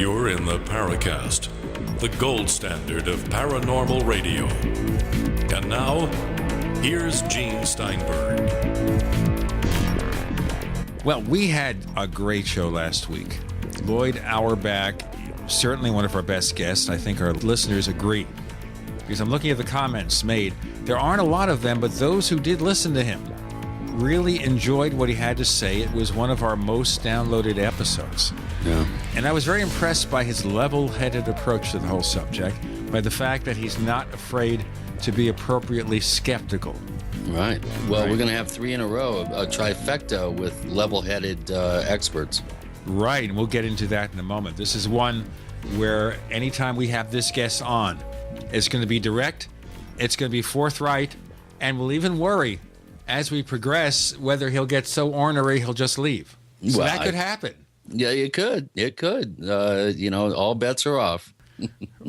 You're in the Paracast, the gold standard of paranormal radio. And now, here's Gene Steinberg. Well, we had a great show last week. Lloyd Auerbach, certainly one of our best guests. I think our listeners agree. Because I'm looking at the comments made. There aren't a lot of them, but those who did listen to him really enjoyed what he had to say. It was one of our most downloaded episodes. Yeah. And I was very impressed by his level-headed approach to the whole subject, by the fact that he's not afraid to be appropriately skeptical. Right. Well, we're going to have three in a row, a trifecta with level-headed experts. Right, and we'll get into that in a moment. This is one where anytime we have this guest on, it's going to be direct, it's going to be forthright, and we'll even worry as we progress whether he'll get so ornery he'll just leave. So Well, that could happen. Yeah, it could. It could. All bets are off.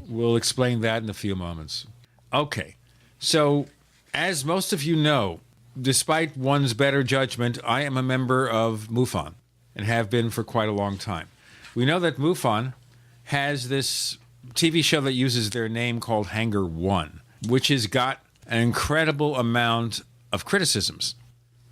We'll explain that in a few moments. Okay, so as most of you know, despite one's better judgment, I am a member of MUFON and have been for quite a long time. We know that MUFON has this TV show that uses their name called Hangar One, which has got an incredible amount of criticisms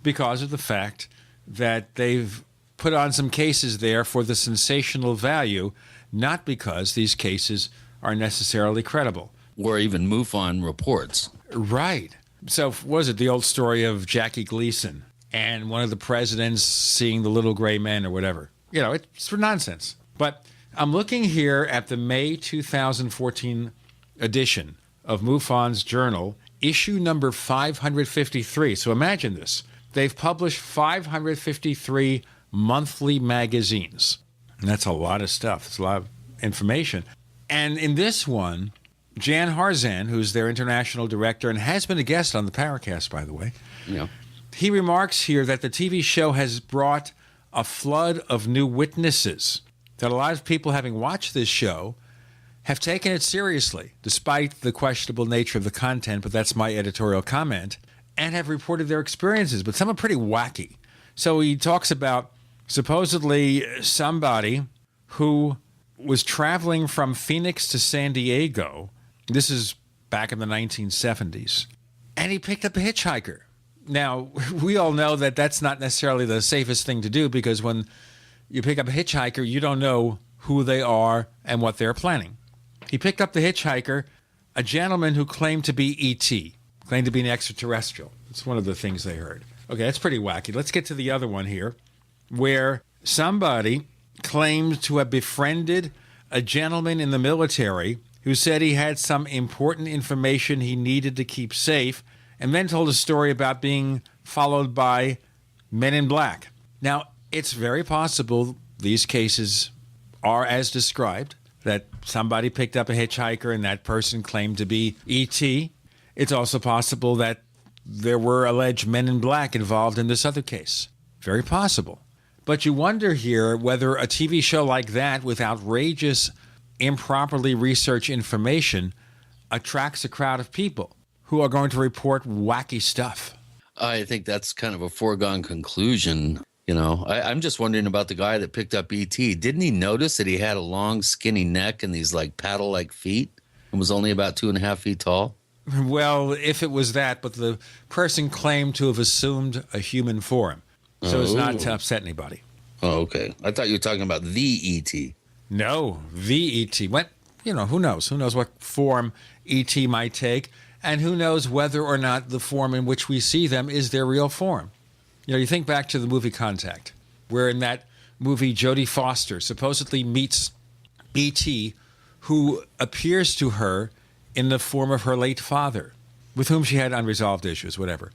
because of the fact that they've put on some cases there for the sensational value, not because these cases are necessarily credible. Or even MUFON reports. Right. So what was it the old story of Jackie Gleason and one of the presidents seeing the little gray men or whatever? You know, it's for nonsense. But I'm looking here at the May 2014 edition of MUFON's journal, issue number 553. So imagine this. They've published 553 monthly magazines. And that's a lot of stuff. It's a lot of information. And in this one, Jan Harzan, who's their international director and has been a guest on the Paracast, by the way, Yeah. he remarks here that the TV show has brought a flood of new witnesses, that a lot of people having watched this show have taken it seriously, despite the questionable nature of the content, but that's my editorial comment, and have reported their experiences, but some are pretty wacky. So he talks about supposedly somebody who was traveling from Phoenix to San Diego. This is back in the 1970s. And he picked up a hitchhiker. Now, we all know that that's not necessarily the safest thing to do, because when you pick up a hitchhiker, you don't know who they are and what they're planning. He picked up the hitchhiker, a gentleman who claimed to be E.T., claimed to be an extraterrestrial. It's one of the things they heard. Okay, that's pretty wacky. Let's get to the other one here, where somebody claimed to have befriended a gentleman in the military who said he had some important information he needed to keep safe, and then told a story about being followed by men in black. Now, it's very possible these cases are as described, that somebody picked up a hitchhiker and that person claimed to be E.T. It's also possible that there were alleged men in black involved in this other case. Very possible. But you wonder here whether a TV show like that with outrageous, improperly researched information attracts a crowd of people who are going to report wacky stuff. I think that's kind of a foregone conclusion. I'm just wondering about the guy that picked up E.T. Didn't he notice that he had a long, skinny neck and these like paddle-like feet and was only about 2.5 feet tall? Well, if it was that, but the person claimed to have assumed a human form, so as not to upset anybody. Oh, okay. I thought you were talking about the E.T. No, the E.T. Who knows? Who knows what form E.T. might take, and who knows whether or not the form in which we see them is their real form. You think back to the movie Contact, where in that movie Jodie Foster supposedly meets E.T., who appears to her in the form of her late father, with whom she had unresolved issues, whatever.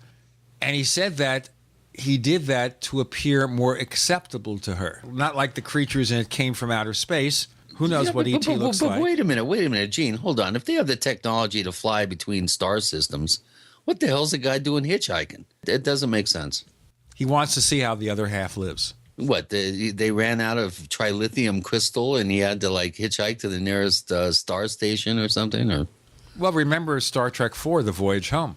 And he said that he did that to appear more acceptable to her. Not like the creatures in it came from outer space. Who knows what E.T. looks like? Wait a minute, Gene. Hold on. If they have the technology to fly between star systems, what the hell's the guy doing hitchhiking? It doesn't make sense. He wants to see how the other half lives. What, they ran out of trilithium crystal and he had to like hitchhike to the nearest star station or something? Or Well, remember Star Trek IV, The Voyage Home.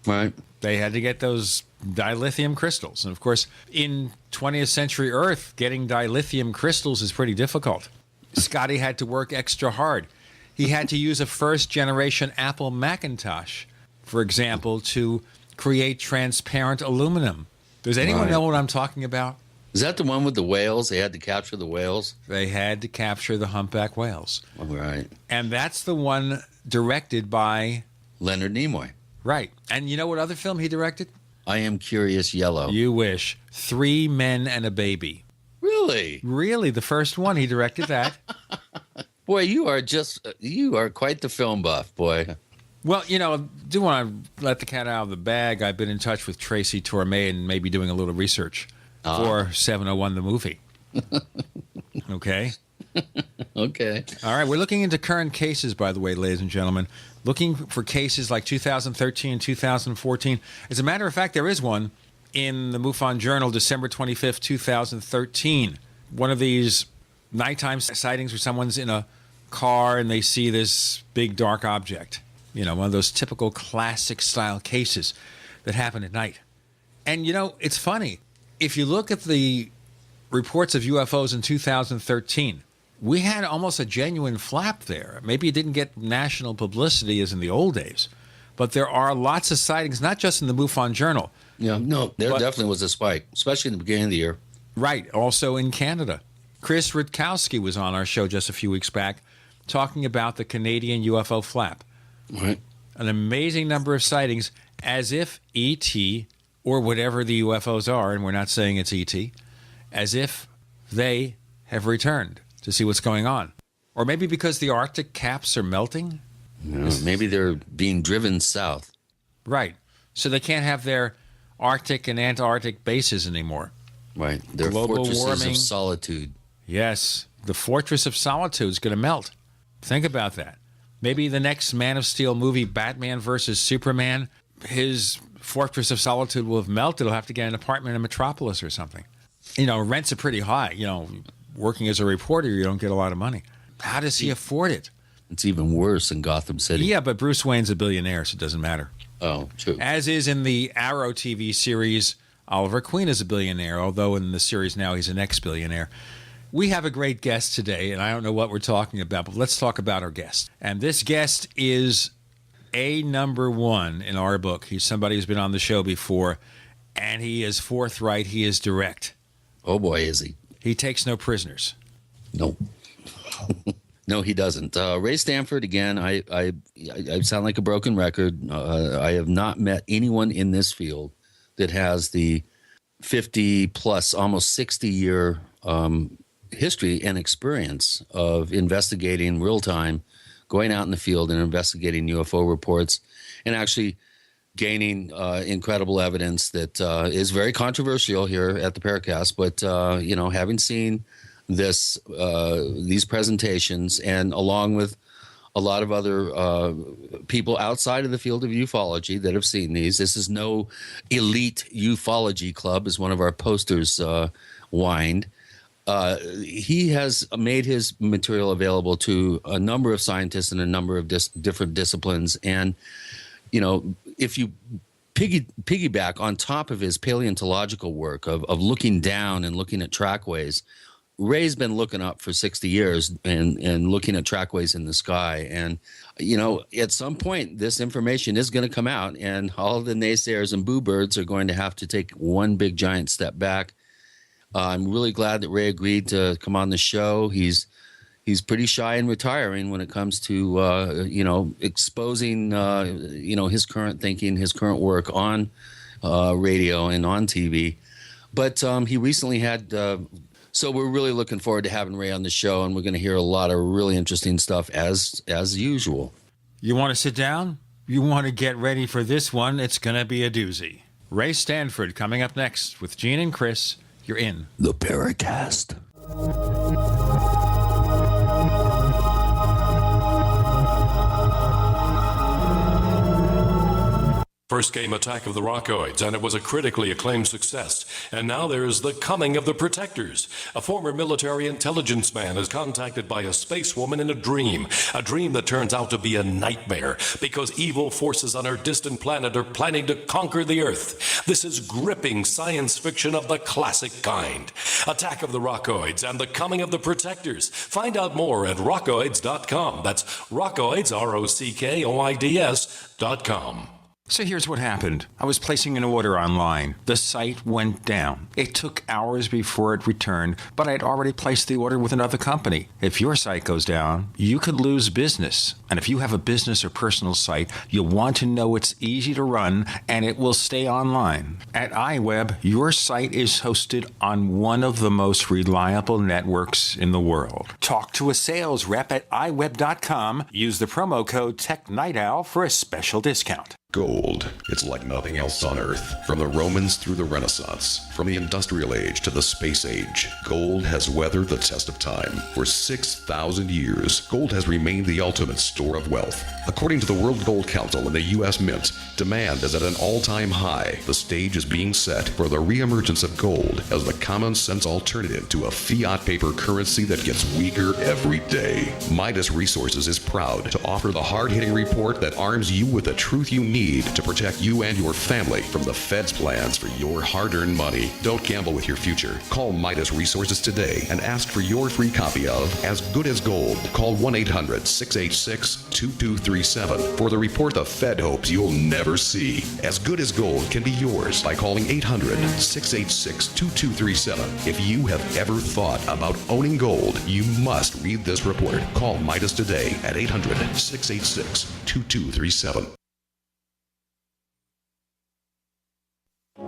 Right. They had to get those dilithium crystals. And of course, in 20th century Earth, getting dilithium crystals is pretty difficult. Scotty had to work extra hard. He had to use a first-generation Apple Macintosh, for example, to create transparent aluminum. Does anyone know what I'm talking about? Is that the one with the whales? They had to capture the whales? They had to capture the humpback whales. All right. And that's the one directed by... Leonard Nimoy. Right. And you know what other film he directed? I Am Curious Yellow. You wish. 3 Men and a Baby. Really? Really, the first one, he directed that. Boy, you are quite the film buff, boy. Well, you know, I do want to let the cat out of the bag. I've been in touch with Tracy Torme and maybe doing a little research for 701 the movie. Okay? Okay. All right, we're looking into current cases, by the way, ladies and gentlemen. Looking for cases like 2013 and 2014. As a matter of fact, there is one in the MUFON Journal, December 25th, 2013. One of these nighttime sightings where someone's in a car and they see this big dark object. You know, one of those typical classic style cases that happen at night. And, you know, it's funny. If you look at the reports of UFOs in 2013, we had almost a genuine flap there. Maybe it didn't get national publicity as in the old days, but there are lots of sightings, not just in the MUFON Journal. Yeah, no, there definitely was a spike, especially in the beginning of the year. Right, also in Canada. Chris Rutkowski was on our show just a few weeks back talking about the Canadian UFO flap. Right. An amazing number of sightings, as if ET, or whatever the UFOs are, and we're not saying it's ET, as if they have returned to see what's going on. Or maybe because the Arctic caps are melting? Yeah, maybe they're being driven south. Right. So they can't have their Arctic and Antarctic bases anymore. Right. They're Global fortresses warming. of solitude. Yes. The Fortress of Solitude is going to melt. Think about that. Maybe the next Man of Steel movie, Batman versus Superman, his Fortress of Solitude will have melted. He'll have to get an apartment in Metropolis or something. You know, rents are pretty high. You know, working as a reporter, you don't get a lot of money. How does he afford it? It's even worse in Gotham City. Yeah, but Bruce Wayne's a billionaire, so it doesn't matter. Oh, true. As is in the Arrow TV series, Oliver Queen is a billionaire, although in the series now he's an ex-billionaire. We have a great guest today, and I don't know what we're talking about, but let's talk about our guest. And this guest is a number one in our book. He's somebody who's been on the show before, and he is forthright. He is direct. Oh, boy, is he. He takes no prisoners. No. No, he doesn't. Ray Stanford, again, I sound like a broken record. I have not met anyone in this field that has the 50 plus, almost 60-year history and experience of investigating real time, going out in the field and investigating UFO reports, and actually gaining incredible evidence that is very controversial here at the Paracast. But you know, having seen these presentations, and along with a lot of other people outside of the field of ufology that have seen these, this is no elite ufology club, as one of our posters whined. He has made his material available to a number of scientists in a number of different disciplines. And, you know, if you piggyback on top of his paleontological work of looking down and looking at trackways, Ray's been looking up for 60 years and looking at trackways in the sky. And, you know, at some point, this information is going to come out, and all the naysayers and boo birds are going to have to take one big giant step back. I'm really glad that Ray agreed to come on the show. He's pretty shy and retiring when it comes to, you know, exposing, you know, his current thinking, his current work on radio and on TV. But he recently had... So we're really looking forward to having Ray on the show, and we're going to hear a lot of really interesting stuff as usual. You want to sit down? You want to get ready for this one? It's going to be a doozy. Ray Stanford coming up next with Gene and Chris. You're in the Paracast. First came Attack of the Rockoids, and it was a critically acclaimed success. And now there's The Coming of the Protectors. A former military intelligence man is contacted by a space woman in a dream that turns out to be a nightmare because evil forces on her distant planet are planning to conquer the Earth. This is gripping science fiction of the classic kind. Attack of the Rockoids and the Coming of the Protectors. Find out more at rockoids.com. That's Rockoids, ROCKOIDS.com. So here's what happened. I was placing an order online. The site went down. It took hours before it returned, but I had already placed the order with another company. If your site goes down, you could lose business. And if you have a business or personal site, you'll want to know it's easy to run and it will stay online. At iWeb, your site is hosted on one of the most reliable networks in the world. Talk to a sales rep at iWeb.com. Use the promo code TechNightOwl for a special discount. Gold. It's like nothing else on Earth. From the Romans through the Renaissance, from the Industrial Age to the Space Age, gold has weathered the test of time. For 6,000 years, gold has remained the ultimate store of wealth. According to the World Gold Council and the U.S. Mint, demand is at an all-time high. The stage is being set for the reemergence of gold as the common-sense alternative to a fiat paper currency that gets weaker every day. Midas Resources is proud to offer the hard-hitting report that arms you with the truth you need to protect you and your family from the Fed's plans for your hard-earned money. Don't gamble with your future. Call Midas Resources today and ask for your free copy of As Good as Gold. Call 1-800-686-2237 for the report the Fed hopes you'll never see. As Good as Gold can be yours by calling 800-686-2237. If you have ever thought about owning gold, you must read this report. Call Midas today at 800-686-2237.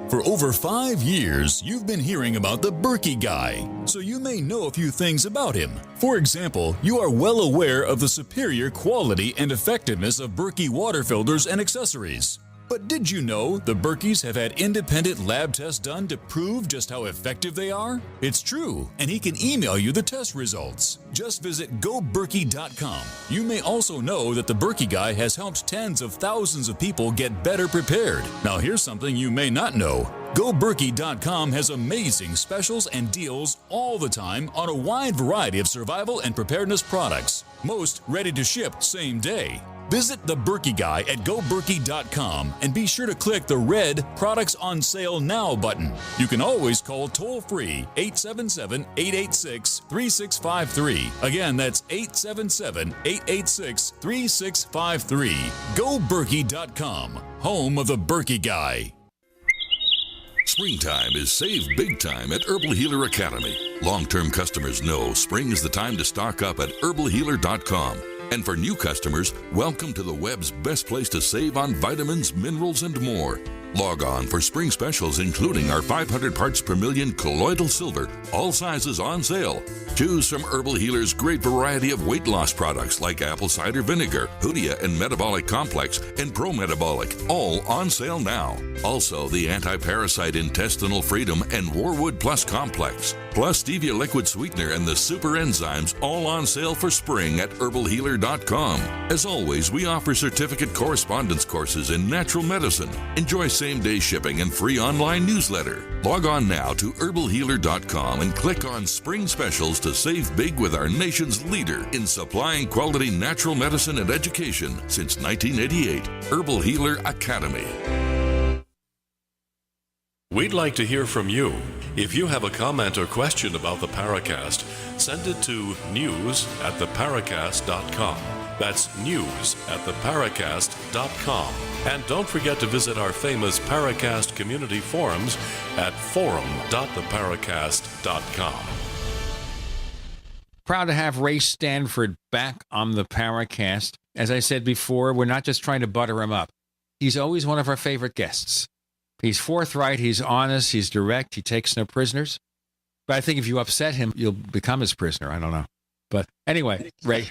For over 5 years, you've been hearing about the Berkey guy, so you may know a few things about him. For example, you are well aware of the superior quality and effectiveness of Berkey water filters and accessories. But did you know the Berkeys have had independent lab tests done to prove just how effective they are? It's true, and he can email you the test results. Just visit goberkey.com. You may also know that the Berkey guy has helped tens of thousands of people get better prepared. Now here's something you may not know. GoBerkey.com has amazing specials and deals all the time on a wide variety of survival and preparedness products, most ready to ship same day. Visit the Berkey Guy at GoBerkey.com and be sure to click the red Products on Sale Now button. You can always call toll-free 877-886-3653. Again, that's 877-886-3653. GoBerkey.com, home of the Berkey Guy. Springtime is save big time at Herbal Healer Academy. Long-term customers know spring is the time to stock up at herbalhealer.com. And for new customers, welcome to the web's best place to save on vitamins, minerals, and more. Log on for spring specials, including our 500 parts per million colloidal silver, all sizes on sale. Choose from Herbal Healer's great variety of weight loss products like apple cider vinegar, Hoodia and Metabolic Complex, and Pro Metabolic, all on sale now. Also, the Anti-Parasite Intestinal Freedom and Warwood Plus Complex, plus Stevia Liquid Sweetener and the Super Enzymes, all on sale for spring at herbalhealer.com. As always, we offer certificate correspondence courses in natural medicine. Enjoy same-day shipping and free online newsletter. Log on now to herbalhealer.com and click on Spring Specials to save big with our nation's leader in supplying quality natural medicine and education since 1988, Herbal Healer Academy. We'd like to hear from you. If you have a comment or question about the Paracast, send it to news@theparacast.com. That's news@theparacast.com. And don't forget to visit our famous Paracast community forums at forum.theparacast.com. Proud to have Ray Stanford back on the Paracast. As I said before, we're not just trying to butter him up. He's always one of our favorite guests. He's forthright, he's honest, he's direct, he takes no prisoners. But I think if you upset him, you'll become his prisoner. I don't know. But anyway, Ray,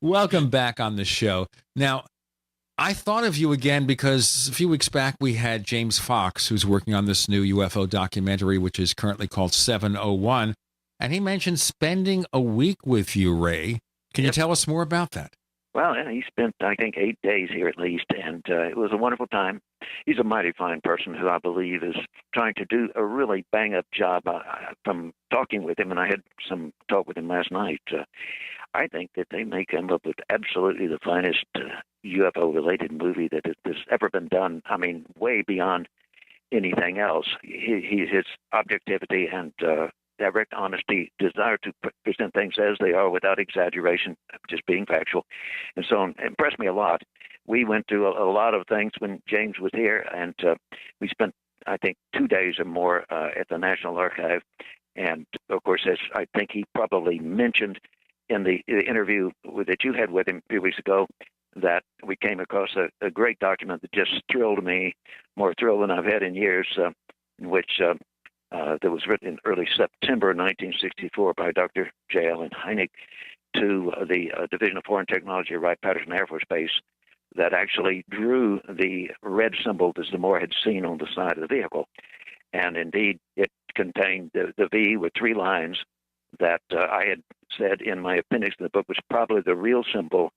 welcome back on the show. Now, I thought of you again because a few weeks back we had James Fox, who's working on this new UFO documentary, which is currently called 701. And he mentioned spending a week with you, Ray. Can you tell us more about that? Well, he spent, I think, 8 days here at least, and it was a wonderful time. He's a mighty fine person who I believe is trying to do a really bang-up job. From talking with him, and I had some talk with him last night, I think that they may come up with absolutely the finest UFO-related movie that has ever been done. I mean, way beyond anything else. His objectivity and direct honesty, desire to present things as they are without exaggeration, just being factual, and so on, impressed me a lot. We went through a lot of things when James was here, and we spent, I think, 2 days or more at the National Archive. And, of course, as I think he probably mentioned in the interview that you had with him a few weeks ago, that we came across a great document that just thrilled me, more thrill than I've had in years, in which that was written in early September 1964 by Dr. J. Allen Hynek to the Division of Foreign Technology at Wright-Patterson Air Force Base, that actually drew the red symbol that Zamora had seen on the side of the vehicle. And indeed, it contained the V with 3 lines that I had said in my appendix in the book was probably the real symbol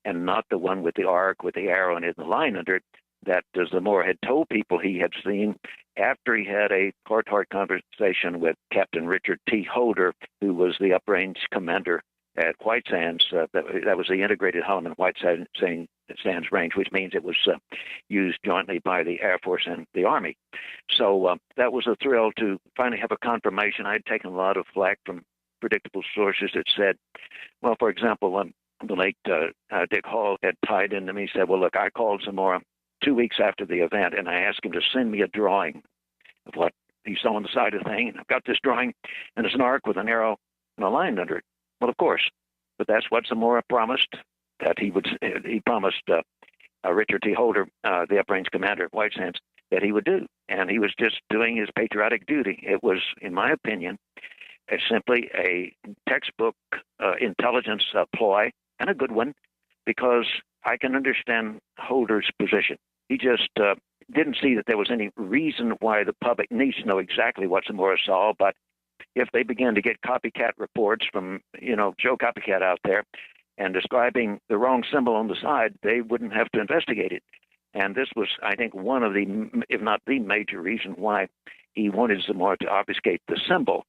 and not the one with the arc, with the arrow and the line under it, that Zamora had told people he had seen after he had a heart-to-heart conversation with Captain Richard T. Holder, who was the uprange commander at White Sands. That was the integrated Holloman White Sands Range, which means it was used jointly by the Air Force and the Army. So that was a thrill to finally have a confirmation. I had taken a lot of flack from predictable sources that said, well, for example, the late Dick Hall had tied into me, said, well, look, I called Zamora 2 weeks after the event, and I asked him to send me a drawing of what he saw on the side of the thing. And I've got this drawing, and it's an arc with an arrow and a line under it. Well, of course, but that's what Zamora promised, that he would. He promised Richard T. Holder, the uprange commander at White Sands, that he would do. And he was just doing his patriotic duty. It was, in my opinion, simply a textbook intelligence ploy, and a good one, because I can understand Holder's position. He just didn't see that there was any reason why the public needs to know exactly what Zamora saw, but if they began to get copycat reports from, Joe Copycat out there and describing the wrong symbol on the side, they wouldn't have to investigate it. And this was, I think, one of the, if not the major reason why he wanted Zamora to obfuscate the symbol.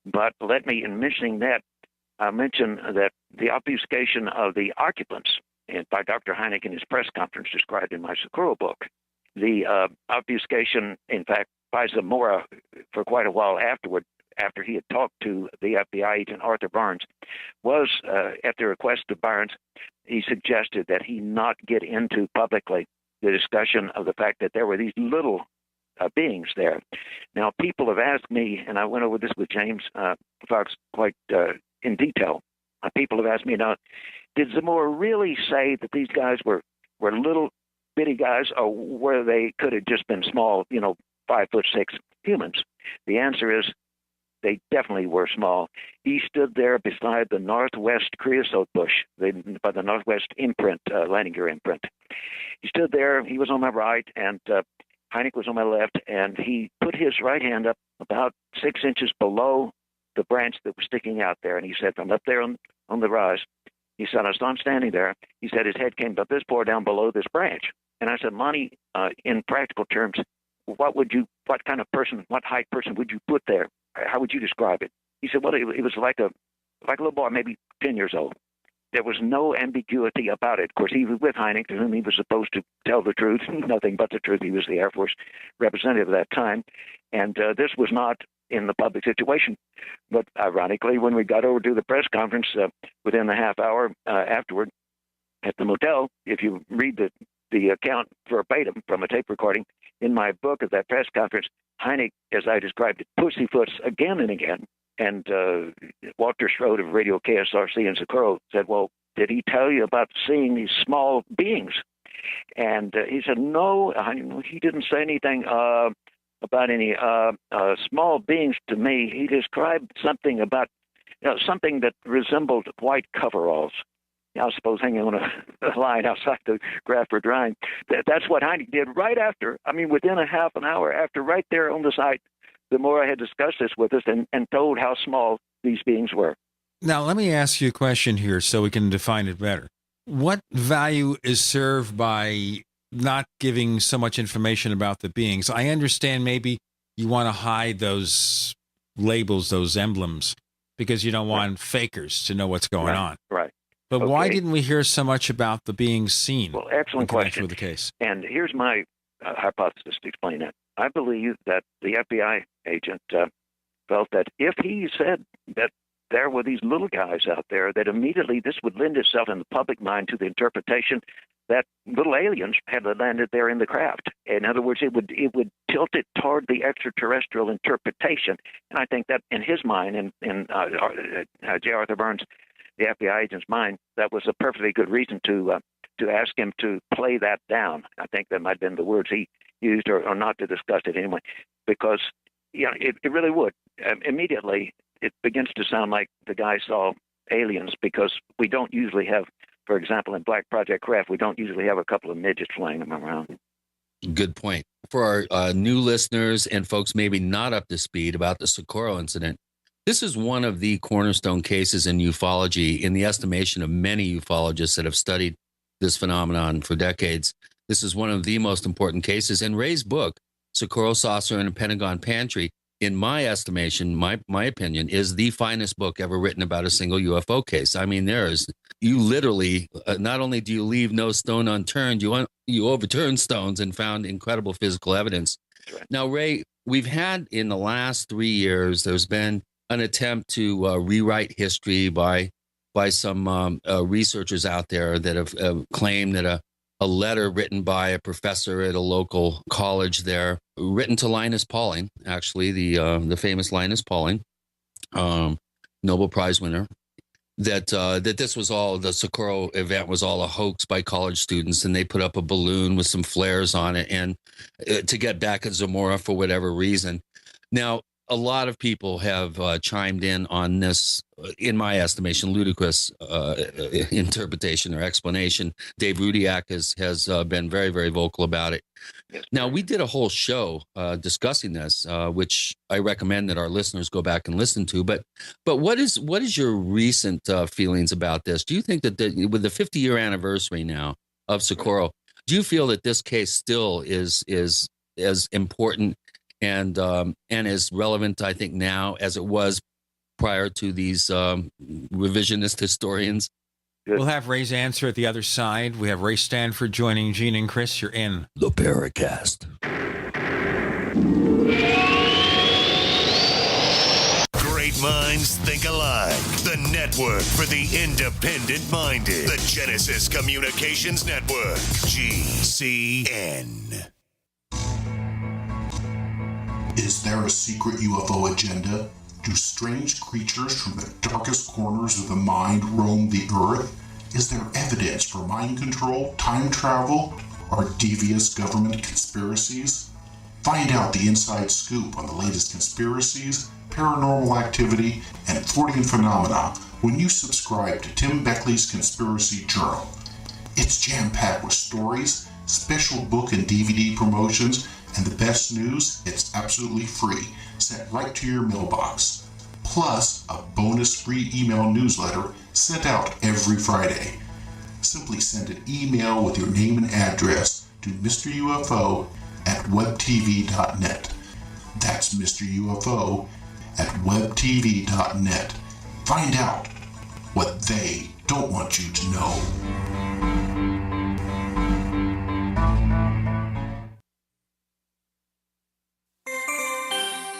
But let me, in mentioning that, mention that the obfuscation of the occupants, and by Dr. Hynek in his press conference described in my Soccoro book, the obfuscation, in fact, by Zamora for quite a while afterward, after he had talked to the FBI agent Arthur Barnes, was, at the request of Barnes, he suggested that he not get into publicly the discussion of the fact that there were these little beings there. Now, people have asked me, and I went over this with James Fox quite in detail. People have asked me, now, did Zamora really say that these guys were little bitty guys, or were they could have just been small, 5'6" humans? The answer is they definitely were small. He stood there beside the Northwest creosote bush, by the Northwest imprint, landing gear imprint. He stood there. He was on my right, and Hynek was on my left, and he put his right hand up about 6 inches below the branch that was sticking out there, and he said, from up there on the rise, he said, I saw him standing there. He said his head came about this far down below this branch. And I said, Monty, in practical terms, what kind of person, what height person would you put there? How would you describe it? He said, well, it was like a little boy, maybe 10 years old. There was no ambiguity about it. Of course, he was with Hynek, to whom he was supposed to tell the truth, nothing but the truth. He was the Air Force representative at that time. And this was not in the public situation. But ironically, when we got over to the press conference within a half hour afterward at the motel, if you read the account verbatim from a tape recording in my book of that press conference, Hynek, as I described it, pussyfoots again and again. And Walter Schroed of Radio KSRC in Soccoro said, well, did he tell you about seeing these small beings? And he said, no, he didn't say anything about any small beings to me. He described something about, something that resembled white coveralls. I suppose hanging on a line outside the graph for drying. That's what Hynek did right after, within a half an hour after, right there on the site, Zamora had discussed this with us and told how small these beings were. Now, let me ask you a question here so we can define it better. What value is served by not giving so much information about the beings? I understand maybe you want to hide those labels, those emblems, because you don't want fakers to know what's going on. Right. But why didn't we hear so much about the beings seen? Well, excellent question. With the case. And here's my hypothesis to explain that. I believe that the FBI agent felt that if he said that there were these little guys out there, that immediately this would lend itself in the public mind to the interpretation that little aliens had landed there in the craft. In other words, it would tilt it toward the extraterrestrial interpretation. And I think that in his mind, in J. Arthur Burns, the FBI agent's mind, that was a perfectly good reason to ask him to play that down. I think that might have been the words he used, or not to discuss it anyway, because it really would. Immediately, it begins to sound like the guy saw aliens, because we don't usually have, for example, in Black Project Craft, we don't usually have a couple of midgets flying them around. Good point. For our new listeners and folks maybe not up to speed about the Soccoro incident, this is one of the cornerstone cases in ufology, in the estimation of many ufologists that have studied this phenomenon for decades. This is one of the most important cases. And Ray's book, Soccoro Saucer and a Pentagon Pantry, in my estimation, my opinion, is the finest book ever written about a single UFO case. I mean, you literally, not only do you leave no stone unturned, you overturn stones and found incredible physical evidence. Right. Now, Ray, we've had in the last 3 years, there's been an attempt to rewrite history by some researchers out there that have claimed that a letter written by a professor at a local college there, written to Linus Pauling, actually, the famous Linus Pauling, Nobel Prize winner, that this was all, the Soccoro event was all a hoax by college students, and they put up a balloon with some flares on it, and to get back at Zamora for whatever reason. Now, a lot of people have chimed in on this, in my estimation, ludicrous interpretation or explanation. Dave Rudiak has been very, very vocal about it. Yes. Now, we did a whole show discussing this, which I recommend that our listeners go back and listen to. But what is your recent feelings about this? Do you think that with the 50-year anniversary now of Soccoro, do you feel that this case still is as important and as relevant, I think, now as it was prior to these revisionist historians? We'll have Ray's answer at the other side. We have Ray Stanford joining Gene and Chris. You're in The Paracast. Great minds think alike. The network for the independent-minded. The Genesis Communications Network. GCN. Is there a secret UFO agenda? Do strange creatures from the darkest corners of the mind roam the earth? Is there evidence for mind control, time travel, or devious government conspiracies? Find out the inside scoop on the latest conspiracies, paranormal activity, and Fortean phenomena when you subscribe to Tim Beckley's Conspiracy Journal. It's jam-packed with stories, special book and DVD promotions, and the best news, it's absolutely free, sent right to your mailbox. Plus, a bonus free email newsletter sent out every Friday. Simply send an email with your name and address to Mr. UFO at webtv.net. That's Mr. UFO at webtv.net. Find out what they don't want you to know.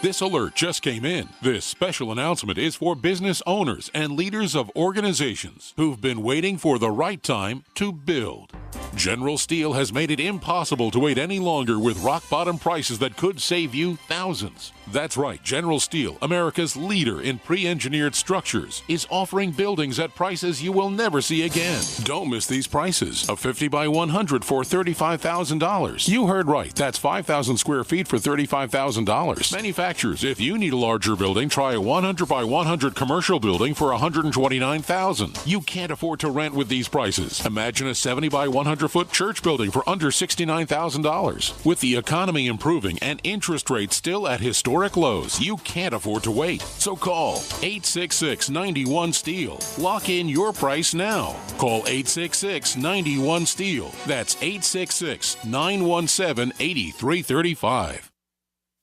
This alert just came in. This special announcement is for business owners and leaders of organizations who've been waiting for the right time to build. General Steel has made it impossible to wait any longer with rock-bottom prices that could save you thousands. That's right, General Steel, America's leader in pre-engineered structures, is offering buildings at prices you will never see again. Don't miss these prices. A 50 by 100 for $35,000. You heard right, that's 5,000 square feet for $35,000. Manufacturers, if you need a larger building, try a 100 by 100 commercial building for $129,000. You can't afford to rent with these prices. Imagine a 70 by 100 foot church building for under $69,000. With the economy improving and interest rates still at historic lows, you can't afford to wait. So call 866-91-STEEL. Lock in your price now. Call 866-91-STEEL. That's 866-917-8335.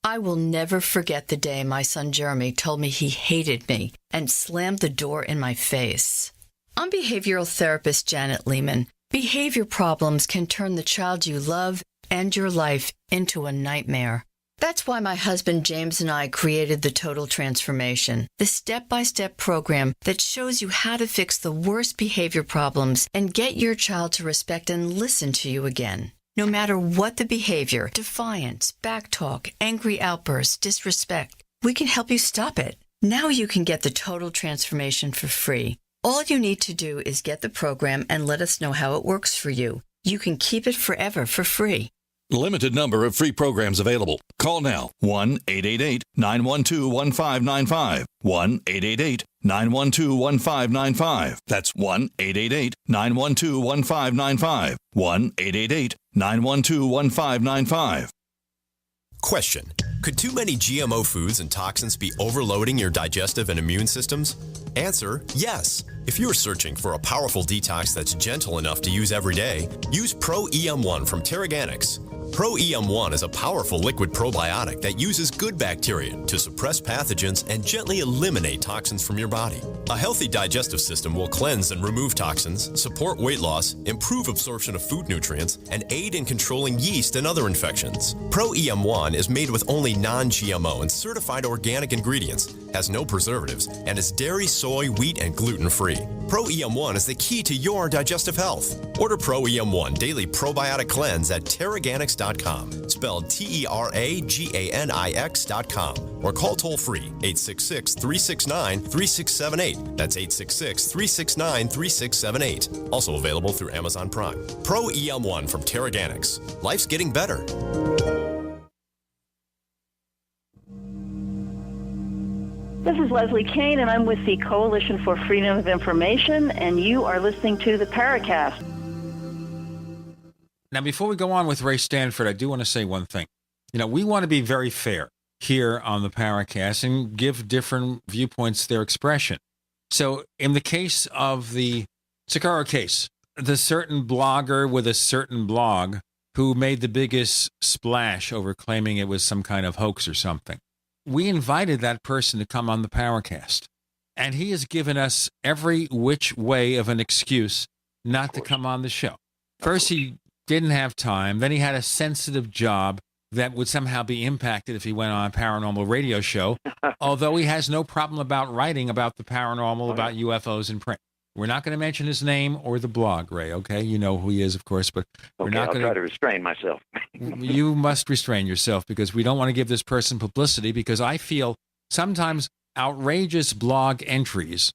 I will never forget the day my son Jeremy told me he hated me and slammed the door in my face. I'm behavioral therapist Janet Lehman. Behavior problems can turn the child you love and your life into a nightmare. That's why my husband James and I created the Total Transformation, the step-by-step program that shows you how to fix the worst behavior problems and get your child to respect and listen to you again. No matter what the behavior, defiance, backtalk, angry outbursts, disrespect, we can help you stop it. Now you can get the Total Transformation for free. All you need to do is get the program and let us know how it works for you. You can keep it forever for free. Limited number of free programs available. Call now 1-888-912-1595. 1-888-912-1595. That's 1-888-912-1595. 1-888-912-1595. Question: could too many GMO foods and toxins be overloading your digestive and immune systems? Answer: yes. If you're searching for a powerful detox that's gentle enough to use every day, use Pro EM1 from Terraganics. Pro EM1 is a powerful liquid probiotic that uses good bacteria to suppress pathogens and gently eliminate toxins from your body. A healthy digestive system will cleanse and remove toxins, support weight loss, improve absorption of food nutrients, and aid in controlling yeast and other infections. Pro EM1 is made with only non-GMO and certified organic ingredients, has no preservatives, and is dairy, soy, wheat, and gluten-free. Pro EM1 is the key to your digestive health. Order Pro EM1 Daily Probiotic Cleanse at Terraganics.com, spelled Terraganix.com, or call toll-free 866-369-3678. That's 866-369-3678. Also available through Amazon Prime. Pro EM1 from Terraganics. Life's getting better. This is Leslie Kane, and I'm with the Coalition for Freedom of Information, and you are listening to the Paracast. Now, before we go on with Ray Stanford, I do want to say one thing. You know, we want to be very fair here on the Paracast and give different viewpoints their expression. So in the case of the Soccoro case, the certain blogger with a certain blog who made the biggest splash over claiming it was some kind of hoax or something, we invited that person to come on the Paracast, and he has given us every which way of an excuse not to come on the show. First, he didn't have time. Then he had a sensitive job that would somehow be impacted if he went on a paranormal radio show, although he has no problem about writing about the paranormal, about UFOs in print. We're not going to mention his name or the blog, Ray, okay? You know who he is, of course, but we're not going to... I'll try to restrain myself. You must restrain yourself, because we don't want to give this person publicity, because I feel sometimes outrageous blog entries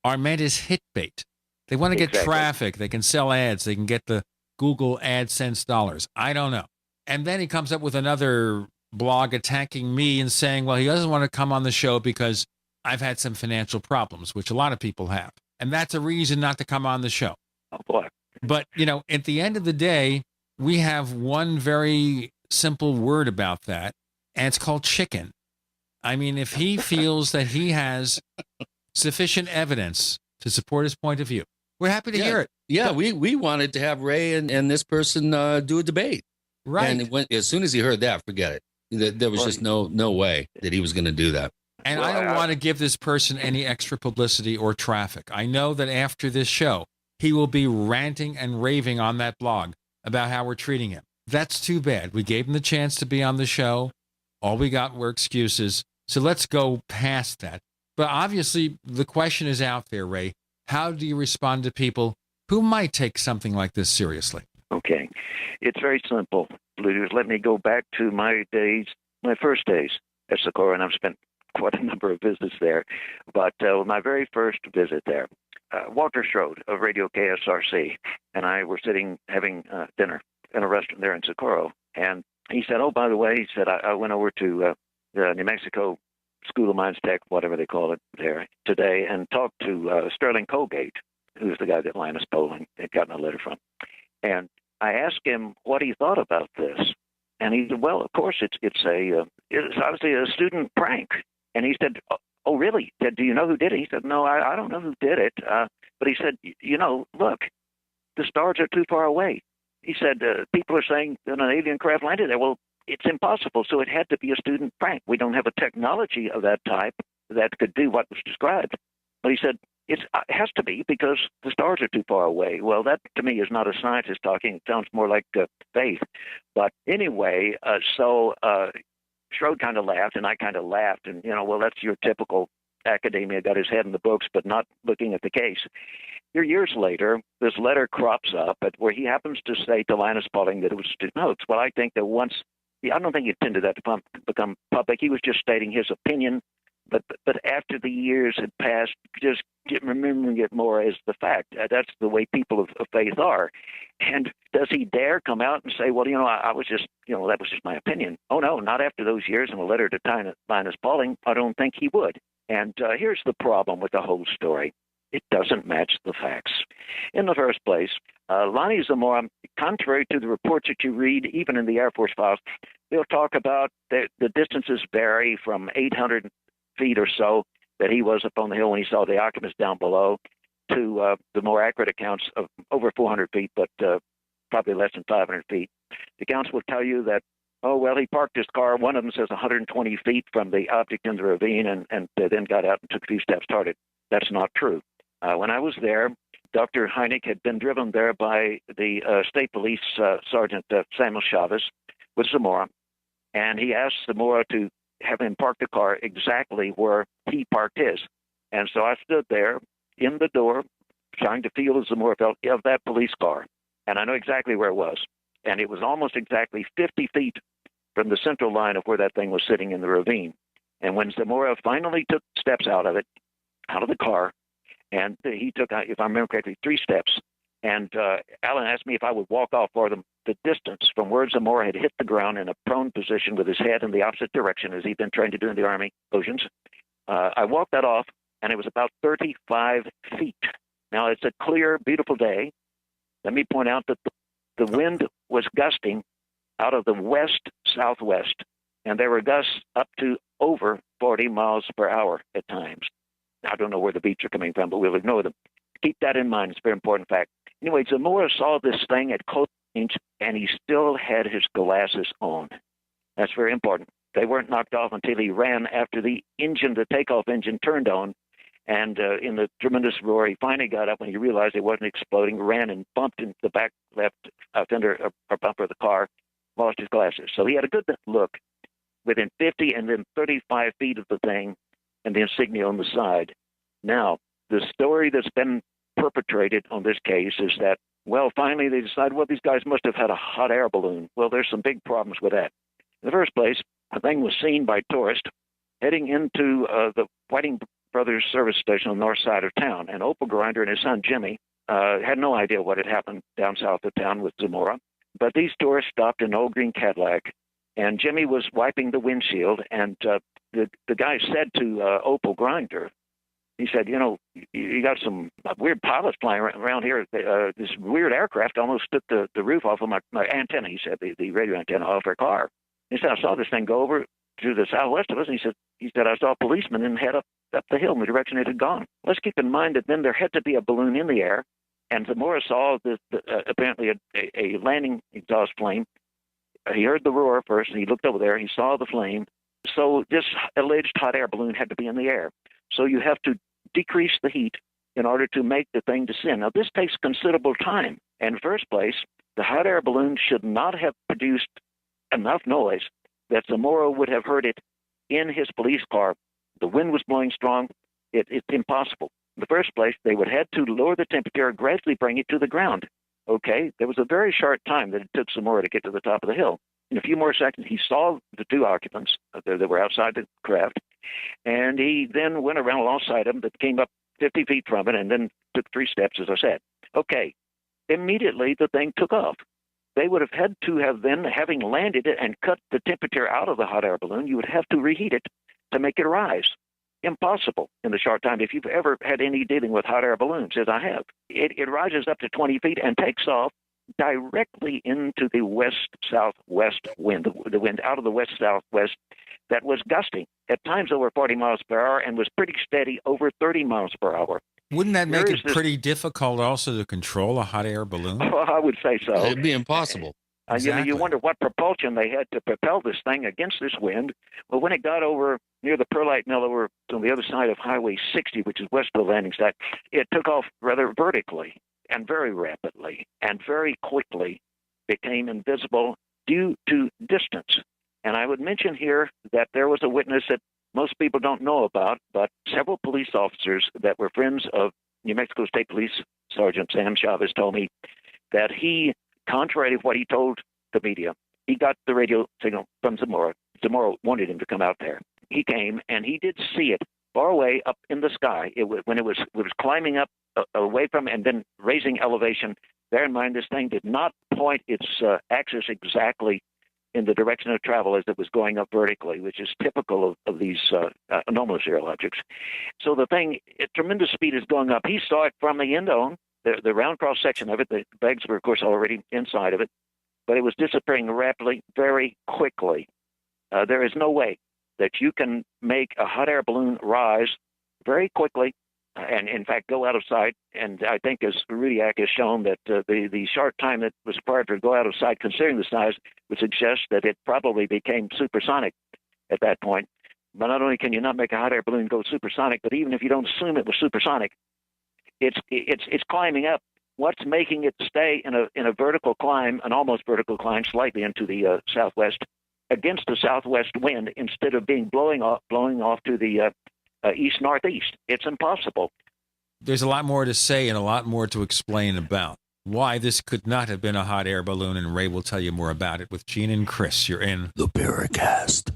are meant as hit bait. They want to get traffic. They can sell ads. They can get the Google AdSense dollars. I don't know. And then he comes up with another blog attacking me and saying, well, he doesn't want to come on the show because I've had some financial problems, which a lot of people have. And that's a reason not to come on the show. Oh, boy. But, you know, at the end of the day, we have one very simple word about that, and it's called chicken. I mean, if he feels that he has sufficient evidence to support his point of view, we're happy to hear it. Yeah, but we wanted to have Ray and this person do a debate. Right. And as soon as he heard that, forget it. There was just no way that he was going to do that. And I don't want to give this person any extra publicity or traffic. I know that after this show, he will be ranting and raving on that blog about how we're treating him. That's too bad. We gave him the chance to be on the show. All we got were excuses. So let's go past that. But obviously, the question is out there, Ray. How do you respond to people who might take something like this seriously? Okay. It's very simple. Let me go back to my first days at Soccoro, and I've spent quite a number of visits there. But my very first visit there, Walter Strode of Radio KSRC and I were sitting having dinner in a restaurant there in Soccoro. And he said, oh, by the way, he said, I went over to the New Mexico School of Mines Tech, whatever they call it there today, and talked to Sterling Colgate, who's the guy that Linus Pauling had gotten a letter from. And I asked him what he thought about this. And he said, well, of course, it's obviously a student prank. And he said, oh, really? He said, do you know who did it? He said, no, I don't know who did it. But he said, you know, look, the stars are too far away. He said, people are saying that an alien craft landed there. Well, it's impossible. So it had to be a student prank. We don't have a technology of that type that could do what was described. But he said, it has to be because the stars are too far away. Well, that to me is not a scientist talking. It sounds more like faith. But anyway, so Schroed kind of laughed, and I kind of laughed. And, well, that's your typical academia, got his head in the books, but not looking at the case. Years later, this letter crops up where he happens to say to Linus Pauling that it was notes. Well, I think that I don't think he intended that to become public. He was just stating his opinion. But after the years had passed, just remembering it more as the fact. That's the way people of faith are. And does he dare come out and say, well, I was just, that was just my opinion? Oh, no, not after those years in a letter to Linus Pauling. I don't think he would. And here's the problem with the whole story. It doesn't match the facts. In the first place, Lonnie Zamora, contrary to the reports that you read, even in the Air Force files, they'll talk about the distances vary from 800 feet or so that he was up on the hill when he saw the occupants down below to the more accurate accounts of over 400 feet, but probably less than 500 feet. The accounts will tell you that, he parked his car. One of them says 120 feet from the object in the ravine and then got out and took a few steps toward it. That's not true. When I was there, Dr. Heineck had been driven there by the state police sergeant Samuel Chavez with Zamora, and he asked Zamora to have him park the car exactly where he parked his. And so I stood there in the door trying to feel as Zamora felt of that police car, and I know exactly where it was. And it was almost exactly 50 feet from the central line of where that thing was sitting in the ravine. And when Zamora finally took steps out of the car, and he took, if I remember correctly, 3 steps. And Alan asked me if I would walk off for the distance from where Zamora had hit the ground in a prone position with his head in the opposite direction, as he'd been trained to do in the Army, Oceans. I walked that off, and it was about 35 feet. Now, it's a clear, beautiful day. Let me point out that the wind was gusting out of the west-southwest, and there were gusts up to over 40 miles per hour at times. I don't know where the beats are coming from, but we'll ignore them. Keep that in mind. It's a very important fact. Anyway, Zamora saw this thing at close range, and he still had his glasses on. That's very important. They weren't knocked off until he ran after the takeoff engine turned on, and in the tremendous roar, he finally got up when he realized it wasn't exploding, ran and bumped into the back left fender or bumper of the car, lost his glasses. So he had a good look within 50 and then 35 feet of the thing, and the insignia on the side. Now, the story that's been perpetrated on this case is that, finally they decided, these guys must have had a hot air balloon. Well, there's some big problems with that. In the first place, the thing was seen by tourists heading into the Whiting Brothers service station on the north side of town, and Opal Grinder and his son Jimmy had no idea what had happened down south of town with Zamora. But these tourists stopped an old green Cadillac, and Jimmy was wiping the windshield, and the guy said to Opal Grinder, he said, you got some weird pilots flying around here. This weird aircraft almost took the roof off of my antenna, he said, the radio antenna off our car. He said, I saw this thing go over to the southwest of us, and he said, I saw a policeman and head up the hill in the direction it had gone. Let's keep in mind that then there had to be a balloon in the air, and Zamora saw apparently a landing exhaust flame. He heard the roar first, and he looked over there. He saw the flame. So this alleged hot air balloon had to be in the air. So you have to decrease the heat in order to make the thing descend. Now, this takes considerable time. In the first place, the hot air balloon should not have produced enough noise that Zamora would have heard it in his police car. The wind was blowing strong. It's impossible. In the first place, they would have to lower the temperature and gradually bring it to the ground. Okay, there was a very short time that it took Zamora to get to the top of the hill. In a few more seconds, he saw the 2 occupants that were outside the craft, and he then went around alongside them that came up 50 feet from it and then took 3 steps, as I said. Okay, immediately the thing took off. They would have had to have then, having landed it and cut the temperature out of the hot air balloon, you would have to reheat it to make it rise. Impossible in the short time. If you've ever had any dealing with hot air balloons, as I have, it rises up to 20 feet and takes off directly into the west-southwest wind, the wind out of the west-southwest that was gusting at times over 40 miles per hour and was pretty steady over 30 miles per hour. Wouldn't that make it pretty difficult also to control a hot air balloon? Well, I would say so. It'd be impossible. Exactly. You wonder what propulsion they had to propel this thing against this wind. Well, when it got over near the Perlite Mill over on the other side of Highway 60, which is west of the landing site, it took off rather vertically and very rapidly and very quickly became invisible due to distance. And I would mention here that there was a witness that most people don't know about, but several police officers that were friends of New Mexico State Police Sergeant Sam Chavez told me that he, contrary to what he told the media, he got the radio signal from Zamora. Zamora wanted him to come out there. He came, and he did see it far away up in the sky. When it was climbing up away from and then raising elevation. Bear in mind, this thing did not point its axis exactly in the direction of travel as it was going up vertically, which is typical of these anomalous aerial objects. So the thing, at tremendous speed, is going up. He saw it from the end on, the round cross section of it. The bags were, of course, already inside of it, but it was disappearing rapidly, very quickly. There is no way that you can make a hot air balloon rise very quickly and, in fact, go out of sight. And I think, as Rudiak has shown, that the short time that was required to go out of sight, considering the size, would suggest that it probably became supersonic at that point. But not only can you not make a hot air balloon go supersonic, but even if you don't assume it was supersonic, it's climbing up. What's making it stay in a vertical climb, an almost vertical climb, slightly into the southwest, against the southwest wind, instead of being blowing off to the east-northeast? It's impossible. There's a lot more to say and a lot more to explain about why this could not have been a hot air balloon, and Ray will tell you more about it with Gene and Chris. You're in the Paracast.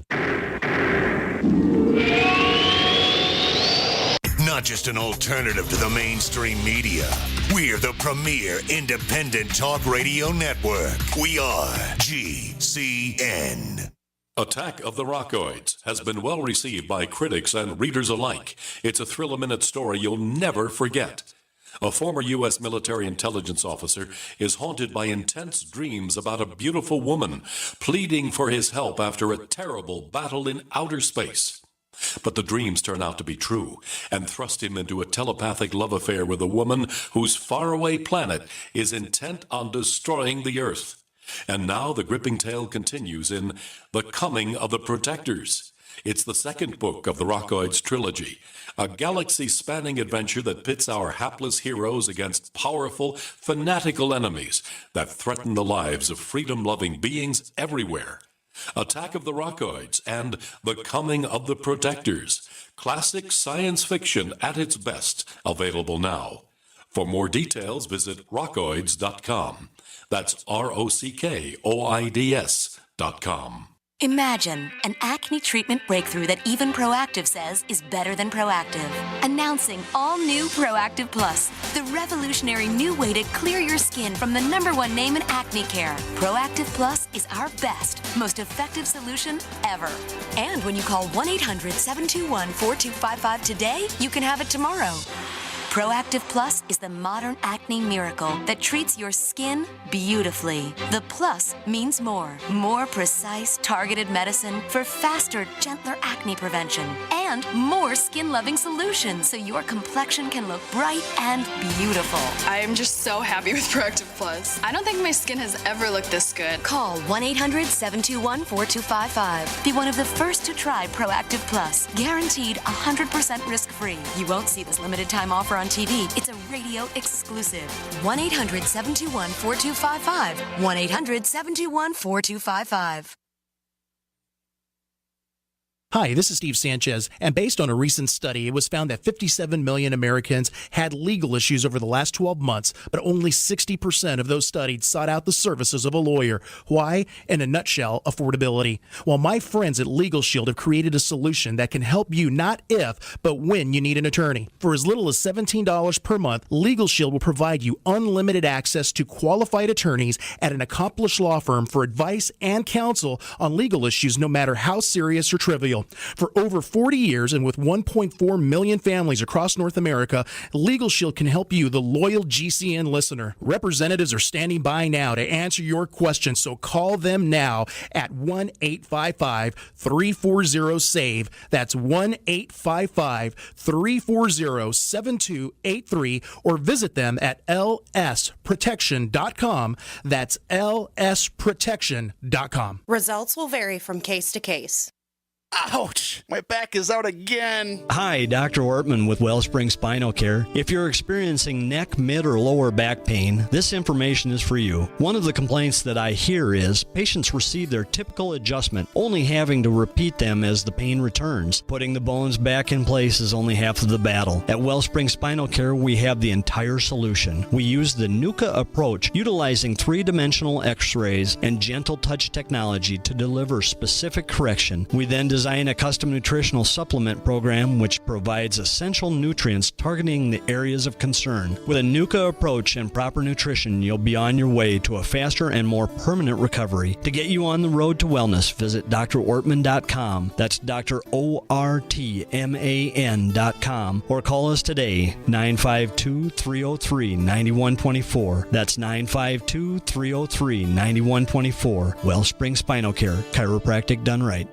Not just an alternative to the mainstream media. We're the premier independent talk radio network. We are GCN. Attack of the Rockoids has been well received by critics and readers alike. It's a thrill-a-minute story you'll never forget. A former U.S. military intelligence officer is haunted by intense dreams about a beautiful woman pleading for his help after a terrible battle in outer space. But the dreams turn out to be true and thrust him into a telepathic love affair with a woman whose faraway planet is intent on destroying the Earth. And now the gripping tale continues in The Coming of the Protectors. It's the second book of the Rockoids trilogy, a galaxy-spanning adventure that pits our hapless heroes against powerful, fanatical enemies that threaten the lives of freedom-loving beings everywhere. Attack of the Rockoids and The Coming of the Protectors. Classic science fiction at its best, available now. For more details, visit rockoids.com. That's ROCKOIDS.com. Imagine an acne treatment breakthrough that even Proactive says is better than Proactive. Announcing all new Proactive Plus, the revolutionary new way to clear your skin from the #1 name in acne care. Proactive Plus is our best, most effective solution ever. And when you call 1-800-721-4255 today, you can have it tomorrow. Proactive Plus is the modern acne miracle that treats your skin beautifully. The plus means more precise, targeted medicine for faster, gentler acne prevention, and more skin-loving solutions so your complexion can look bright and beautiful. I am just so happy with Proactive Plus. I don't think my skin has ever looked this good. Call 1-800-721-4255. Be one of the first to try Proactive Plus. Guaranteed 100% risk-free. You won't see this limited time offer on TV. It's a radio exclusive. 1-800-721-4255. 1-800-721-4255. Hi, this is Steve Sanchez, and based on a recent study, it was found that 57 million Americans had legal issues over the last 12 months, but only 60% of those studied sought out the services of a lawyer. Why? In a nutshell, affordability. Well, my friends at Legal Shield have created a solution that can help you not if, but when you need an attorney. For as little as $17 per month, Legal Shield will provide you unlimited access to qualified attorneys at an accomplished law firm for advice and counsel on legal issues, no matter how serious or trivial. For over 40 years and with 1.4 million families across North America, Legal Shield can help you, the loyal GCN listener. Representatives are standing by now to answer your questions, so call them now at 1-855-340-SAVE. That's 1-855-340-7283, or visit them at lsprotection.com. That's lsprotection.com. Results will vary from case to case. Ouch! My back is out again. Hi, Dr. Ortman with Wellspring Spinal Care. If you're experiencing neck, mid, or lower back pain, this information is for you. One of the complaints that I hear is patients receive their typical adjustment, only having to repeat them as the pain returns. Putting the bones back in place is only half of the battle. At Wellspring Spinal Care, we have the entire solution. We use the NUCA approach, utilizing three-dimensional x-rays and gentle touch technology to deliver specific correction. We then design a custom nutritional supplement program which provides essential nutrients targeting the areas of concern. With a NUCA approach and proper nutrition, you'll be on your way to a faster and more permanent recovery. To get you on the road to wellness, visit drortman.com. That's drortman.com, or call us today, 952-303-9124. That's 952-303-9124. Wellspring Spinal Care, chiropractic done right.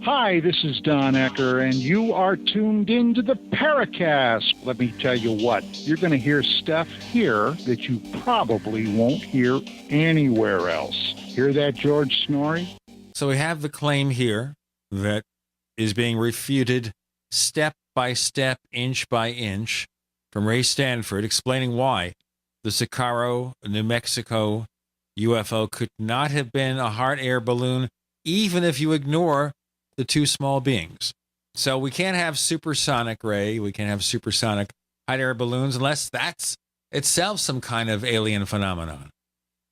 Hi, this is Don Ecker, and you are tuned into the Paracast. Let me tell you what, you're going to hear stuff here that you probably won't hear anywhere else. Hear that, George Snorri? So we have the claim here that is being refuted step by step, inch by inch, from Ray Stanford, explaining why the Soccoro, New Mexico UFO could not have been a hot air balloon, even if you ignore the two small beings. So we can't have supersonic, Ray. We can't have supersonic hot air balloons unless that's itself some kind of alien phenomenon.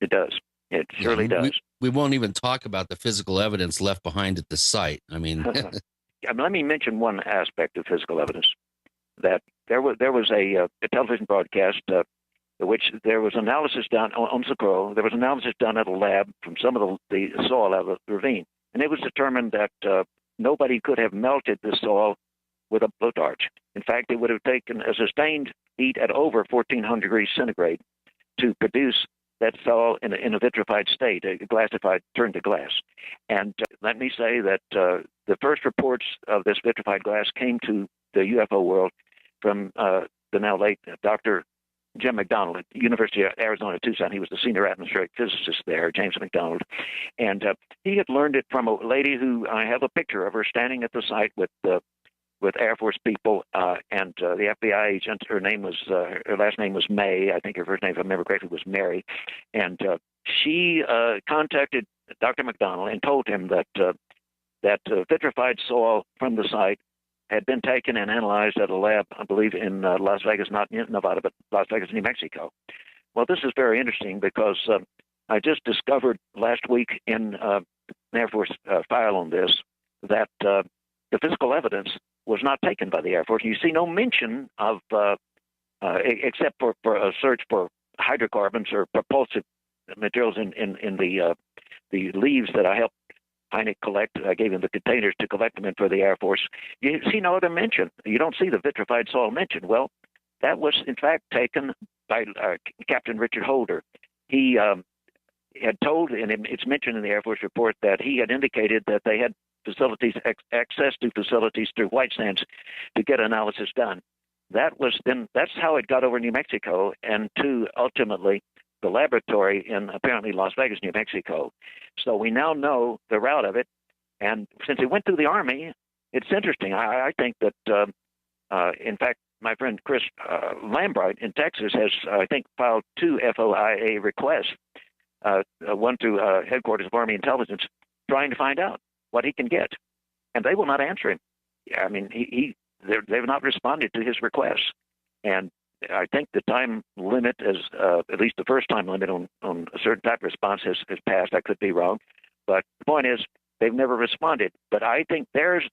It does. It surely does. We won't even talk about the physical evidence left behind at the site. I mean, let me mention one aspect of physical evidence. That there was a television broadcast which there was analysis done on Soccoro. There was analysis done at a lab from some of the soil out of the ravine. And it was determined that nobody could have melted the soil with a blowtorch. In fact, it would have taken a sustained heat at over 1,400 degrees centigrade to produce that soil in a vitrified state, turned to glass. And let me say that the first reports of this vitrified glass came to the UFO world from the now late Dr. Jim McDonald at the University of Arizona, Tucson. He was the senior atmospheric physicist there, James McDonald. And he had learned it from a lady who I have a picture of her standing at the site with Air Force people and the FBI agent. Her last name was May. I think her first name, if I remember correctly, was Mary. And she contacted Dr. McDonald and told him that vitrified soil from the site had been taken and analyzed at a lab, I believe, in Las Vegas, not in Nevada, but Las Vegas, New Mexico. Well, this is very interesting because I just discovered last week in an Air Force file on this that the physical evidence was not taken by the Air Force. You see no mention of, except for a search for hydrocarbons or propulsive materials in the leaves that I helped Heineck collect. I gave him the containers to collect them in for the Air Force. You see no other mention. You don't see the vitrified soil mentioned. Well, that was, in fact, taken by Captain Richard Holder. He had told, and it's mentioned in the Air Force report, that he had indicated that they had facilities, access to facilities through White Sands to get analysis done. That's how it got over New Mexico and to ultimately the laboratory in apparently Las Vegas, New Mexico. So we now know the route of it. And since it went through the Army, it's interesting. I think that, in fact, my friend Chris Lambright in Texas has, I think, filed 2 FOIA requests, one to headquarters of Army Intelligence, trying to find out what he can get. And they will not answer him. I mean, they've not responded to his requests. And I think the time limit is, at least the first time limit on a certain type of response has passed. I could be wrong. But the point is, they've never responded. But I think there's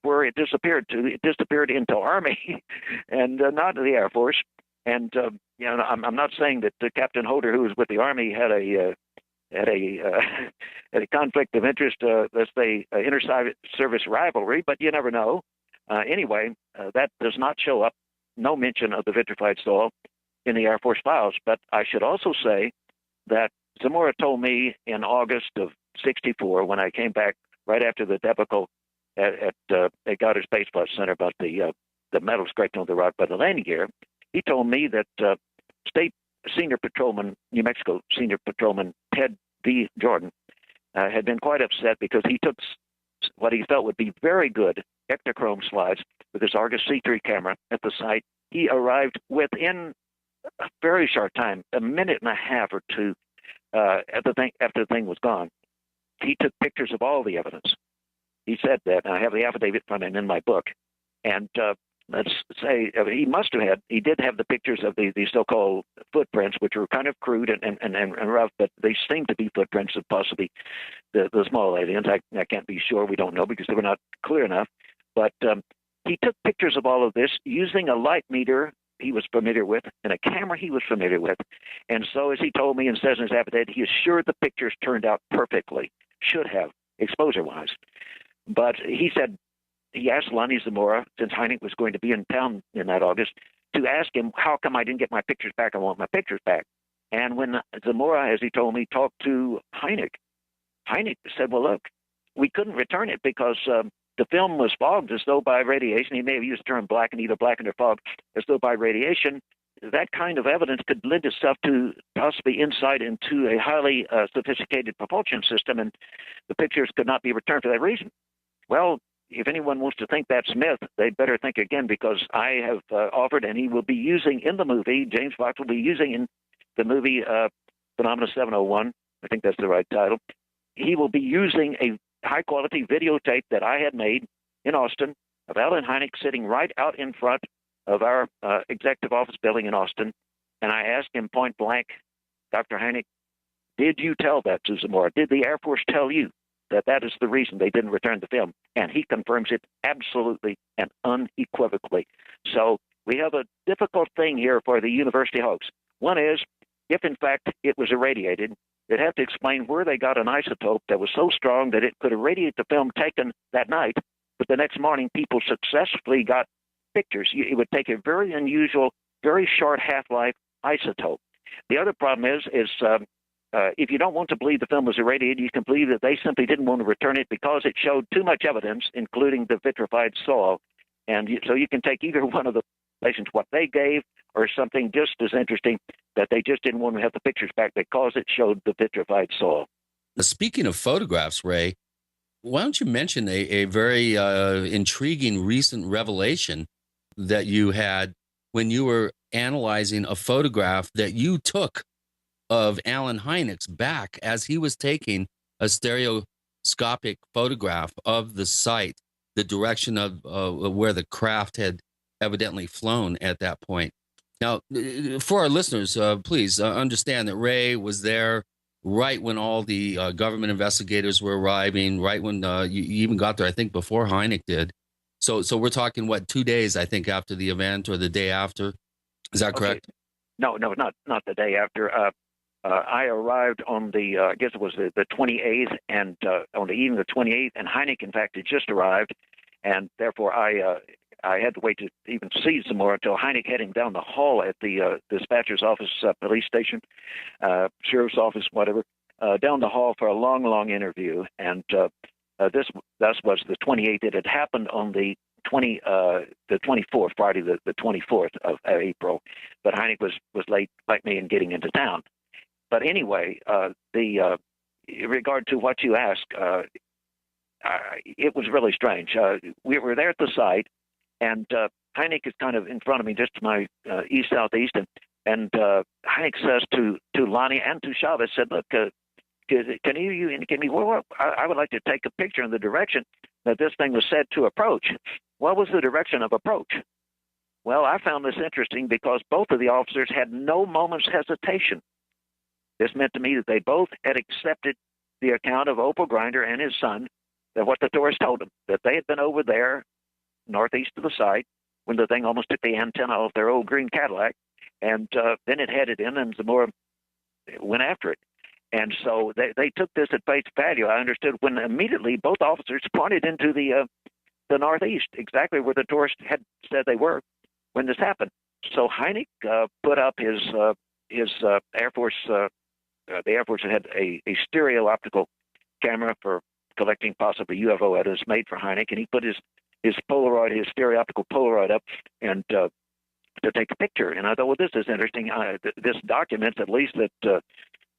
where it disappeared to. It disappeared into Army and not to the Air Force. And, I'm not saying that Captain Holder, who was with the Army, had a conflict of interest, let's say, inter-service rivalry, but you never know. Anyway, that does not show up. No mention of the vitrified soil in the Air Force files. But I should also say that Zamora told me in August of '64, when I came back right after the debacle at Goddard Space Flight Center about the metal scraped on the rock by the landing gear, he told me that State Senior Patrolman, New Mexico Senior Patrolman Ted V. Jordan had been quite upset because he took what he felt would be very good ectochrome slides with his Argus C3 camera at the site. He arrived within a very short time, a minute and a half or two after the thing was gone. He took pictures of all the evidence. He said that, and I have the affidavit from him in my book. And let's say he did have the pictures of the so-called footprints, which were kind of crude and rough, but they seem to be footprints of possibly the small aliens. I can't be sure. We don't know because they were not clear enough. But he took pictures of all of this using a light meter he was familiar with and a camera he was familiar with. And so, as he told me and says in his affidavit, he is sure the pictures turned out perfectly, should have, exposure-wise. But he said, he asked Lonnie Zamora, since Hynek was going to be in town in that August, to ask him, how come I didn't get my pictures back? I want my pictures back. And when Zamora, as he told me, talked to Hynek said, well, look, we couldn't return it because the film was fogged as though by radiation. He may have used the term blackened, either blackened or fogged, as though by radiation. That kind of evidence could lend itself to possibly insight into a highly sophisticated propulsion system, and the pictures could not be returned for that reason. Well, if anyone wants to think that's myth, they'd better think again, because I have offered, and he will be using in the movie, James Fox will be using in the movie Phenomena 701, I think that's the right title, he will be using a high-quality videotape that I had made in Austin of Alan Hynek sitting right out in front of our executive office building in Austin, and I asked him point blank, Dr. Hynek, did you tell that to Zamora? Did the Air Force tell you that is the reason they didn't return the film? And he confirms it absolutely and unequivocally. So we have a difficult thing here for the university hoax. One is, if in fact it was irradiated, they'd have to explain where they got an isotope that was so strong that it could irradiate the film taken that night, but the next morning people successfully got pictures. It would take a very unusual, very short half-life isotope. The other problem is if you don't want to believe the film was irradiated, you can believe that they simply didn't want to return it because it showed too much evidence, including the vitrified soil. And so you can take either one of the relations, what they gave, or something just as interesting, that they just didn't want to have the pictures back because it showed the vitrified soil. Speaking of photographs, Ray, why don't you mention a very intriguing recent revelation that you had when you were analyzing a photograph that you took of Alan Hynek's back as he was taking a stereoscopic photograph of the site, the direction of where the craft had evidently flown at that point. Now, for our listeners, please understand that Ray was there right when all the government investigators were arriving, right when you even got there, I think, before Hynek did. So we're talking, 2 days, I think, after the event, or the day after. Is that correct? No, not the day after. I arrived on the, I guess it was the 28th, and on the evening of the 28th, and Hynek, in fact, had just arrived, and therefore I had to wait to even see some more until Hynek heading down the hall at the dispatcher's office, police station, sheriff's office, whatever, down the hall for a long interview. And this was the 28th. It had happened on the 24th, Friday, the 24th of April. But Hynek was late, like me, in getting into town. But anyway, in regard to what you asked, it was really strange. We were there at the site, and Hynek is kind of in front of me, just to my east-southeast, and Hynek says to Lonnie and to Chavez, said, look, can you indicate me, well, I would like to take a picture in the direction that this thing was said to approach. What was the direction of approach? Well, I found this interesting because both of the officers had no moment's hesitation. This meant to me that they both had accepted the account of Opal Grinder and his son, that what the tourist told them, that they had been over there northeast of the site when the thing almost took the antenna off their old green Cadillac, and then it headed in, and Zamora went after it. And so they took this at face value. I understood when immediately both officers pointed into the northeast, exactly where the tourist had said they were when this happened. So Hynek put up his Air Force. The Air Force had a stereo optical camera for collecting possibly UFO evidence made for Hynek, and he put his Polaroid, his stereo optical Polaroid up, and to take a picture. And I thought, well, this is interesting. This documents at least that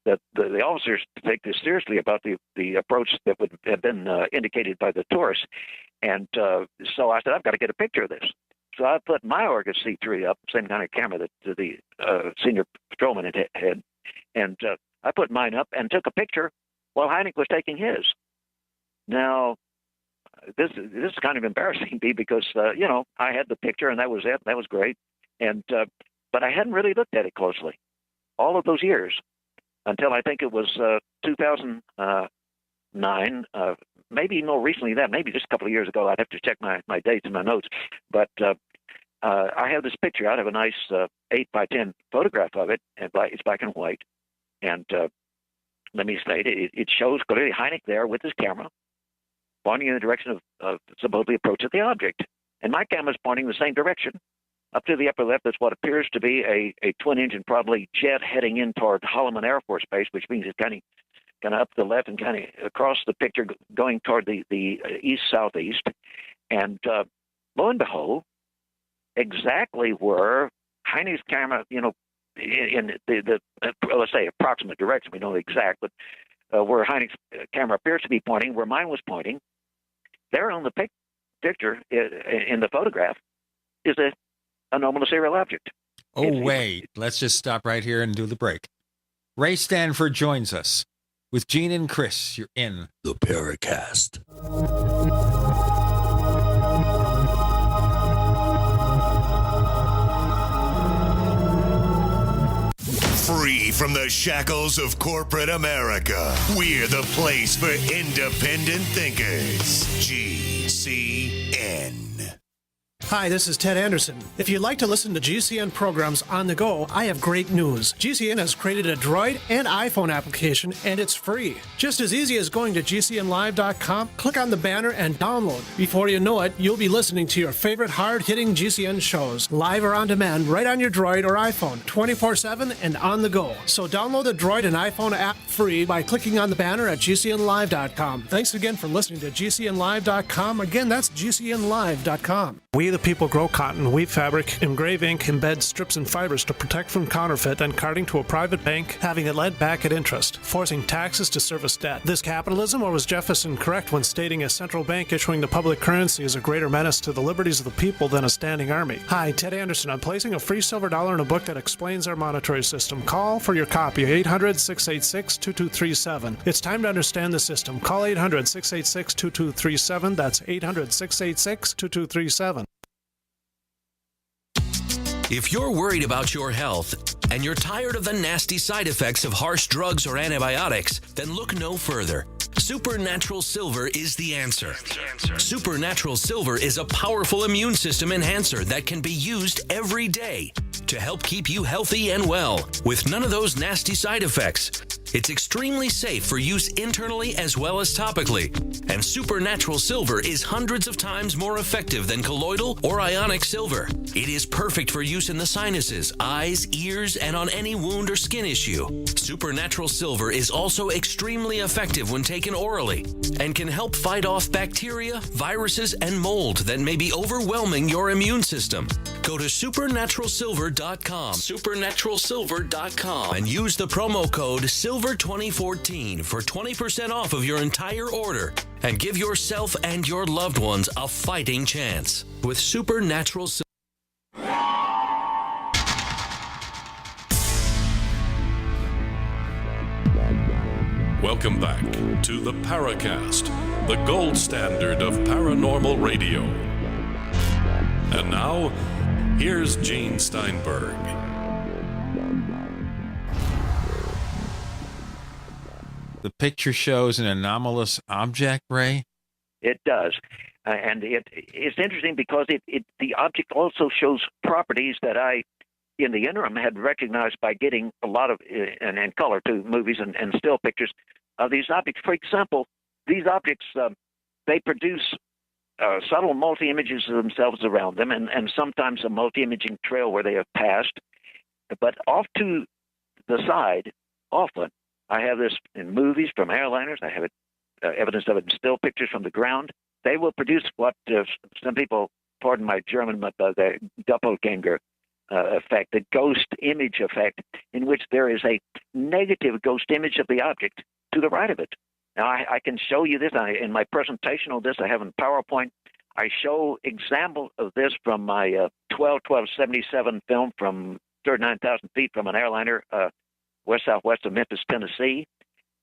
that the officers take this seriously about the approach that would have been indicated by the tourists. And so I said, I've got to get a picture of this. So I put my Orca C3 up, same kind of camera that the senior patrolman had, and I put mine up and took a picture while Hynek was taking his. Now, this is kind of embarrassing to me because, I had the picture and that was it. That was great. And but I hadn't really looked at it closely all of those years until I think it was 2009, maybe more recently than that, maybe just a couple of years ago. I'd have to check my dates and my notes. But I have this picture. I have a nice 8x10 photograph of it, and it's black and white. And let me state it shows clearly Hynek there with his camera, pointing in the direction of supposedly approach of the object. And my camera is pointing the same direction. Up to the upper left is what appears to be a twin-engine, probably jet heading in toward Holloman Air Force Base, which means it's kind of up to the left and kind of across the picture going toward the east-southeast. And lo and behold, exactly where Hynek's camera, in the let's say approximate direction, we know the exact, but where Hynek's camera appears to be pointing, where mine was pointing, there on the picture in the photograph is a anomalous aerial object. Wait. Let's just stop right here and do the break. Ray Stanford joins us with Gene and Chris. You're in the Paracast. Free from the shackles of corporate America, we're the place for independent thinkers. GCN. Hi, this is Ted Anderson. If you'd like to listen to GCN programs on the go, I have great news. GCN has created a Droid and iPhone application, and it's free. Just as easy as going to GCNlive.com, click on the banner, and download. Before you know it, you'll be listening to your favorite hard-hitting GCN shows, live or on demand, right on your Droid or iPhone, 24/7 and on the go. So download the Droid and iPhone app free by clicking on the banner at GCNlive.com. Thanks again for listening to GCNlive.com. Again, that's GCNlive.com. We the people grow cotton, weave fabric, engrave ink, embed strips and fibers to protect from counterfeit and carting to a private bank, having it led back at interest, forcing taxes to service debt. This capitalism, or was Jefferson correct when stating a central bank issuing the public currency is a greater menace to the liberties of the people than a standing army? Hi, Ted Anderson. I'm placing a free silver dollar in a book that explains our monetary system. Call for your copy, 800-686-2237. It's time to understand the system. Call 800-686-2237. That's 800-686-2237. If you're worried about your health and you're tired of the nasty side effects of harsh drugs or antibiotics, then look no further. Supernatural Silver is the answer. Supernatural Silver is a powerful immune system enhancer that can be used every day to help keep you healthy and well with none of those nasty side effects. It's extremely safe for use internally as well as topically. And Supernatural Silver is hundreds of times more effective than colloidal or ionic silver. It is perfect for use in the sinuses, eyes, ears, and on any wound or skin issue. Supernatural Silver is also extremely effective when taken orally and can help fight off bacteria, viruses, and mold that may be overwhelming your immune system. Go to supernaturalsilver.com, supernaturalsilver.com, and use the promo code SILVER2014 for 20% off of your entire order and give yourself and your loved ones a fighting chance with Supernatural Silver. Welcome back to the Paracast, the gold standard of paranormal radio. And now, here's Gene Steinberg. The picture shows an anomalous object, Ray? It does. And it's interesting because the object also shows properties that I, in the interim, had recognized by getting a lot of, and color to movies and still pictures of these objects. For example, these objects, they produce subtle multi-images of themselves around them, and sometimes a multi-imaging trail where they have passed. But off to the side, often, I have this in movies from airliners. I have it, evidence of it in still pictures from the ground. They will produce what some people, pardon my German, but the Doppelganger effect, the ghost image effect, in which there is a negative ghost image of the object to the right of it. Now, I can show you this. In my presentation on this, I have in PowerPoint, I show examples of this from my 12-12-77 film from 39,000 feet from an airliner west-southwest of Memphis, Tennessee,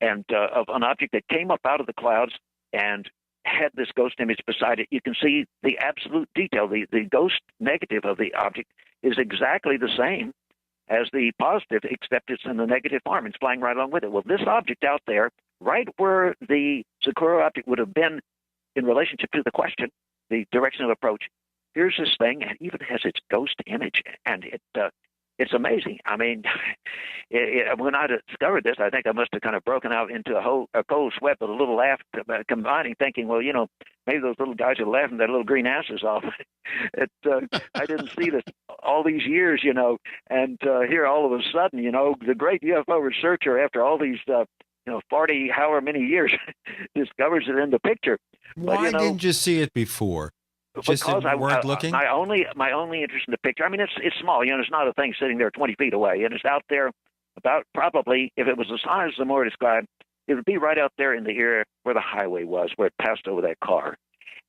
and of an object that came up out of the clouds and had this ghost image beside it. You can see the absolute detail. The ghost negative of the object is exactly the same as the positive, except it's in the negative form. It's flying right along with it. Well, this object out there, right where the Soccoro object would have been in relationship to the question, the direction of approach, here's this thing, and it even has its ghost image, and it's amazing. I mean, when I discovered this, I think I must have kind of broken out into a cold sweat with a little laugh, combining, thinking, well, maybe those little guys are laughing their little green asses off. I didn't see this all these years, and here all of a sudden, the great UFO researcher, after all these 40 however many years, discovers it in the picture. Why didn't you see it before? Just Because I weren't looking? My only interest in the picture. I mean, it's small. It's not a thing sitting there 20 feet away, and it's out there about probably, if it was the size the more described, it would be right out there in the area where the highway was, where it passed over that car.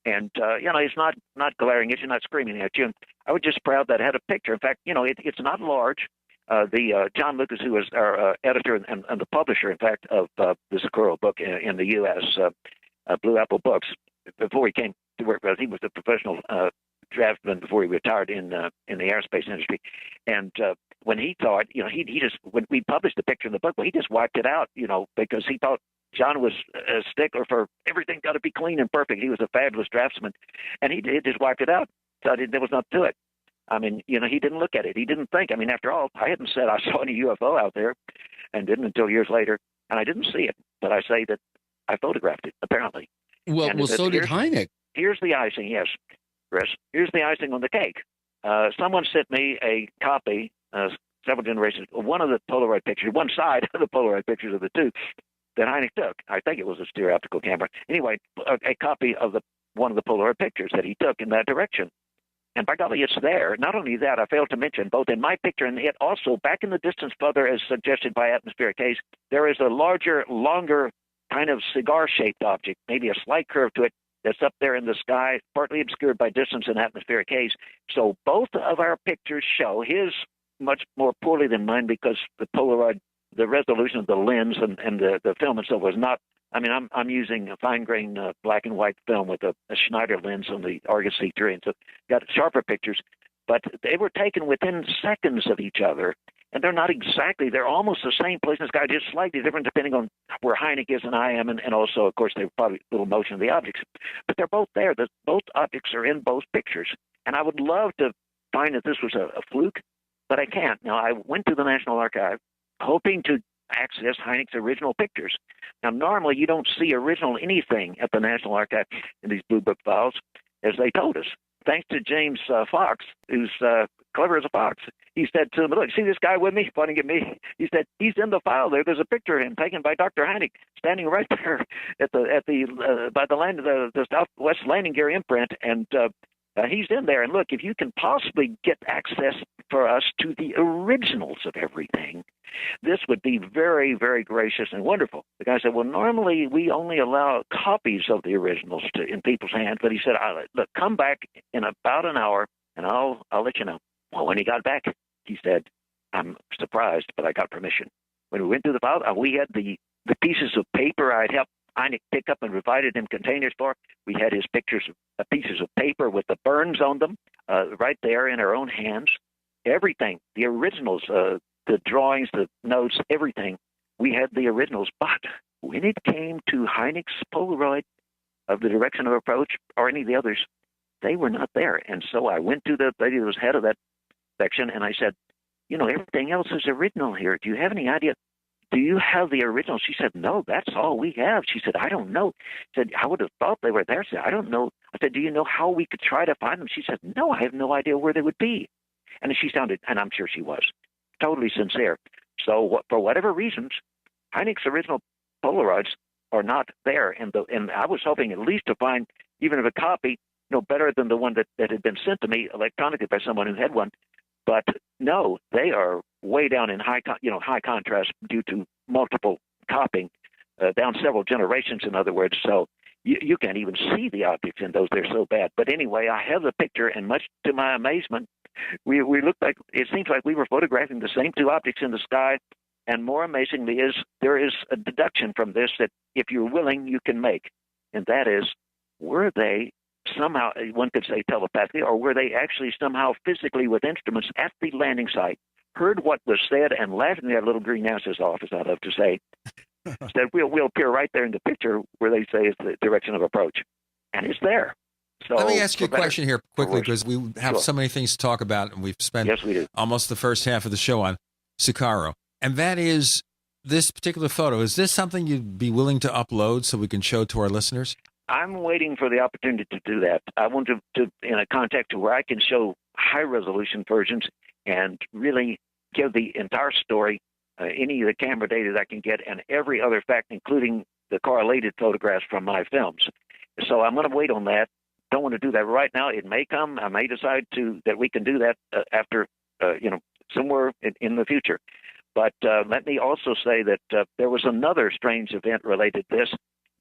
And it's not glaring at you, not screaming at you. I was just proud that it had a picture. In fact, it's not large. The John Lucas, who was our editor and the publisher, in fact, of the Soccoro book in the U.S., Blue Apple Books, before he came to work with us, he was a professional draftsman before he retired in the aerospace industry. And when he thought, he just, when we published the picture in the book, well, he just wiped it out, because he thought John was a stickler for everything got to be clean and perfect. He was a fabulous draftsman, and he just wiped it out. So there was nothing to it. I mean, he didn't look at it. He didn't think. I mean, after all, I hadn't said I saw any UFO out there, and didn't until years later, and I didn't see it. But I say that I photographed it, apparently. Well, so did Hynek. Here's the icing, yes, Chris. Here's the icing on the cake. Someone sent me a copy, several generations, one of the Polaroid pictures, one side of the Polaroid pictures of the two that Hynek took. I think it was a stereoptical camera. Anyway, a copy of one of the Polaroid pictures that he took in that direction. And by golly, it's there. Not only that, I failed to mention, both in my picture and it also, back in the distance further, as suggested by atmospheric haze, there is a larger, longer, kind of cigar-shaped object, maybe a slight curve to it, that's up there in the sky, partly obscured by distance and atmospheric haze. So both of our pictures show his much more poorly than mine, because the Polaroid, the resolution of the lens and the film itself was not. I mean, I'm using a fine-grained black and white film with a Schneider lens on the Argus C3, and so got sharper pictures. But they were taken within seconds of each other, and they're not exactly. They're almost the same place in the sky, just slightly different depending on where Hynek is and I am, and also, of course, they're probably a little motion of the objects. But they're both there. Both objects are in both pictures. And I would love to find that this was a fluke, but I can't. Now, I went to the National Archive hoping to access Hynek's original pictures. Now, normally you don't see original anything at the National Archive in these Blue Book files, as they told us. Thanks to James Fox, who's clever as a fox. He said to him, look, see this guy with me, pointing at me? He said, he's in the file there. There's a picture of him taken by Dr. Hynek, standing right there by the land of the Southwest Landing Gear imprint, and he's in there. And look, if you can possibly get access for us to the originals of everything, this would be very, very gracious and wonderful. The guy said, well, normally we only allow copies of the originals in people's hands, but he said, look, come back in about an hour, and I'll let you know. Well, when he got back, he said, I'm surprised, but I got permission. When we went through the file, we had the pieces of paper I'd helped Hynek pick up and provided him containers for. We had his pictures, pieces of paper with the burns on them, right there in our own hands. Everything, the originals, the drawings, the notes, everything. We had the originals, but when it came to Hynek's Polaroid of the direction of approach or any of the others, they were not there. And so I went to the lady that was head of that section, and I said, everything else is original here. Do you have any idea? Do you have the original? She said, no, that's all we have. She said, I don't know. She said, I would have thought they were there. She said, I don't know. I said, do you know how we could try to find them? She said, no, I have no idea where they would be. And she sounded, and I'm sure she was, totally sincere. So for whatever reasons, Hynek's original Polaroids are not there. And I was hoping at least to find even a copy, better than the one that had been sent to me electronically by someone who had one. But no, they are way down in high contrast due to multiple copying, down several generations, in other words. So you can't even see the objects in those. They're so bad. But anyway, I have the picture, and much to my amazement, we looked like, it seems like we were photographing the same two objects in the sky. And more amazingly there is a deduction from this that if you're willing, you can make. And that is, were they somehow, one could say telepathically, or were they actually somehow physically with instruments at the landing site, heard what was said, and laughing their little green asses off, as I love to say, said, we'll appear right there in the picture where they say is the direction of approach. And it's there. So let me ask you a question here quickly, because we have Sure. so many things to talk about, and we've spent Yes, we do. almost the first half of the show on Soccoro. And that is this particular photo. Is this something you'd be willing to upload so we can show to our listeners? I'm waiting for the opportunity to do that. I want to in a context to where I can show high-resolution versions and really give the entire story, any of the camera data that I can get, and every other fact, including the correlated photographs from my films. So I'm going to wait on that. Don't want to do that right now. It may come. I may decide that we can do that after, somewhere in the future. But let me also say that there was another strange event related to this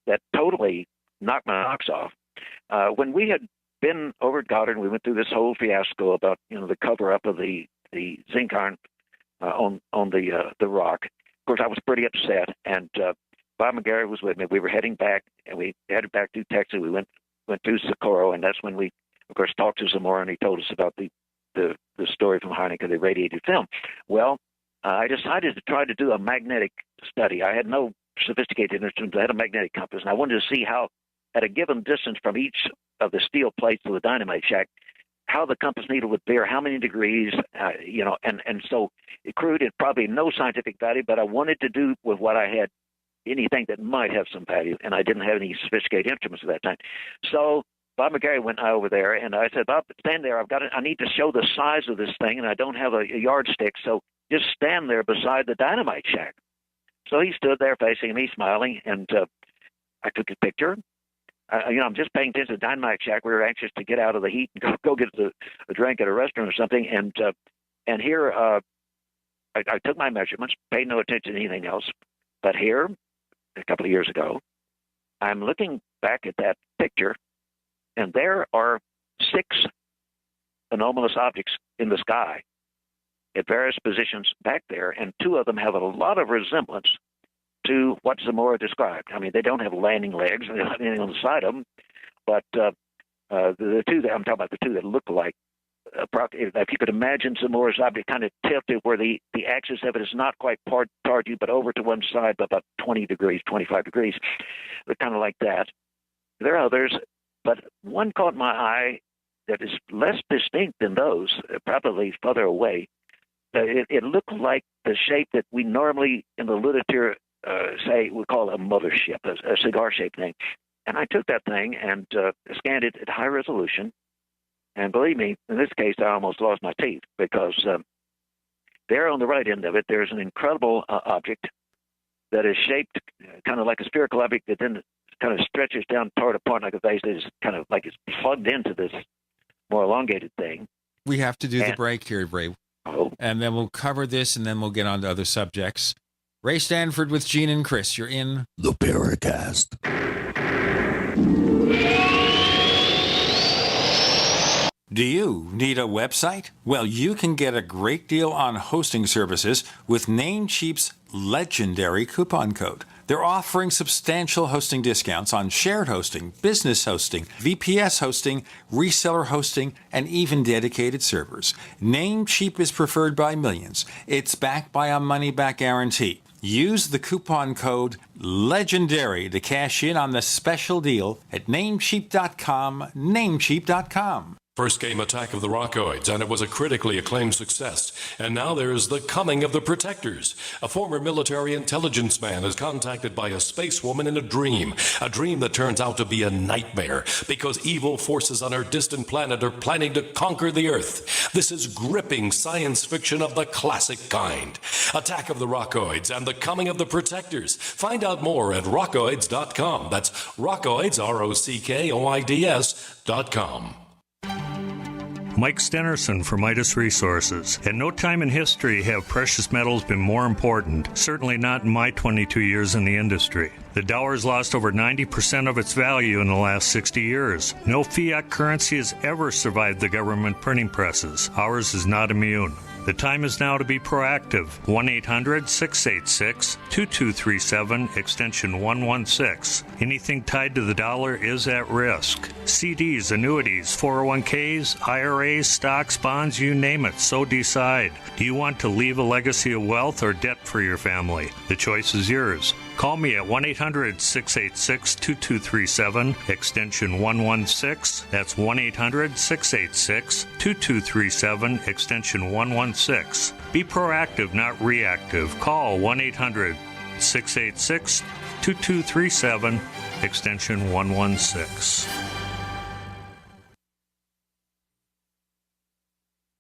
that totally knocked my socks off. When we had been over at Goddard, we went through this whole fiasco about the cover up of the zinc iron on the rock. Of course, I was pretty upset, and Bob McGarry was with me. We were heading back, and we headed back through Texas. We went through Soccoro, and that's when we, of course, talked to Zamora, and he told us about the story from Heineken, the radiated film. Well, I decided to try to do a magnetic study. I had no sophisticated instruments. I had a magnetic compass, and I wanted to see how, at a given distance from each of the steel plates of the dynamite shack, how the compass needle would bear, how many degrees, and so it crude, it probably no scientific value, but I wanted to do with what I had anything that might have some value, and I didn't have any sophisticated instruments at that time. So Bob McGarry went over there, and I said, Bob, stand there. I need to show the size of this thing, and I don't have a yardstick, so just stand there beside the dynamite shack. So he stood there facing me, smiling, and I took a picture. I'm just paying attention to the dynamite shack. We were anxious to get out of the heat and go get a drink at a restaurant or something. And here I took my measurements, paid no attention to anything else. But here, a couple of years ago, I'm looking back at that picture, and there are 6 anomalous objects in the sky at various positions back there, and 2 of them have a lot of resemblance to what Zamora described. I mean, they don't have landing legs, and they don't have anything on the side of them, but the 2 that I'm talking about, the 2 that look like, if you could imagine Zamora's object kind of tilted where the axis of it is not quite toward you, but over to one side by about 20 degrees, 25 degrees. They're kind of like that. There are others, but one caught my eye that is less distinct than those, probably further away. It looked like the shape that we normally in the literature say we call a mothership, a cigar-shaped thing. And I took that thing and scanned it at high resolution. And believe me, in this case, I almost lost my teeth because there on the right end of it, there's an incredible object that is shaped kind of like a spherical object that then kind of stretches down toward a point like a vase that is kind of like it's plugged into this more elongated thing. We have to do the break here, Ray. Oh. And then we'll cover this, and then we'll get on to other subjects. Ray Stanford with Gene and Chris. You're in the Paracast. Do you need a website? Well, you can get a great deal on hosting services with Namecheap's legendary coupon code. They're offering substantial hosting discounts on shared hosting, business hosting, VPS hosting, reseller hosting, and even dedicated servers. Namecheap is preferred by millions. It's backed by a money-back guarantee. Use the coupon code LEGENDARY to cash in on the special deal at Namecheap.com, Namecheap.com. First came Attack of the Rockoids, and it was a critically acclaimed success. And now there's The Coming of the Protectors. A former military intelligence man is contacted by a space woman in a dream that turns out to be a nightmare because evil forces on her distant planet are planning to conquer the Earth. This is gripping science fiction of the classic kind. Attack of the Rockoids and The Coming of the Protectors. Find out more at rockoids.com. That's Rockoids, ROCKOIDS.com. Mike Stenerson from Midas Resources. At no time in history have precious metals been more important, certainly not in my 22 years in the industry. The dollar has lost over 90% of its value in the last 60 years. No fiat currency has ever survived the government printing presses. Ours is not immune. The time is now to be proactive. 1-800-686-2237, extension 116. Anything tied to the dollar is at risk. CDs, annuities, 401ks, IRAs, stocks, bonds, you name it, so decide. Do you want to leave a legacy of wealth or debt for your family? The choice is yours. Call me at 1-800-686-2237, extension 116. That's 1-800-686-2237, extension 116. Be proactive, not reactive. Call 1-800-686-2237, extension 116.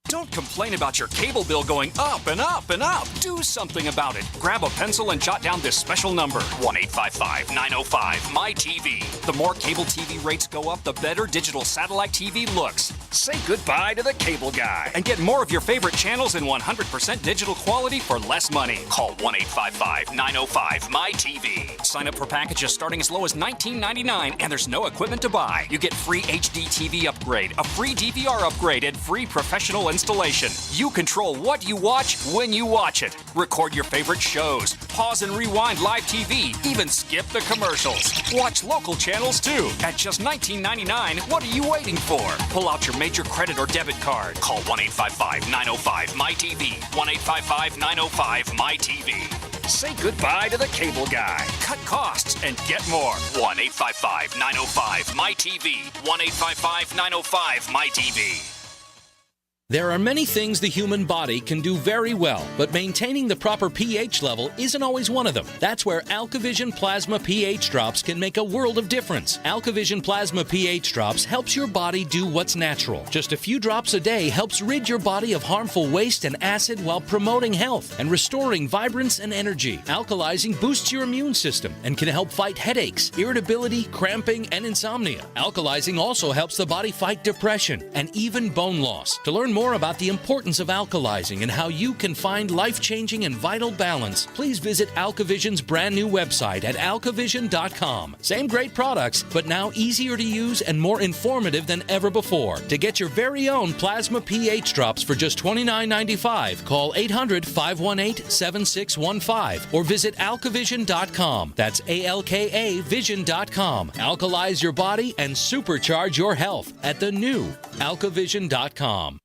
Don't complain about your cable bill going up and up and up. Do something about it. Grab a pencil and jot down this special number, 1-855-905-MY-TV. The more cable TV rates go up, the better digital satellite TV looks. Say goodbye to the cable guy and get more of your favorite channels in 100% digital quality for less money. Call 1-855-905-MY-TV. Sign up for packages starting as low as $19.99, and there's no equipment to buy. You get free HD TV upgrade, a free DVR upgrade, and free professional installation. You control what you watch when you watch it. Record your favorite shows, pause and rewind live TV, even skip the commercials. Watch local channels too. At just $19.99, what are you waiting for? Pull out your major credit or debit card. Call 1-855-905-MY-TV. 1-855-905-MY-TV. Say goodbye to the cable guy. Cut costs and get more. 1-855-905-MY-TV. 1-855-905-MY-TV. There are many things the human body can do very well, but maintaining the proper pH level isn't always one of them. That's where AlkaVision Plasma pH Drops can make a world of difference. AlkaVision Plasma pH Drops helps your body do what's natural. Just a few drops a day helps rid your body of harmful waste and acid while promoting health and restoring vibrance and energy. Alkalizing boosts your immune system and can help fight headaches, irritability, cramping, and insomnia. Alkalizing also helps the body fight depression and even bone loss. To learn more about the importance of alkalizing and how you can find life-changing and vital balance, please visit AlkaVision's brand new website at alkavision.com. Same great products, but now easier to use and more informative than ever before. To get your very own Plasma pH Drops for just $29.95, call 800-518-7615 or visit alkavision.com. That's ALKA vision.com. Alkalize your body and supercharge your health at the new alkavision.com.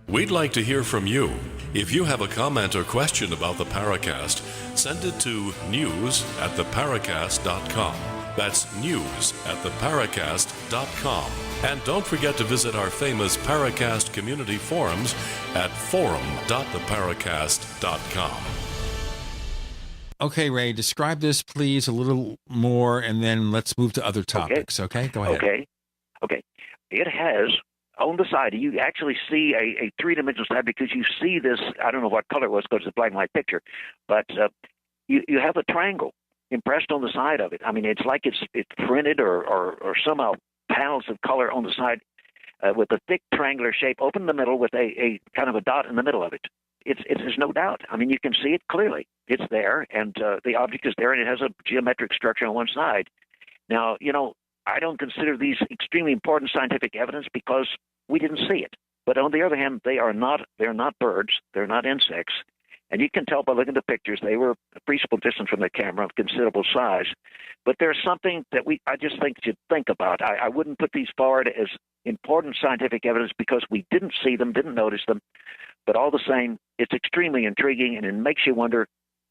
We'd like to hear from you. If you have a comment or question about the Paracast, send it to news@theparacast.com. That's news@theparacast.com. And don't forget to visit our famous Paracast community forums at forum.theparacast.com. Okay, Ray, describe this, please, a little more, and then let's move to other topics, okay? Go ahead. Okay. It has, on the side, you actually see a three-dimensional side because you see this, I don't know what color it was because it's a black and white picture, but you have a triangle impressed on the side of it. I mean, it's like it's printed or somehow panels of color on the side with a thick triangular shape, open in the middle with a kind of a dot in the middle of it. There's no doubt. I mean, you can see it clearly. It's there, and the object is there, and it has a geometric structure on one side. Now, I don't consider these extremely important scientific evidence because we didn't see it. But on the other hand, they're not birds, they're not insects, and you can tell by looking at the pictures they were a appreciable distance from the camera of considerable size. But there's something that I just think should think about. I wouldn't put these forward as important scientific evidence because we didn't see them, didn't notice them. But all the same, it's extremely intriguing, and it makes you wonder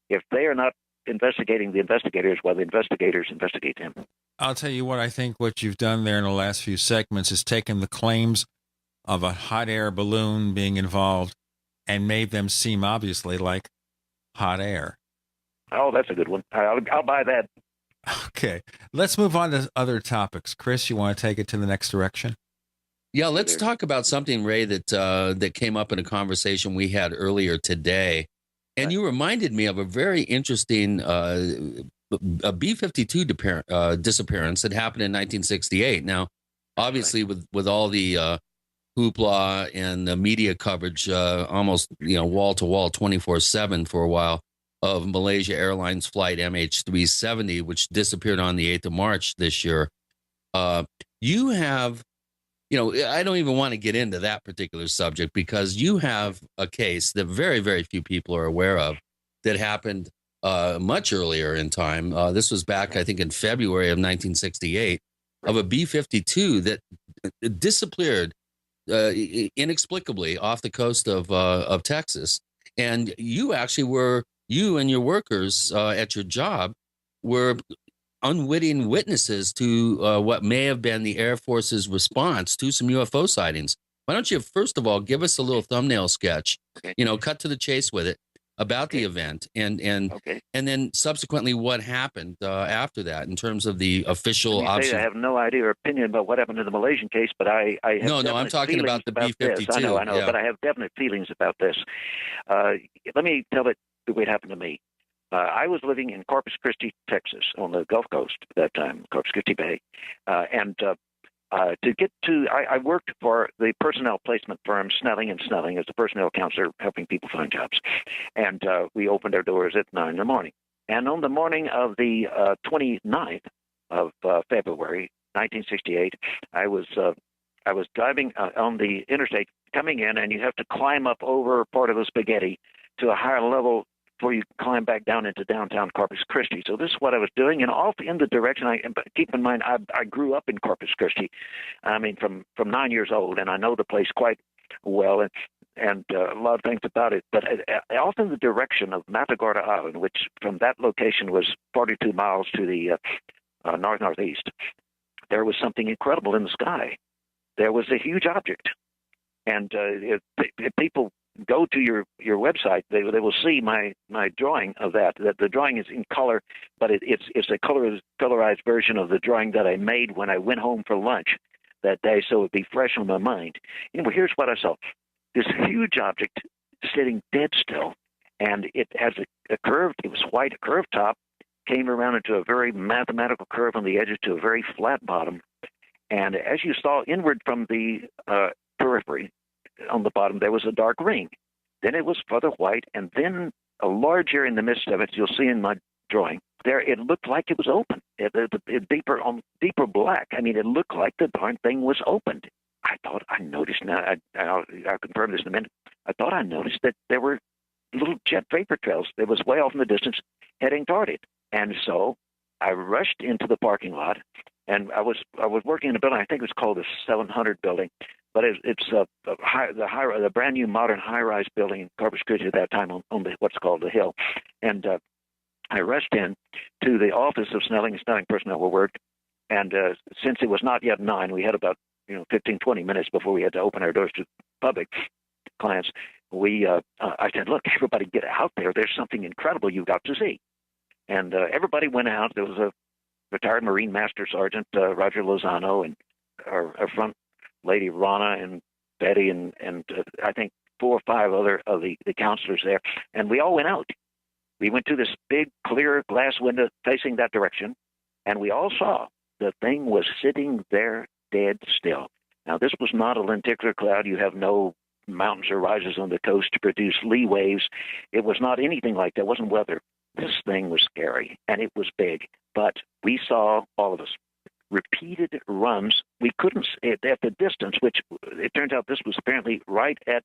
if they are not investigating the investigators while the investigators investigate them. I'll tell you what, I think what you've done there in the last few segments is taken the claims of a hot air balloon being involved and made them seem obviously like hot air. Oh, that's a good one. I'll buy that. Okay. Let's move on to other topics. Chris, you want to take it to the next direction? Yeah, let's talk about something, Ray, that came up in a conversation we had earlier today. And you reminded me of a very interesting a B-52 disappearance that happened in 1968. Now, obviously with all the hoopla and the media coverage, almost wall to wall, 24/7 for a while, of Malaysia Airlines flight MH370, which disappeared on the 8th of March this year. You have, I don't even want to get into that particular subject because you have a case that very, very few people are aware of that happened much earlier in time. This was back, I think, in February of 1968, of a B-52 that disappeared inexplicably off the coast of Texas. And you actually you and your workers at your job were unwitting witnesses to what may have been the Air Force's response to some UFO sightings. Why don't you, first of all, give us a little thumbnail sketch, cut to the chase with it about the event, and then subsequently what happened after that in terms of the official option. I have no idea or opinion about what happened in the Malaysian case, but I have no, I'm talking about the B-52. I know, yeah. But I have definite feelings about this. Let me tell it the way it happened to me. I was living in Corpus Christi, Texas, on the Gulf Coast at that time, Corpus Christi Bay, and I worked for the personnel placement firm Snelling & Snelling as a personnel counselor helping people find jobs. And we opened our doors at 9 in the morning. And on the morning of the 29th of February, 1968, I was driving on the interstate coming in, and you have to climb up over part of the spaghetti to a higher level before you climb back down into downtown Corpus Christi. So this is what I was doing, and off in the direction. But keep in mind, I grew up in Corpus Christi. I mean, from 9 years old, and I know the place quite well, and a lot of things about it. But off in the direction of Matagorda Island, which from that location was 42 miles to the northeast, there was something incredible in the sky. There was a huge object, and if people go to your website, they will see my drawing of that. That the drawing is in color, but it's a colorized version of the drawing that I made when I went home for lunch that day, so it would be fresh on my mind. Here's what I saw: this huge object sitting dead still, and it has a curved. It was white, a curved top, came around into a very mathematical curve on the edges to a very flat bottom, and as you saw inward from the periphery. On the bottom, there was a dark ring. Then it was further white, and then a large area in the midst of it. You'll see in my drawing there. It looked like it was open. Deeper black. I mean, it looked like the darn thing was opened. I thought I noticed. Now I'll confirm this in a minute. I thought I noticed that there were little jet vapor trails. It was way off in the distance, heading toward it. And so I rushed into the parking lot, and I was working in a building. I think it was called the 700 building. But it's the brand new modern high-rise building in Corpus Christi at that time on what's called the Hill, and I rushed in to the office of Snelling & Snelling personnel who worked, and since it was not yet 9, we had about 15, 20 minutes before we had to open our doors to public clients. I said, "Look, everybody, get out there! There's something incredible you've got to see." And everybody went out. There was a retired Marine Master Sergeant Roger Lozano and our front lady Rana and Betty and I think 4 or 5 other of the counselors there, and we all went out. We went to this big clear glass window facing that direction, and we all saw the thing was sitting there dead still. Now, this was not a lenticular cloud. You have no mountains or rises on the coast to produce lee waves. It was not anything like that. It wasn't weather. This thing was scary, and it was big, but we saw, all of us, repeated runs. We couldn't, at the distance, which it turns out this was apparently right at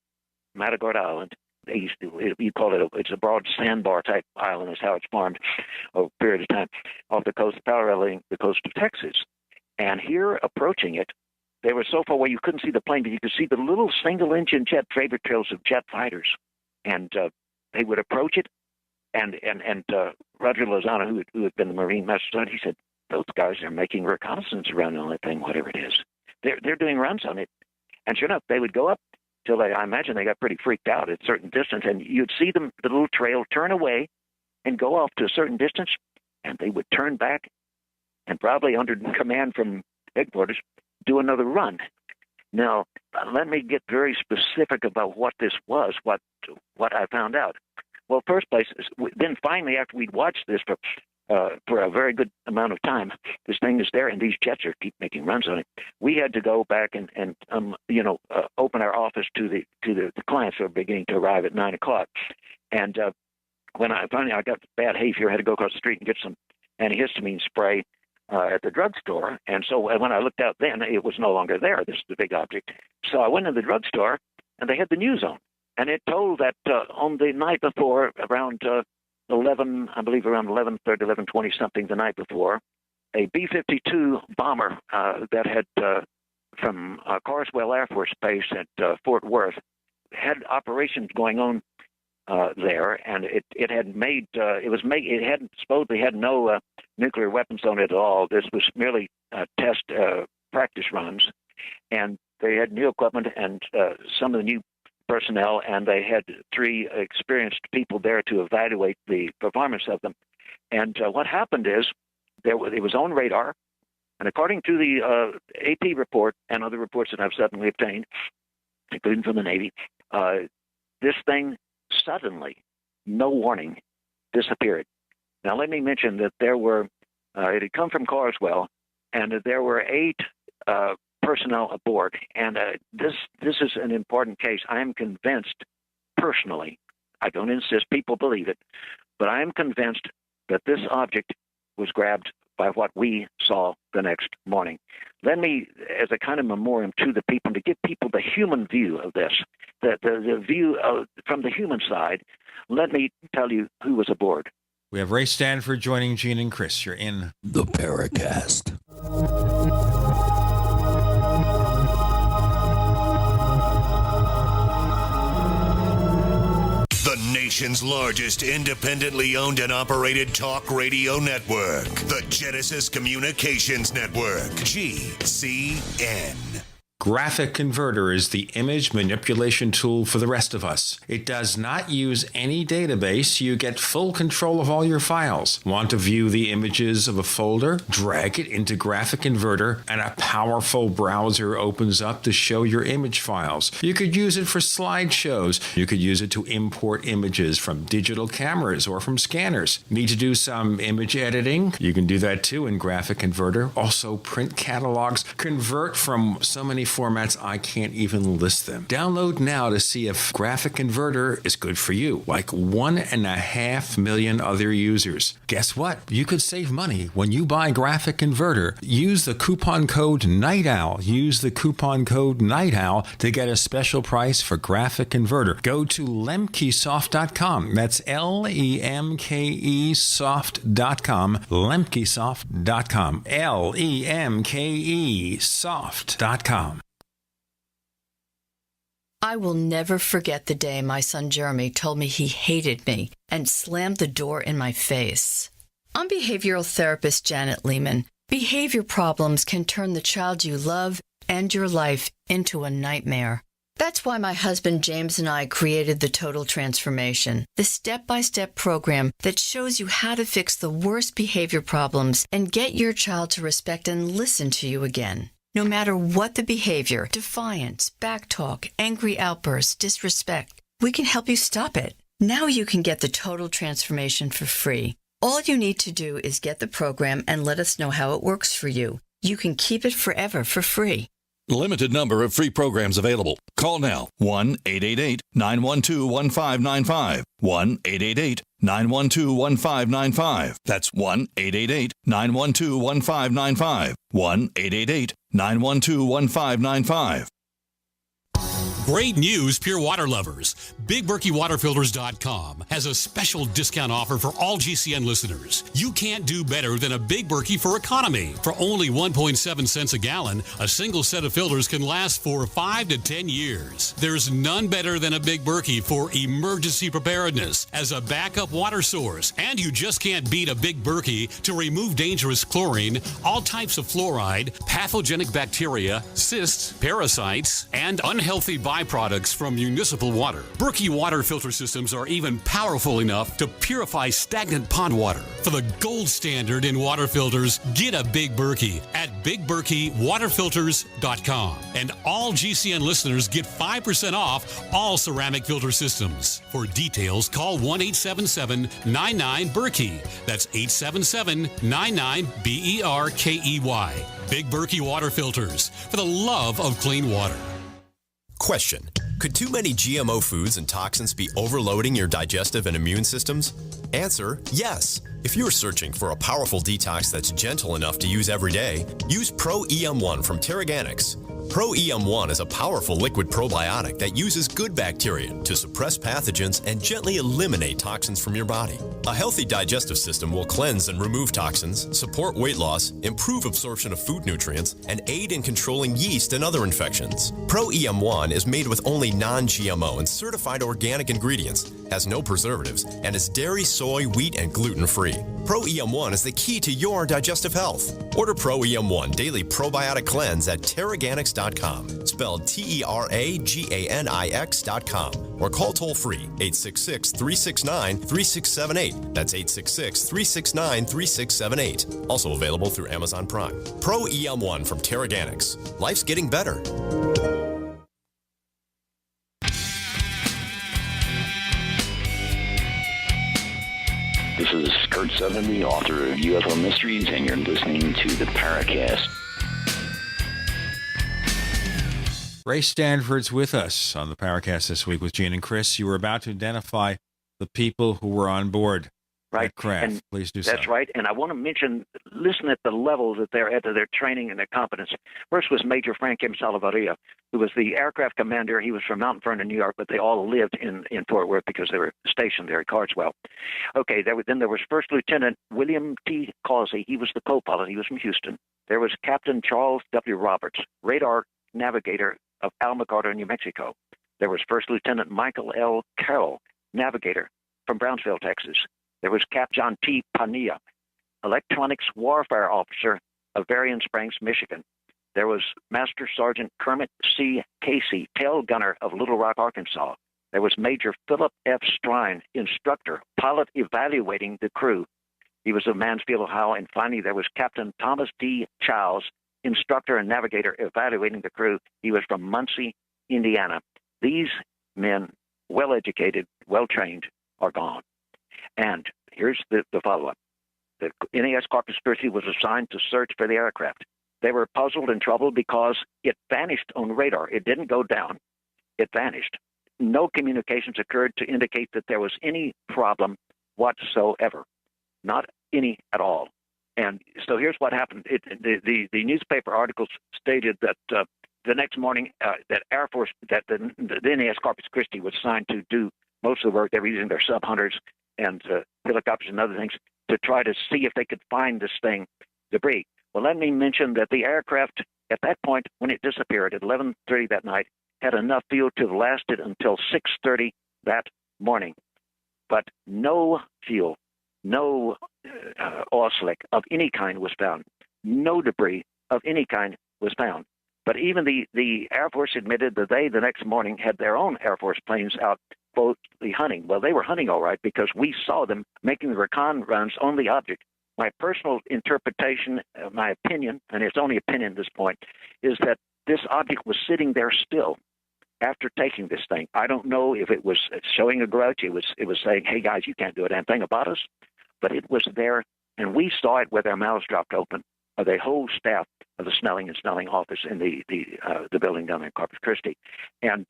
Matagorda Island. You call it, it's a broad sandbar type island is how it's formed over a period of time off the coast, paralleling the coast of Texas. And here approaching it, they were so far away you couldn't see the plane, but you could see the little single-engine jet vapor trails of jet fighters. And they would approach it, and Roger Lozano, who had been the Marine Master Sergeant, he said, "Those guys are making reconnaissance around on that thing, whatever it is. They're doing runs on it." And sure enough, they would go up till I imagine they got pretty freaked out at a certain distance, and you'd see them, the little trail, turn away and go off to a certain distance, and they would turn back and probably under command from headquarters do another run. Now, let me get very specific about what this was, what I found out. Well, first place, then finally, after we'd watched this for for a very good amount of time. This thing is there, and these jets keep making runs on it. We had to go back and open our office to the clients who are beginning to arrive at 9 o'clock. And when I got bad hay fever, I had to go across the street and get some antihistamine spray at the drugstore. And so when I looked out then, it was no longer there. This is the big object. So I went to the drugstore, and they had the news on. And it told that on the night before, around 11, I believe around 11:30, 11:20 something the night before, a B-52 bomber that had from Carswell Air Force Base at Fort Worth had operations going on there, and it hadn't supposedly had no nuclear weapons on it at all. This was merely test practice runs, and they had new equipment and some of the new personnel, and they had 3 experienced people there to evaluate the performance of them. And what happened is it was on radar, and according to the AP report and other reports that I've suddenly obtained, including from the Navy, this thing suddenly, no warning, disappeared. Now, let me mention that there were, it had come from Carswell, and there were 8 personnel aboard. And this is an important case. I am convinced, personally, I don't insist people believe it, but I am convinced that this object was grabbed by what we saw the next morning. Let me, as a kind of memoriam to the people, to give people the human view of this, the view from the human side, let me tell you who was aboard. We have Ray Stanford joining Gene and Chris. You're in the Paracast. The nation's largest independently owned and operated talk radio network, the Genesis Communications Network, GCN. Graphic Converter is the image manipulation tool for the rest of us. It does not use any database. You get full control of all your files. Want to view the images of a folder? Drag it into Graphic Converter, and a powerful browser opens up to show your image files. You could use it for slideshows. You could use it to import images from digital cameras or from scanners. Need to do some image editing? You can do that too in Graphic Converter. Also print catalogs. Convert from so many formats I can't even list them. Download now to see if Graphic Converter is good for you, like 1.5 million other users. Guess what? You could save money when you buy Graphic Converter. Use the coupon code Night Owl. Use the coupon code Night Owl to get a special price for Graphic Converter. Go to lemkesoft.com. That's LEMKEsoft.com. Lemkesoft.com. LEMKEsoft.com. I will never forget the day my son Jeremy told me he hated me and slammed the door in my face. I'm behavioral therapist Janet Lehman. Behavior problems can turn the child you love and your life into a nightmare. That's why my husband James and I created the Total Transformation, the step-by-step program that shows you how to fix the worst behavior problems and get your child to respect and listen to you again. No matter what the behavior, defiance, backtalk, angry outbursts, disrespect, we can help you stop it. Now you can get the Total Transformation for free. All you need to do is get the program and let us know how it works for you. You can keep it forever for free. Limited number of free programs available. Call now. 1-888-912-1595. 1-888-912-1595. That's 1-888-912-1595. 1-888-912-1595. Great news, pure water lovers. BigBerkeyWaterFilters.com has a special discount offer for all GCN listeners. You can't do better than a Big Berkey for economy. For only 1.7 cents a gallon, a single set of filters can last for 5 to 10 years. There's none better than a Big Berkey for emergency preparedness as a backup water source. And you just can't beat a Big Berkey to remove dangerous chlorine, all types of fluoride, pathogenic bacteria, cysts, parasites, and unhealthy body byproducts from municipal water. Berkey water filter systems are even powerful enough to purify stagnant pond water. For the gold standard in water filters, get a Big Berkey at BigBerkeyWaterFilters.com. And all GCN listeners get 5% off all ceramic filter systems. For details, call 1-877-99-BERKEY. That's 877-99-BERKEY. Big Berkey Water Filters, for the love of clean water. Question: could too many GMO foods and toxins be overloading your digestive and immune systems? Answer: yes. If you're searching for a powerful detox that's gentle enough to use every day, use Pro EM1 from Terraganics. Pro EM1 is a powerful liquid probiotic that uses good bacteria to suppress pathogens and gently eliminate toxins from your body. A healthy digestive system will cleanse and remove toxins, support weight loss, improve absorption of food nutrients, and aid in controlling yeast and other infections. Pro EM1 is made with only non-GMO and certified organic ingredients, has no preservatives, and is dairy, soy, wheat, and gluten-free. Pro EM1 is the key to your digestive health. Order Pro EM1 Daily Probiotic Cleanse at Terraganics.com, spelled Terraganix.com, or call toll-free 866-369-3678. That's 866-369-3678. Also available through Amazon Prime. Pro EM1 from Terraganics. Life's getting better. This is Kurt Sutherland, the author of UFO Mysteries, and you're listening to the Paracast. Ray Stanford's with us on the Paracast this week with Gene and Chris. You were about to identify the people who were on board right. that craft. And please do so. That's right. And I want to mention, listen at the levels that they're at, their training and their competence. First was Major Frank M. Salavaria, who was the aircraft commander. He was from Mount Vernon, New York, but they all lived in Fort Worth because they were stationed there at Carswell. Okay, then there was First Lieutenant William T. Causey. He was the co-pilot. He was from Houston. There was Captain Charles W. Roberts, radar navigator of Al McCarter, New Mexico. There was First Lieutenant Michael L. Carroll, navigator from Brownsville, Texas. There was Cap John T. Pania, electronics warfare officer of Berrien Springs, Michigan. There was Master Sergeant Kermit C. Casey, tail gunner of Little Rock, Arkansas. There was Major Philip F. Strine, instructor, pilot evaluating the crew. He was of Mansfield, Ohio. And finally, there was Captain Thomas D. Childs, instructor and navigator evaluating the crew. He was from Muncie, Indiana. These men, well-educated, well-trained, are gone. And here's the follow-up. The NAS Corpus Christi was assigned to search for the aircraft. They were puzzled and troubled because it vanished on radar. It didn't go down. It vanished. No communications occurred to indicate that there was any problem whatsoever. Not any at all. And so here's what happened. The newspaper articles stated that the next morning that Air Force, that the NAS Corpus Christi was assigned to do most of the work. They were using their sub-hunters and helicopters and other things to try to see if they could find this thing, debris. Well, let me mention that the aircraft at that point, when it disappeared at 11:30 that night, had enough fuel to have lasted until 6:30 that morning. But no fuel, no oil slick of any kind was found. No debris of any kind was found. But even the Air Force admitted that they, the next morning, had their own Air Force planes out boldly hunting. Well, they were hunting all right because we saw them making the recon runs on the object. My personal interpretation, my opinion, and it's only opinion at this point, is that this object was sitting there still after taking this thing. I don't know if it was showing a grudge. It was saying, hey, guys, you can't do a damn thing about us. But it was there, and we saw it with our mouths dropped open. The whole staff of the Snelling and Snelling office in the building down in Corpus Christi. And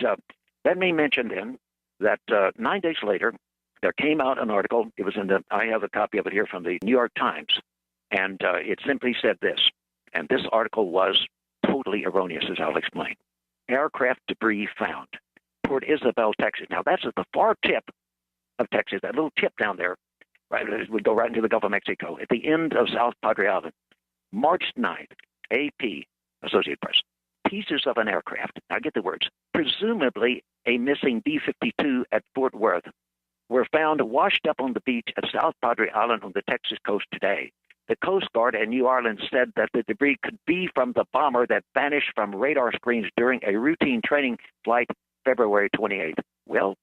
let me mention then that 9 days later, there came out an article. It was I have a copy of it here from the New York Times, and it simply said this, and this article was totally erroneous, as I'll explain. Aircraft debris found, Port Isabel, Texas. Now, that's at the far tip of Texas, that little tip down there, right? It would go right into the Gulf of Mexico, at the end of South Padre Island. March 9th, AP, Associated Press. Pieces of an aircraft, now get the words, presumably a missing B-52 at Fort Worth, were found washed up on the beach at South Padre Island on the Texas coast today. The Coast Guard and New Orleans said that the debris could be from the bomber that vanished from radar screens during a routine training flight February 28th. Well,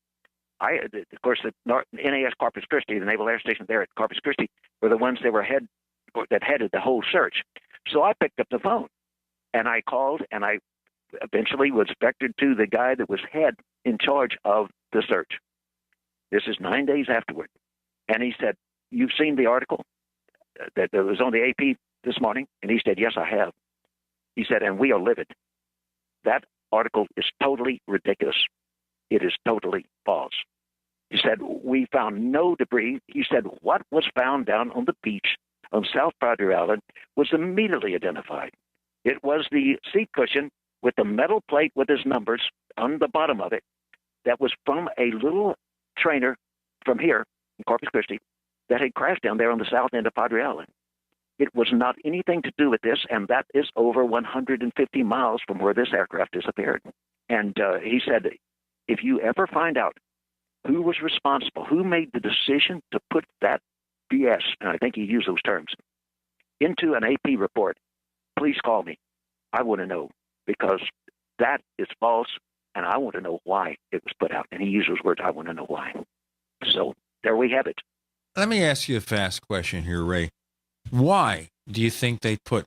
of course, the NAS Corpus Christi, the Naval Air Station there at Corpus Christi, were the ones that headed the whole search. So I picked up the phone, and I called, and I eventually was vectored to the guy that was head in charge of the search. This is 9 days afterward. And he said, "You've seen the article that was on the AP this morning?" And he said, "Yes, I have." He said, "And we are livid. That article is totally ridiculous. It is totally false." He said, "We found no debris." He said, "What was found down on the beach on South Padre Island was immediately identified. It was the seat cushion with the metal plate with his numbers on the bottom of it that was from a little trainer from here in Corpus Christi that had crashed down there on the south end of Padre Island. It was not anything to do with this, and that is over 150 miles from where this aircraft disappeared." And he said, "If you ever find out who was responsible, who made the decision to put that BS," and I think he used those terms, "into an AP report, please call me. I want to know, because that is false, and I want to know why it was put out." And he used those words, "I want to know why." So there we have it. Let me ask you a fast question here, Ray. Why do you think they put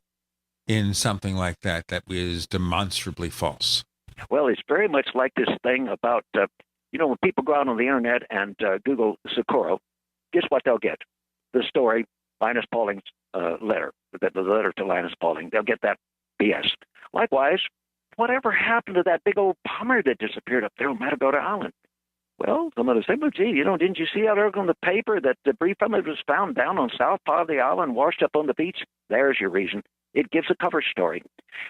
in something like that is demonstrably false? Well, it's very much like this thing about, when people go out on the internet and Google Soccoro, guess what they'll get? The story, Linus Pauling's letter, the letter to Linus Pauling. They'll get that BS. Likewise, whatever happened to that big old bomber that disappeared up there on Matagorda Island? Well, some of them say, "Well, gee, didn't you see out there on the paper that debris from it was found down on South Part of the island, washed up on the beach?" There's your reason. It gives a cover story.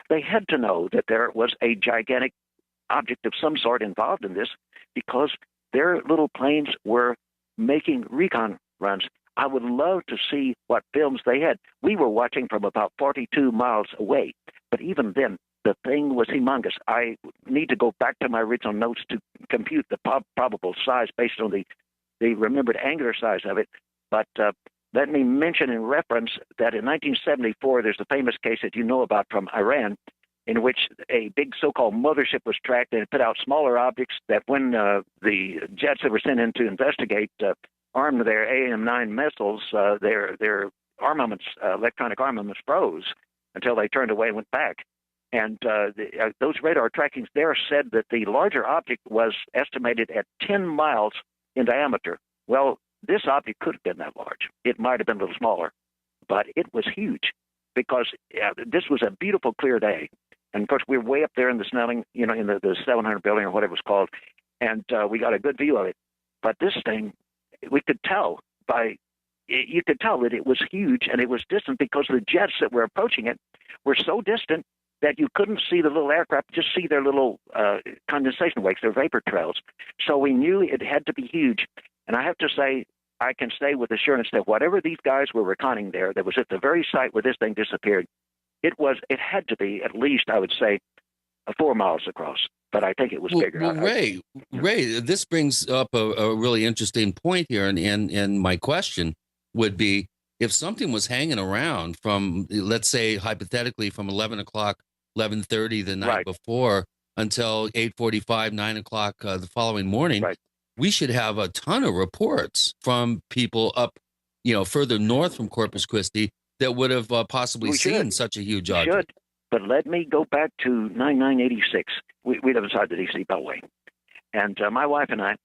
They had to know that there was a gigantic object of some sort involved in this because their little planes were making recon runs. I would love to see what films they had. We were watching from about 42 miles away, but even then, the thing was humongous. I need to go back to my original notes to compute the probable size based on the remembered angular size of it. But let me mention in reference that in 1974, there's a famous case that you know about from Iran, in which a big so-called mothership was tracked and it put out smaller objects that when the jets that were sent in to investigate armed with their AM-9 missiles, their armaments, electronic armaments froze until they turned away and went back. And those radar trackings there said that the larger object was estimated at 10 miles in diameter. Well, this object could have been that large. It might have been a little smaller, but it was huge because this was a beautiful, clear day. And, of course, we were way up there in the Snelling, in the 700 building or whatever it was called, and we got a good view of it. But this thing, we could tell you could tell that it was huge and it was distant because the jets that were approaching it were so distant that you couldn't see the little aircraft, just see their little condensation wakes, their vapor trails. So we knew it had to be huge. And I have to say, I can say with assurance that whatever these guys were reconning there, that was at the very site where this thing disappeared, it had to be at least, I would say, 4 miles across. But I think it was bigger. Well, Ray, this brings up a really interesting point here. And my question would be, if something was hanging around from, let's say, hypothetically, from 11 o'clock, 11:30 the night before until 8:45, 9 o'clock the following morning, we should have a ton of reports from people up, further north from Corpus Christi that would have possibly seen such a huge object. We should, but let me go back to 9986. We live inside the D.C. Beltway, and my wife and I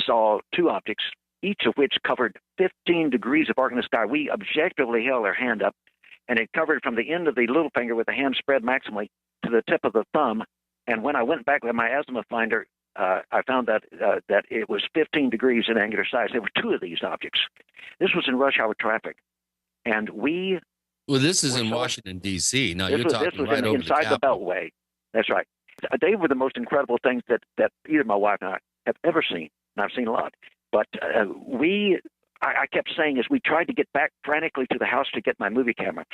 saw two objects, each of which covered 15 degrees of arc in the sky. We objectively held our hand up, and it covered from the end of the little finger with the hand spread maximally to the tip of the thumb. And when I went back with my azimuth finder, I found that it was 15 degrees in angular size. There were two of these objects. This was in rush hour traffic, and we. Well, this is in Washington D.C. Now you're talking this was right over inside the Beltway. That's right. They were the most incredible things that either my wife and I have ever seen, and I've seen a lot. But I kept saying as we tried to get back frantically to the house to get my movie camera,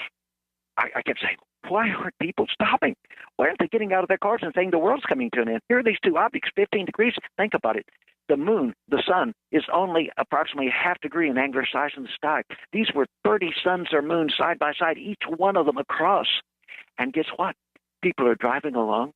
I kept saying, why aren't people stopping? Why aren't they getting out of their cars and saying the world's coming to an end? Here are these two objects, 15 degrees. Think about it. The moon, the sun, is only approximately a half degree in angular size in the sky. These were 30 suns or moons side by side, each one of them across. And guess what? People are driving along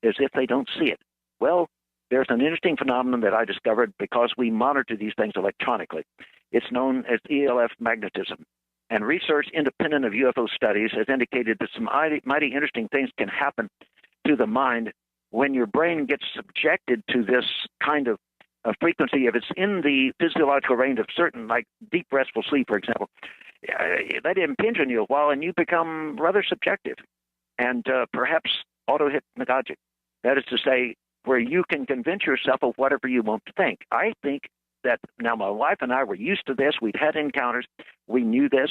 as if they don't see it. Well, there's an interesting phenomenon that I discovered because we monitor these things electronically. It's known as ELF magnetism. And research independent of UFO studies has indicated that some mighty interesting things can happen to the mind when your brain gets subjected to this kind of frequency. If it's in the physiological range of certain, like deep restful sleep, for example, let it impinge on you a while and you become rather subjective and perhaps auto-hypnagogic. That is to say, where you can convince yourself of whatever you want to think. I think that now my wife and I were used to this. We'd had encounters. We knew this.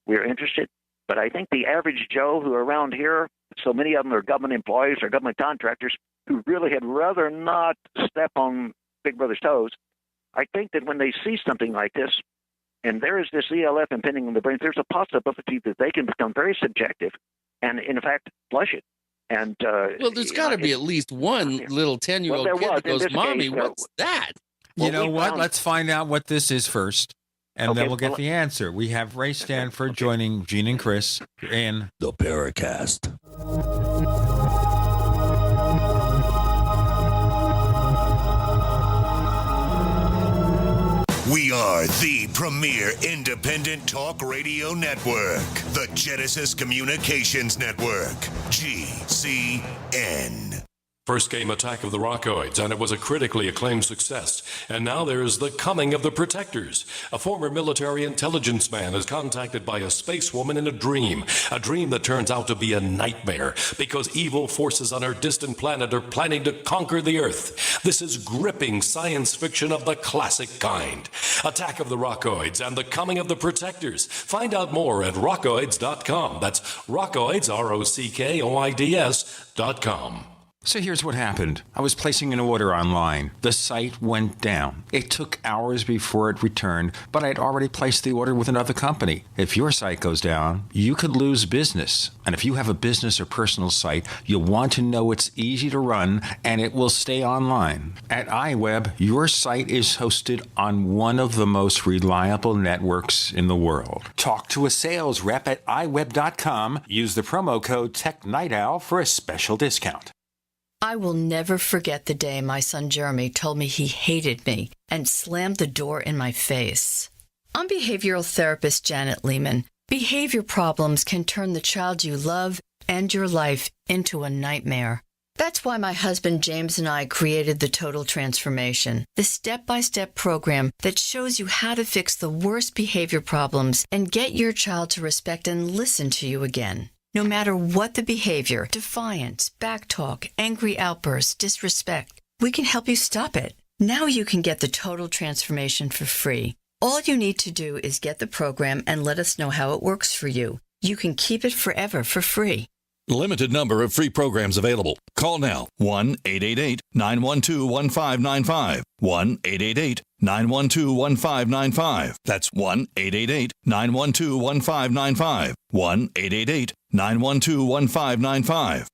We were interested. But I think the average Joe who are around here, so many of them are government employees or government contractors who really had rather not step on Big Brother's toes, I think that when they see something like this, and there is this ELF impinging on the brain, there's a possibility that they can become very subjective and, in fact, flush it. And well, there's got to be at least one little 10-year-old kid that goes, "Mommy, what's that?" You know what? Let's find out what this is first, and then we'll get the answer. We have Ray Stanford joining Gene and Chris in the Paracast. We are the premier independent talk radio network, the Genesis Communications Network, GCN. First came Attack of the Rockoids, and it was a critically acclaimed success. And now there's The Coming of the Protectors. A former military intelligence man is contacted by a space woman in a dream that turns out to be a nightmare because evil forces on our distant planet are planning to conquer the Earth. This is gripping science fiction of the classic kind. Attack of the Rockoids and The Coming of the Protectors. Find out more at rockoids.com. That's Rockoids, ROCKOIDS.com. So here's what happened. I was placing an order online. The site went down. It took hours before it returned, but I'd already placed the order with another company. If your site goes down, you could lose business. And if you have a business or personal site, you'll want to know it's easy to run and it will stay online. At iWeb, your site is hosted on one of the most reliable networks in the world. Talk to a sales rep at iWeb.com. Use the promo code TechNightOwl for a special discount. I will never forget the day my son Jeremy told me he hated me and slammed the door in my face. I'm behavioral therapist Janet Lehman. Behavior problems can turn the child you love and your life into a nightmare. That's why my husband James and I created the Total Transformation, the step-by-step program that shows you how to fix the worst behavior problems and get your child to respect and listen to you again. No matter what the behavior, defiance, backtalk, angry outbursts, disrespect, we can help you stop it. Now you can get the Total Transformation for free. All you need to do is get the program and let us know how it works for you. You can keep it forever for free. Limited number of free programs available. Call now. 1-888-912-1595. 1-888-912-1595. That's 1-888-912-1595. 1-888-912-1595.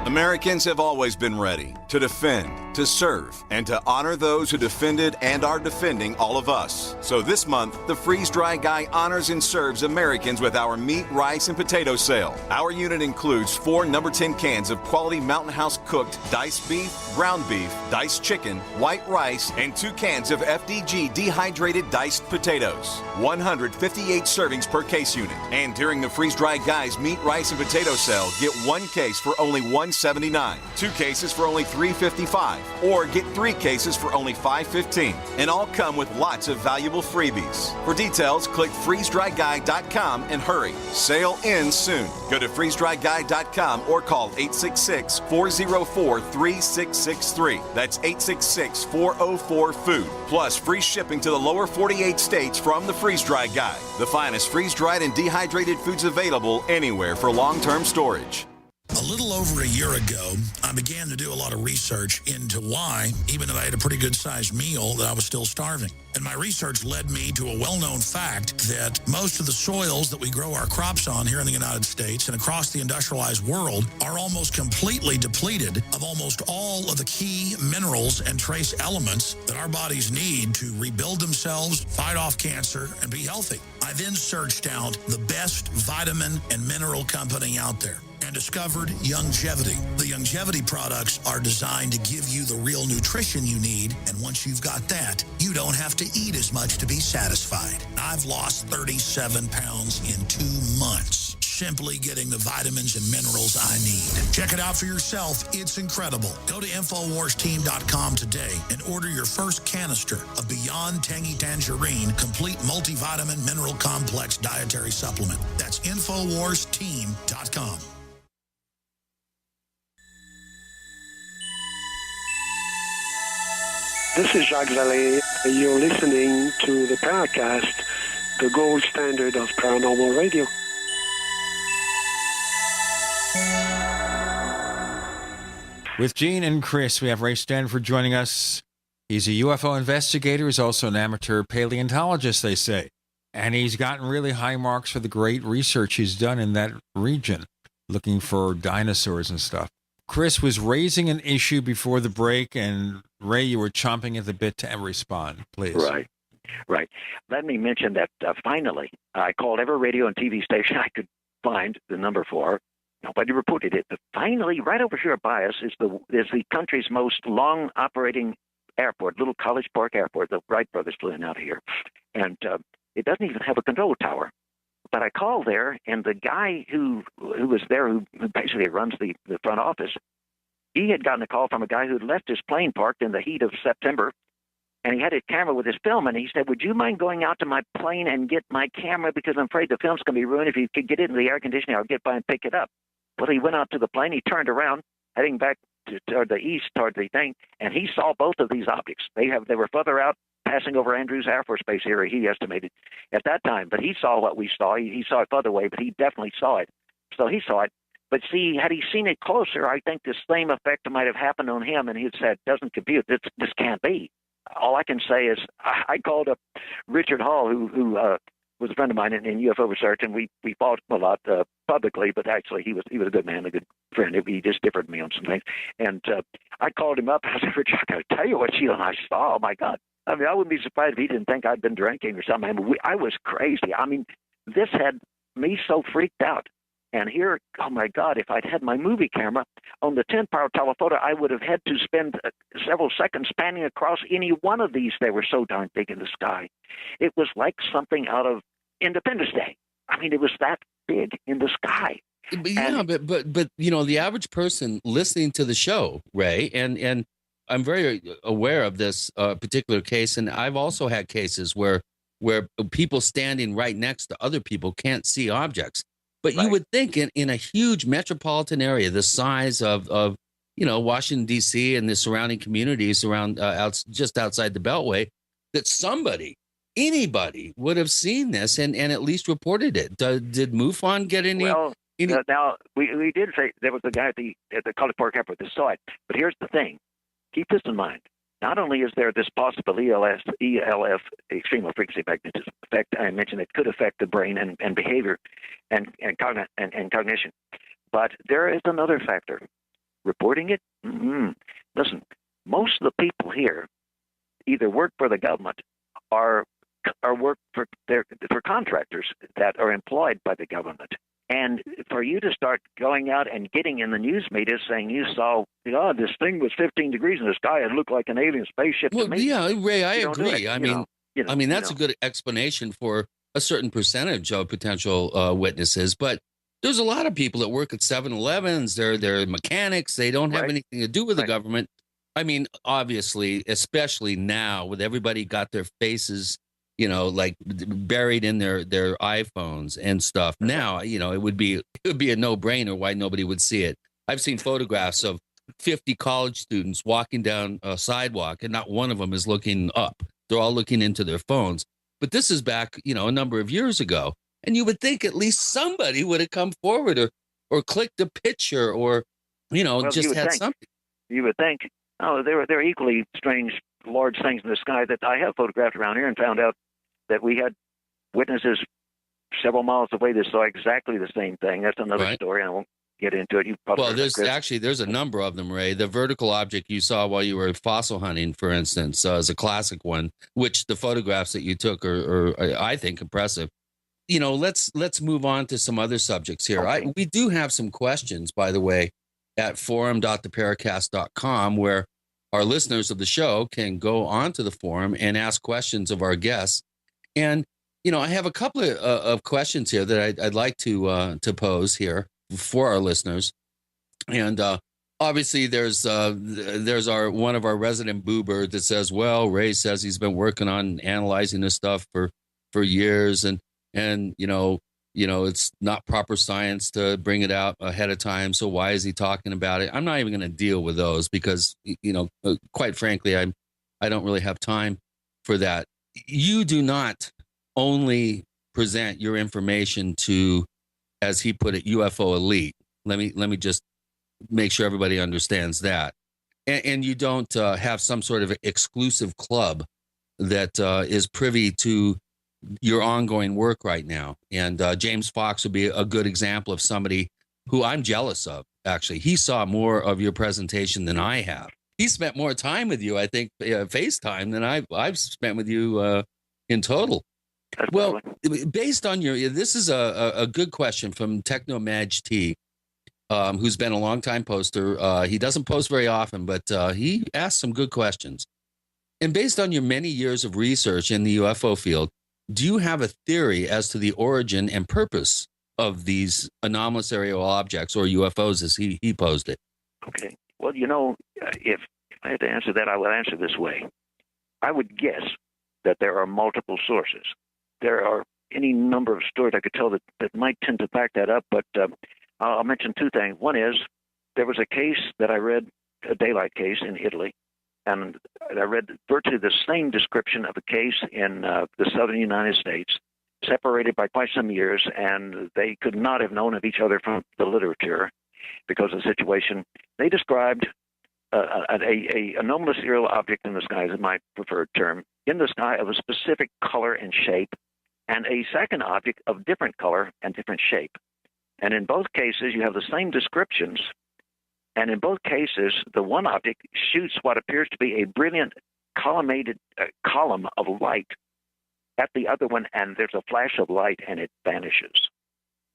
Americans have always been ready to defend, to serve, and to honor those who defended and are defending all of us. So this month, the Freeze Dry Guy honors and serves Americans with our meat, rice, and potato sale. Our unit includes 4 number 10 cans of quality Mountain House cooked diced beef, ground beef, diced chicken, white rice, and 2 cans of FDG dehydrated diced potatoes. 158 servings per case unit. And during the Freeze Dry Guy's meat, rice, and potato sale, get 1 case for only $1.79, 2 cases for only $3.55, or get 3 cases for only $5.15. And all come with lots of valuable freebies. For details, click freezedryguy.com and hurry. Sale ends soon. Go to freezedryguy.com or call 866-404-3663. That's 866-404-FOOD. Plus free shipping to the lower 48 states from the Freeze Dry Guy. The finest freeze-dried and dehydrated foods available anywhere for long-term storage. A little over a year ago, I began to do a lot of research into why, even though I had a pretty good-sized meal, that I was still starving. And my research led me to a well-known fact that most of the soils that we grow our crops on here in the United States and across the industrialized world are almost completely depleted of almost all of the key minerals and trace elements that our bodies need to rebuild themselves, fight off cancer, and be healthy. I then searched out the best vitamin and mineral company out there. and discovered Youngevity. The Youngevity products are designed to give you the real nutrition you need, and once you've got that, you don't have to eat as much to be satisfied. I've lost 37 pounds in 2 months, simply getting the vitamins and minerals I need. Check it out for yourself. It's incredible. Go to InfoWarsTeam.com today and order your first canister of Beyond Tangy Tangerine Complete Multivitamin Mineral Complex Dietary Supplement. That's InfoWarsTeam.com. This is Jacques Vallée. You're listening to the Paracast, the gold standard of paranormal radio. With Gene and Chris, we have Ray Stanford joining us. He's a UFO investigator. He's also an amateur paleontologist, they say. And he's gotten really high marks for the great research he's done in that region, looking for dinosaurs and stuff. Chris was raising an issue before the break, and Ray, you were chomping at the bit to respond. Please. Right. Let me mention that finally, I called every radio and TV station I could find the number for. Nobody reported it. But finally, right over here by us is the country's most long operating airport, Little College Park Airport. The Wright brothers flew in out of here, and it doesn't even have a control tower. But I called there, and the guy who was there, who basically runs the front office, he had gotten a call from a guy who had left his plane parked in the heat of September, and he had his camera with his film, and he said, "Would you mind going out to my plane and get my camera, because I'm afraid the film's going to be ruined. If you could get it in the air conditioning, I'll get by and pick it up." Well, he went out to the plane, he turned around, heading back toward the east, toward the thing, and he saw both of these objects. They were further out, passing over Andrews Air Force Base area, he estimated at that time. But he saw what we saw. He saw it further away, but he definitely saw it. So he saw it. But see, had he seen it closer, I think the same effect might have happened on him, and he'd said, "Doesn't compute. This can't be." All I can say is I called up Richard Hall, who was a friend of mine in UFO research, and we fought a lot publicly, but actually he was a good man, a good friend. He just differed from me on some things. And I called him up. I said, "Richard, I got to tell you what Sheila and I saw. Oh, my God. I mean, I wouldn't be surprised if he didn't think I'd been drinking or something. I mean, I was crazy. I mean, this had me so freaked out. And here, oh, my God, if I'd had my movie camera on the 10-power telephoto, I would have had to spend several seconds spanning across any one of these. They were so darn big in the sky. It was like something out of Independence Day. I mean, it was that big in the sky. But you know, the average person listening to the show, Ray, and I'm very aware of this particular case, and I've also had cases where people standing right next to other people can't see objects. But you would think in a huge metropolitan area the size of Washington, D.C. and the surrounding communities around just outside the Beltway, that anybody would have seen this and at least reported it. Did MUFON get any? Well, now we did say there was a guy at the College Park Airport that saw it. But here's the thing. Keep this in mind. Not only is there this possible ELF, extreme low frequency magnetism effect, I mentioned it could affect the brain and behavior and cognition, but there is another factor. Reporting it? Listen, most of the people here either work for the government or work for contractors that are employed by the government. And for you to start going out and getting in the news media saying you saw, this thing was 15 degrees in the sky, it looked like an alien spaceship to me. Yeah, Ray, I agree. I mean, that's a good explanation for a certain percentage of potential witnesses. But there's a lot of people that work at 7-Elevens. They're mechanics. They don't have anything to do with the government. I mean, obviously, especially now with everybody got their faces like buried in their iPhones and stuff. Now, it would be a no-brainer why nobody would see it. I've seen photographs of 50 college students walking down a sidewalk, and not one of them is looking up. They're all looking into their phones. But this is back, a number of years ago. And you would think at least somebody would have come forward or clicked a picture or, just had something. You would think. Oh, there are equally strange, large things in the sky that I have photographed around here and found out that we had witnesses several miles away that saw exactly the same thing. That's another story. I won't get into it. There's a number of them, Ray. The vertical object you saw while you were fossil hunting, for instance, is a classic one, which the photographs that you took are I think, impressive. let's move on to some other subjects here. Okay. We do have some questions, by the way, at forum.theparacast.com, where our listeners of the show can go onto the forum and ask questions of our guests. And I have a couple of questions here that I'd like to pose here for our listeners. And obviously, there's one of our resident boo-birds that says, "Well, Ray says he's been working on analyzing this stuff for years, and it's not proper science to bring it out ahead of time. So why is he talking about it?" I'm not even going to deal with those because quite frankly, I don't really have time for that. You do not only present your information to, as he put it, UFO elite. Let me just make sure everybody understands that. And you don't have some sort of exclusive club that is privy to your ongoing work right now. And James Fox would be a good example of somebody who I'm jealous of, actually. He saw more of your presentation than I have. He spent more time with you, I think, FaceTime than I've spent with you in total. Well, based on this is a good question from TechnoMag T, who's been a longtime poster. He doesn't post very often, but he asked some good questions. And based on your many years of research in the UFO field, do you have a theory as to the origin and purpose of these anomalous aerial objects, or UFOs as he posed it? Okay. Well, if I had to answer that, I would answer this way. I would guess that there are multiple sources. There are any number of stories I could tell that might tend to back that up, but I'll mention two things. One is there was a case that I read, a daylight case in Italy, and I read virtually the same description of a case in the southern United States, separated by quite some years, and they could not have known of each other from the literature because of the situation. They described a anomalous aerial object in the sky, is my preferred term, in the sky of a specific color and shape, and a second object of different color and different shape. And in both cases, you have the same descriptions. And in both cases, the one object shoots what appears to be a brilliant column of light at the other one, and there's a flash of light, and it vanishes.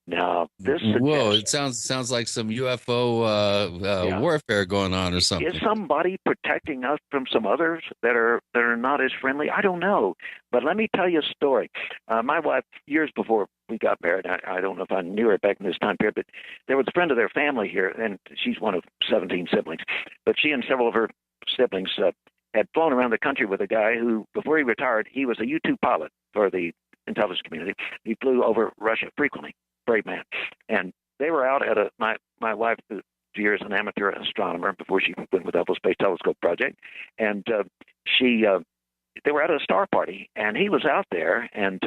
Now, this whoa! It sounds like some UFO warfare going on, or something. Is somebody protecting us from some others that are not as friendly? I don't know, but let me tell you a story. My wife, years before we got married, I don't know if I knew her back in this time period, but there was a friend of their family here, and she's one of 17 siblings. But she and several of her siblings had flown around the country with a guy who, before he retired, he was a U-2 pilot for the intelligence community. He flew over Russia frequently. Brave man. And they were out at my wife, who is an amateur astronomer before she went with the Hubble Space Telescope project, and they were at a star party, and he was out there, and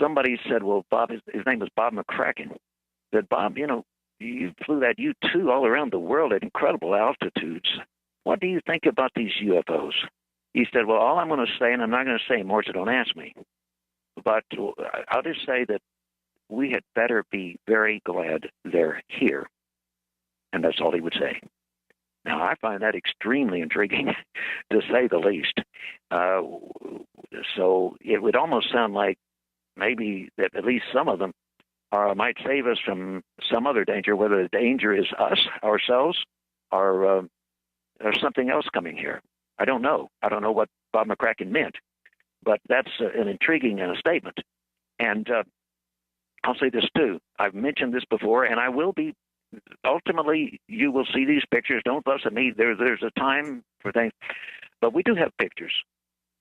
somebody said, well, Bob, his name was Bob McCracken, said, Bob, you flew that U-2 all around the world at incredible altitudes. What do you think about these UFOs? He said, well, all I'm going to say, and I'm not going to say more, so don't ask me, but I'll just say that we had better be very glad they're here. And that's all he would say. Now, I find that extremely intriguing, to say the least. So it would almost sound like maybe that at least some of them might save us from some other danger, whether the danger is us, ourselves, or something else coming here. I don't know. I don't know what Bob McCracken meant, but that's an intriguing statement. And I'll say this too. I've mentioned this before, and I will be. Ultimately, you will see these pictures. Don't fuss at me. There's a time for things, but we do have pictures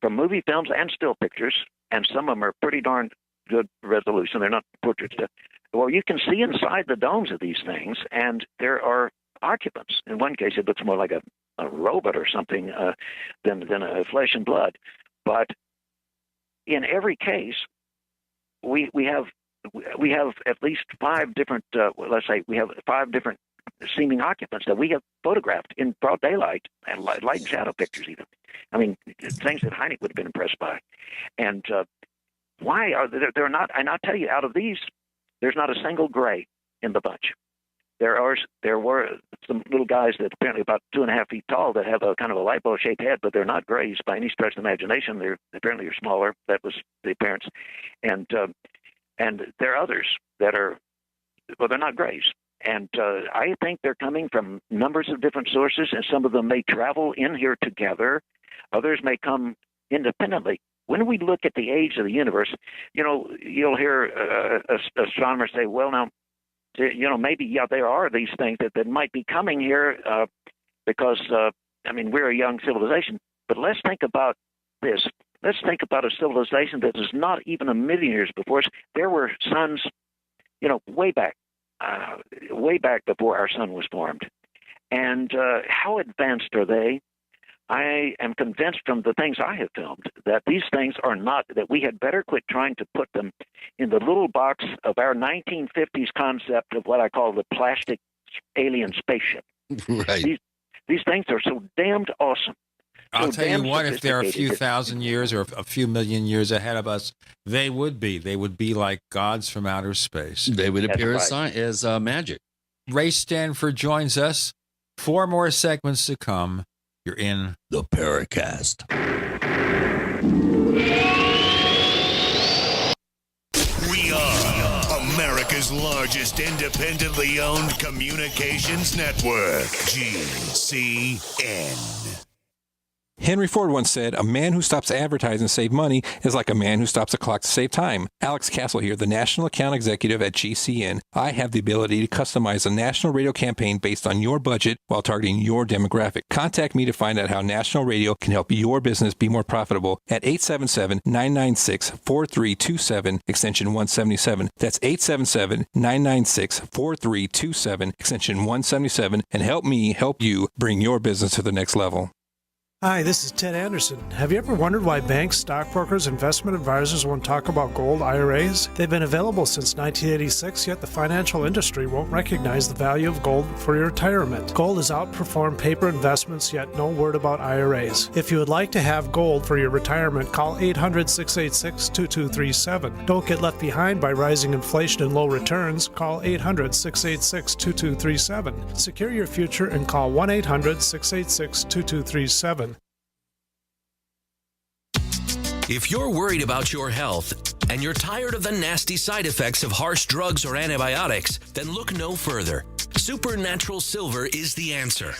from movie films and still pictures, and some of them are pretty darn good resolution. They're not portraits. Well, you can see inside the domes of these things, and there are occupants. In one case, it looks more like a robot or something than a flesh and blood. But in every case, we have at least 5 different, let's say we have 5 different seeming occupants that we have photographed in broad daylight and light and shadow pictures even. I mean, things that Heineck would have been impressed by. And why are there not, and I'll tell you, out of these, there's not a single gray in the bunch. There were some little guys that apparently about 2.5 feet tall that have a kind of a light bulb shaped head, but they're not grays by any stretch of the imagination. They're apparently smaller. That was the appearance. And And there are others that are, well, they're not grays. And I think they're coming from numbers of different sources, and some of them may travel in here together. Others may come independently. When we look at the age of the universe, you'll hear astronomers say, well, now, maybe, there are these things that might be coming here because, we're a young civilization. But let's think about this. Let's think about a civilization that is not even 1 million years before us. There were suns, way back before our sun was formed. And how advanced are they? I am convinced from the things I have filmed that these things are not, that we had better quit trying to put them in the little box of our 1950s concept of what I call the plastic alien spaceship. Right. These things are so damned awesome. I'll tell you what, if they're a few thousand years or a few million years ahead of us, they would be. They would be like gods from outer space. They would appear as magic. Ray Stanford joins us. 4 more segments to come. You're in the Paracast. We are America's largest independently owned communications network, GCN. Henry Ford once said, a man who stops advertising to save money is like a man who stops a clock to save time. Alex Castle here, the National Account Executive at GCN. I have the ability to customize a national radio campaign based on your budget while targeting your demographic. Contact me to find out how national radio can help your business be more profitable at 877-996-4327, extension 177. That's 877-996-4327, extension 177, and help me help you bring your business to the next level. Hi, this is Ted Anderson. Have you ever wondered why banks, stockbrokers, investment advisors won't talk about gold IRAs? They've been available since 1986, yet the financial industry won't recognize the value of gold for your retirement. Gold has outperformed paper investments, yet no word about IRAs. If you would like to have gold for your retirement, call 800-686-2237. Don't get left behind by rising inflation and low returns. Call 800-686-2237. Secure your future and call 1-800-686-2237. If you're worried about your health and you're tired of the nasty side effects of harsh drugs or antibiotics, then look no further. Supernatural Silver is the answer.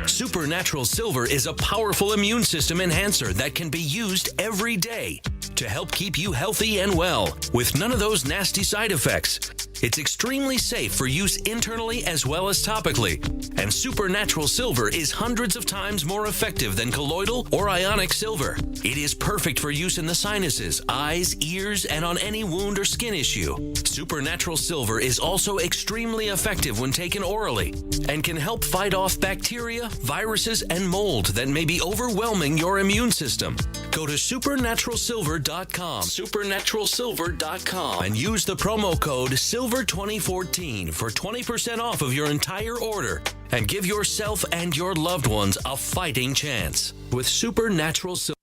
Supernatural Silver is a powerful immune system enhancer that can be used every day to help keep you healthy and well with none of those nasty side effects. It's extremely safe for use internally as well as topically. And Supernatural Silver is hundreds of times more effective than colloidal or ionic silver. It is perfect for use in the sinuses, eyes, ears, and on any wound or skin issue. Supernatural Silver is also extremely effective when taken orally and can help fight off bacteria, viruses, and mold that may be overwhelming your immune system. Go to supernaturalsilver.com, supernaturalsilver.com, and use the promo code SILVER2014 for 20% off of your entire order and give yourself and your loved ones a fighting chance with Supernatural Silver.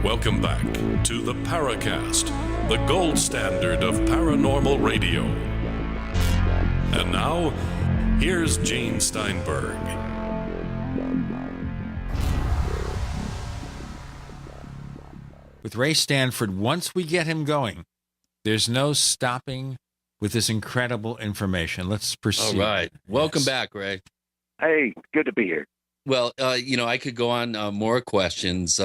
Welcome back to the Paracast, the gold standard of paranormal radio. And now, here's Gene Steinberg. With Ray Stanford, once we get him going, there's no stopping with this incredible information. Let's proceed. All right. Welcome back, Ray. Hey, good to be here. Well, I could go on more questions.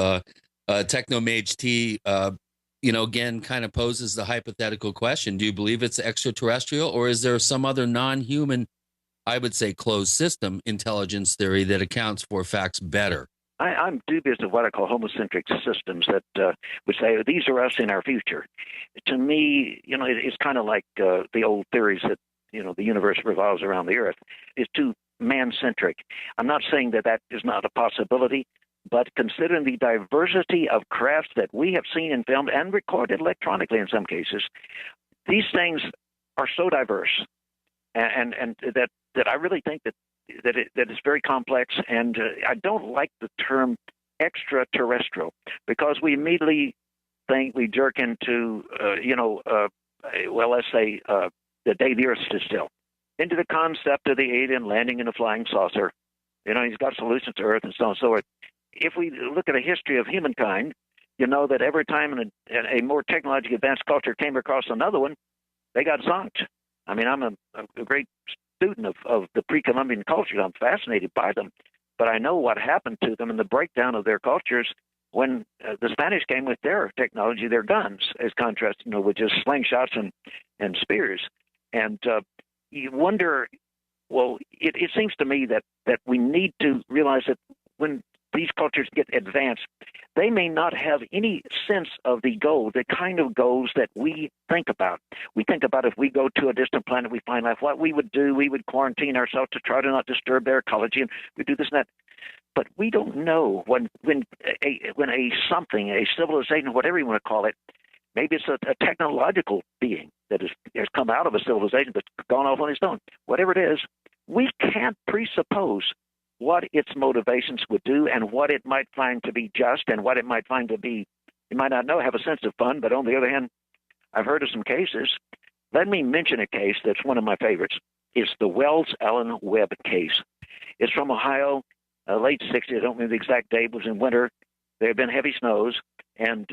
Technomage T, again, kind of poses the hypothetical question. Do you believe it's extraterrestrial, or is there some other non-human, I would say closed system intelligence theory that accounts for facts better? I'm dubious of what I call homocentric systems that would say, these are us in our future. To me, it's kind of like the old theories that, the universe revolves around the earth. It's too man-centric. I'm not saying that is not a possibility, but considering the diversity of crafts that we have seen in film and recorded electronically in some cases, these things are so diverse, and that I really think that it's very complex. And I don't like the term extraterrestrial because we immediately think we jerk into, let's say the day the Earth stood still, into the concept of the alien landing in a flying saucer. He's got solutions to Earth and so on and so forth. if we look at a history of humankind, you know that every time a more technologically advanced culture came across another one, they got zonked. I mean, I'm a great student of the pre-Columbian cultures. I'm fascinated by them. But I know what happened to them and the breakdown of their cultures when the Spanish came with their technology, their guns, as contrast, with just slingshots and spears. And you wonder, well, it seems to me that we need to realize that when these cultures get advanced, they may not have any sense of the goal, the kind of goals that we think about. We think about if we go to a distant planet, we find life, what we would do. We would quarantine ourselves to try to not disturb their ecology, and we do this and that. But we don't know when a something, a civilization, whatever you want to call it, maybe it's a technological being that has come out of a civilization that's gone off on its own. Whatever it is, we can't presuppose what its motivations would do and what it might find to be just and what it might find to be, you might not know, have a sense of fun. But on the other hand, I've heard of some cases. Let me mention a case that's one of my favorites. It's the Wells Allen Webb case. It's from Ohio, late 60s. I don't remember the exact date. It was in winter. There had been heavy snows, and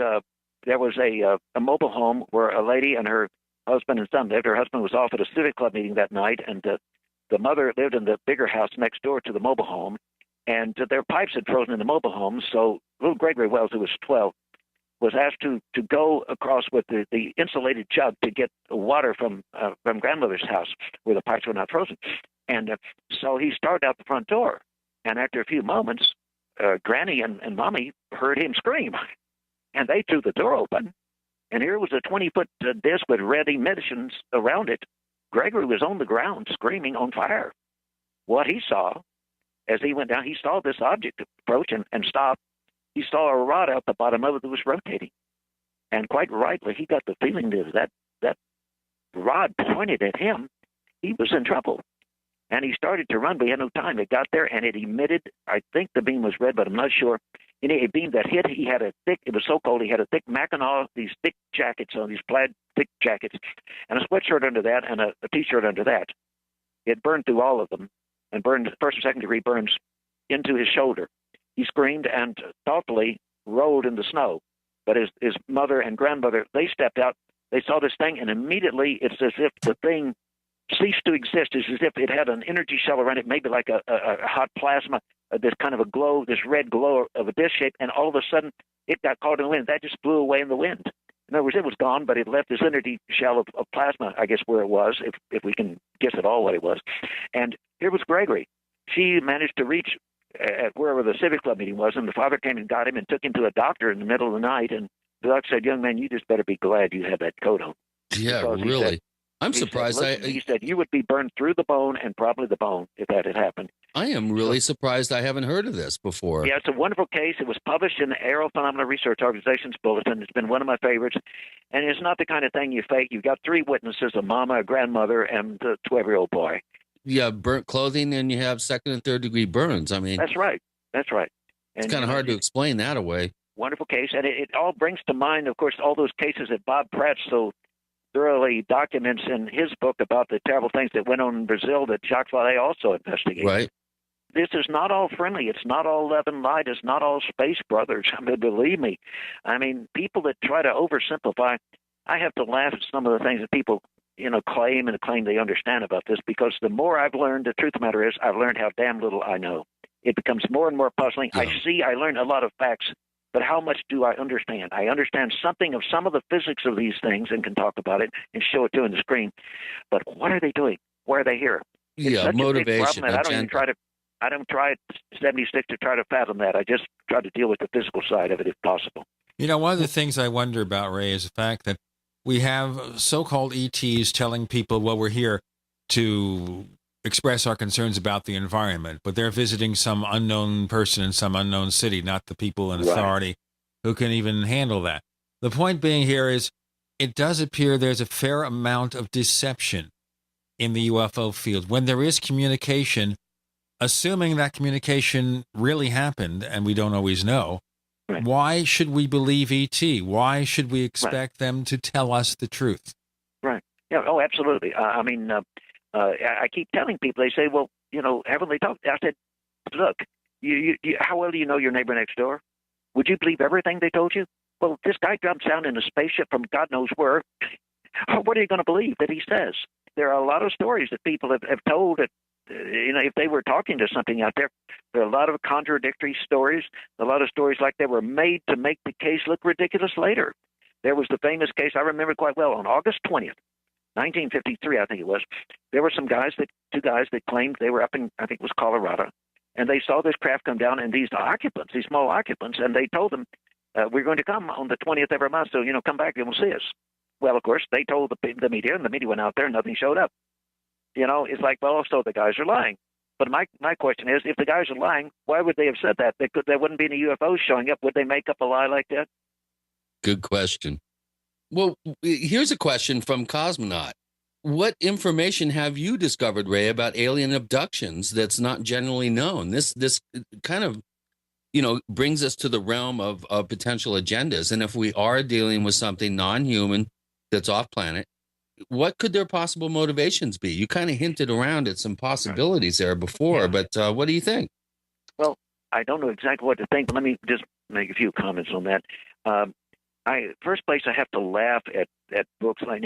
there was a mobile home where a lady and her husband and son lived. Her husband was off at a civic club meeting that night, and the mother lived in the bigger house next door to the mobile home, and their pipes had frozen in the mobile home. So little Gregory Wells, who was 12, was asked to go across with the insulated jug to get water from grandmother's house where the pipes were not frozen. And so he started out the front door, and after a few moments, Granny and Mommy heard him scream, and they threw the door open, and here was a 20-foot disc with red emissions around it. Gregory was on the ground screaming, on fire. What he saw as he went down, he saw this object approach and stop. He saw a rod out the bottom of it that was rotating. And quite rightly, he got the feeling that rod pointed at him. He was in trouble. And he started to run, but he had no time. It got there, and it emitted, I think the beam was red, but I'm not sure. And a beam that hit, he had it was so cold, he had a thick Mackinaw, these thick jackets on, these plaid thick jackets, and a sweatshirt under that, and a T-shirt under that. It burned through all of them, and burned, first and second degree burns into his shoulder. He screamed and thoughtfully rolled in the snow. But his mother and grandmother, they stepped out, they saw this thing, and immediately it's as if the thing ceased to exist. It's as if it had an energy shell around it, maybe like a hot plasma, this kind of a glow, this red glow of a disc shape, and all of a sudden it got caught in the wind. That just blew away in the wind. In other words, it was gone, but it left this energy shell of plasma, I guess, where it was, if we can guess at all what it was. And here was Gregory. She managed to reach at wherever the Civic Club meeting was, and the father came and got him and took him to a doctor in the middle of the night, and the doctor said, "Young man, you just better be glad you have that coat on." Yeah, Because really. I'm surprised. He said you would be burned through the bone and probably the bone if that had happened. I am really surprised I haven't heard of this before. Yeah, it's a wonderful case. It was published in the Aerial Phenomena Research Organization's bulletin. It's been one of my favorites. And it's not the kind of thing you fake. You've got three witnesses, a mama, a grandmother, and the 12-year-old boy. You have burnt clothing and you have second and third degree burns. I mean, That's right. That's right. And, it's kind of hard to explain that away. Wonderful case. And it all brings to mind, of course, all those cases that Bob Pratt so thoroughly documents in his book about the terrible things that went on in Brazil that Jacques Vallée also investigated. Right. This is not all friendly. It's not all love and light. It's not all space brothers. I mean, believe me. I mean, people that try to oversimplify, I have to laugh at some of the things that people, claim they understand about this, because the more I've learned, the truth of the matter is, I've learned how damn little I know. It becomes more and more puzzling. Yeah. I learn a lot of facts, but how much do I understand? I understand something of some of the physics of these things and can talk about it and show it to you on the screen. But what are they doing? Why are they here? It's such motivation. A big problem that I don't try at 76 to try to fathom that. I just try to deal with the physical side of it if possible. One of the things I wonder about, Ray, is the fact that we have so-called ETs telling people, well, we're here to express our concerns about the environment, but they're visiting some unknown person in some unknown city, not the people in authority who can even handle that. The point being here is it does appear there's a fair amount of deception in the UFO field. When there is communication, assuming that communication really happened, and we don't always know, why should we believe ET? Why should we expect them to tell us the truth? Right. Yeah. Oh, absolutely. I keep telling people, they say, well, haven't they talked? I said, look, How well do you know your neighbor next door? Would you believe everything they told you? Well, this guy jumps down in a spaceship from God knows where. What are you going to believe that he says? There are a lot of stories that people have told that, if they were talking to something out there, there are a lot of contradictory stories, a lot of stories like they were made to make the case look ridiculous later. There was the famous case, I remember quite well, on August 20th, 1953, I think it was. There were two guys that claimed they were up in, I think it was Colorado, and they saw this craft come down, and these small occupants, and they told them, we're going to come on the 20th every month, so, come back and we'll see us. Well, of course, they told the media, and the media went out there, and nothing showed up. It's like, well, so the guys are lying. But my question is, if the guys are lying, why would they have said that? There wouldn't be any UFOs showing up. Would they make up a lie like that? Good question. Well, here's a question from Cosmonaut. What information have you discovered, Ray, about alien abductions that's not generally known? This kind of, brings us to the realm of potential agendas. And if we are dealing with something non-human that's off-planet, what could their possible motivations be? You kind of hinted around at some possibilities there before, but what do you think? Well, I don't know exactly what to think, but let me just make a few comments on that. First place, I have to laugh at books like,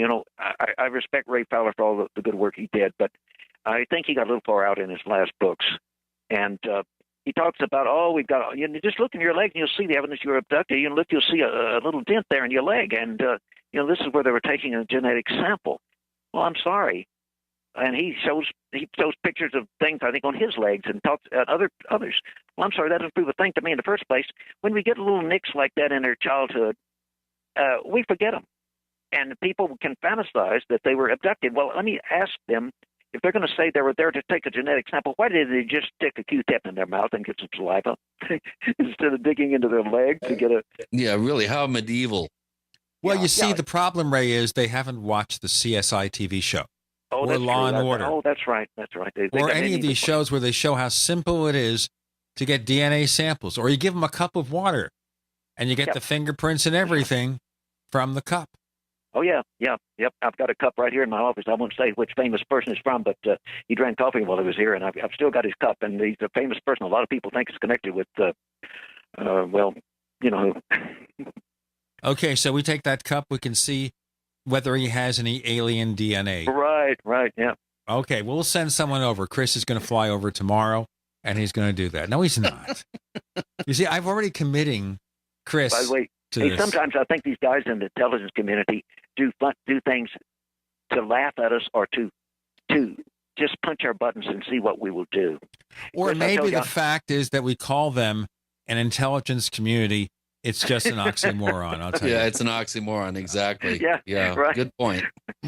I respect Ray Fowler for all the good work he did, but I think he got a little far out in his last books. And he talks about, just look in your leg and you'll see the evidence you were abducted. You'll see a little dent there in your leg. And, this is where they were taking a genetic sample. Well, I'm sorry. And he shows pictures of things, I think, on his legs and talks at others. Well, I'm sorry, that doesn't prove a thing to me in the first place. When we get little nicks like that in their childhood, we forget them. And people can fantasize that they were abducted. Well, let me ask them, if they're going to say they were there to take a genetic sample, why did they just stick a Q-tip in their mouth and get some saliva instead of digging into their leg to get a... Yeah, really, how medieval. Well, you see, the problem, Ray, is they haven't watched the CSI TV show. Or Law and Order. Oh, that's right. That's right. Or any of these shows where they show how simple it is to get DNA samples. Or you give them a cup of water and you get the fingerprints and everything from the cup. Oh, yeah. Yep. I've got a cup right here in my office. I won't say which famous person it's from, but he drank coffee while he was here, and I've still got his cup. And he's a famous person. A lot of people think it's connected with, who. Okay, so we take that cup. We can see whether he has any alien DNA. Right, yeah. Okay, we'll send someone over. Chris is going to fly over tomorrow, and he's going to do that. No, he's not. You see, I'm already committing Chris. By the way, to this. Sometimes I think these guys in the intelligence community do things to laugh at us or to just punch our buttons and see what we will do. Or Chris, maybe the fact is that we call them an intelligence community. It's just an oxymoron, I'll tell you. Yeah, it's an oxymoron, exactly. Yeah, right. Good point.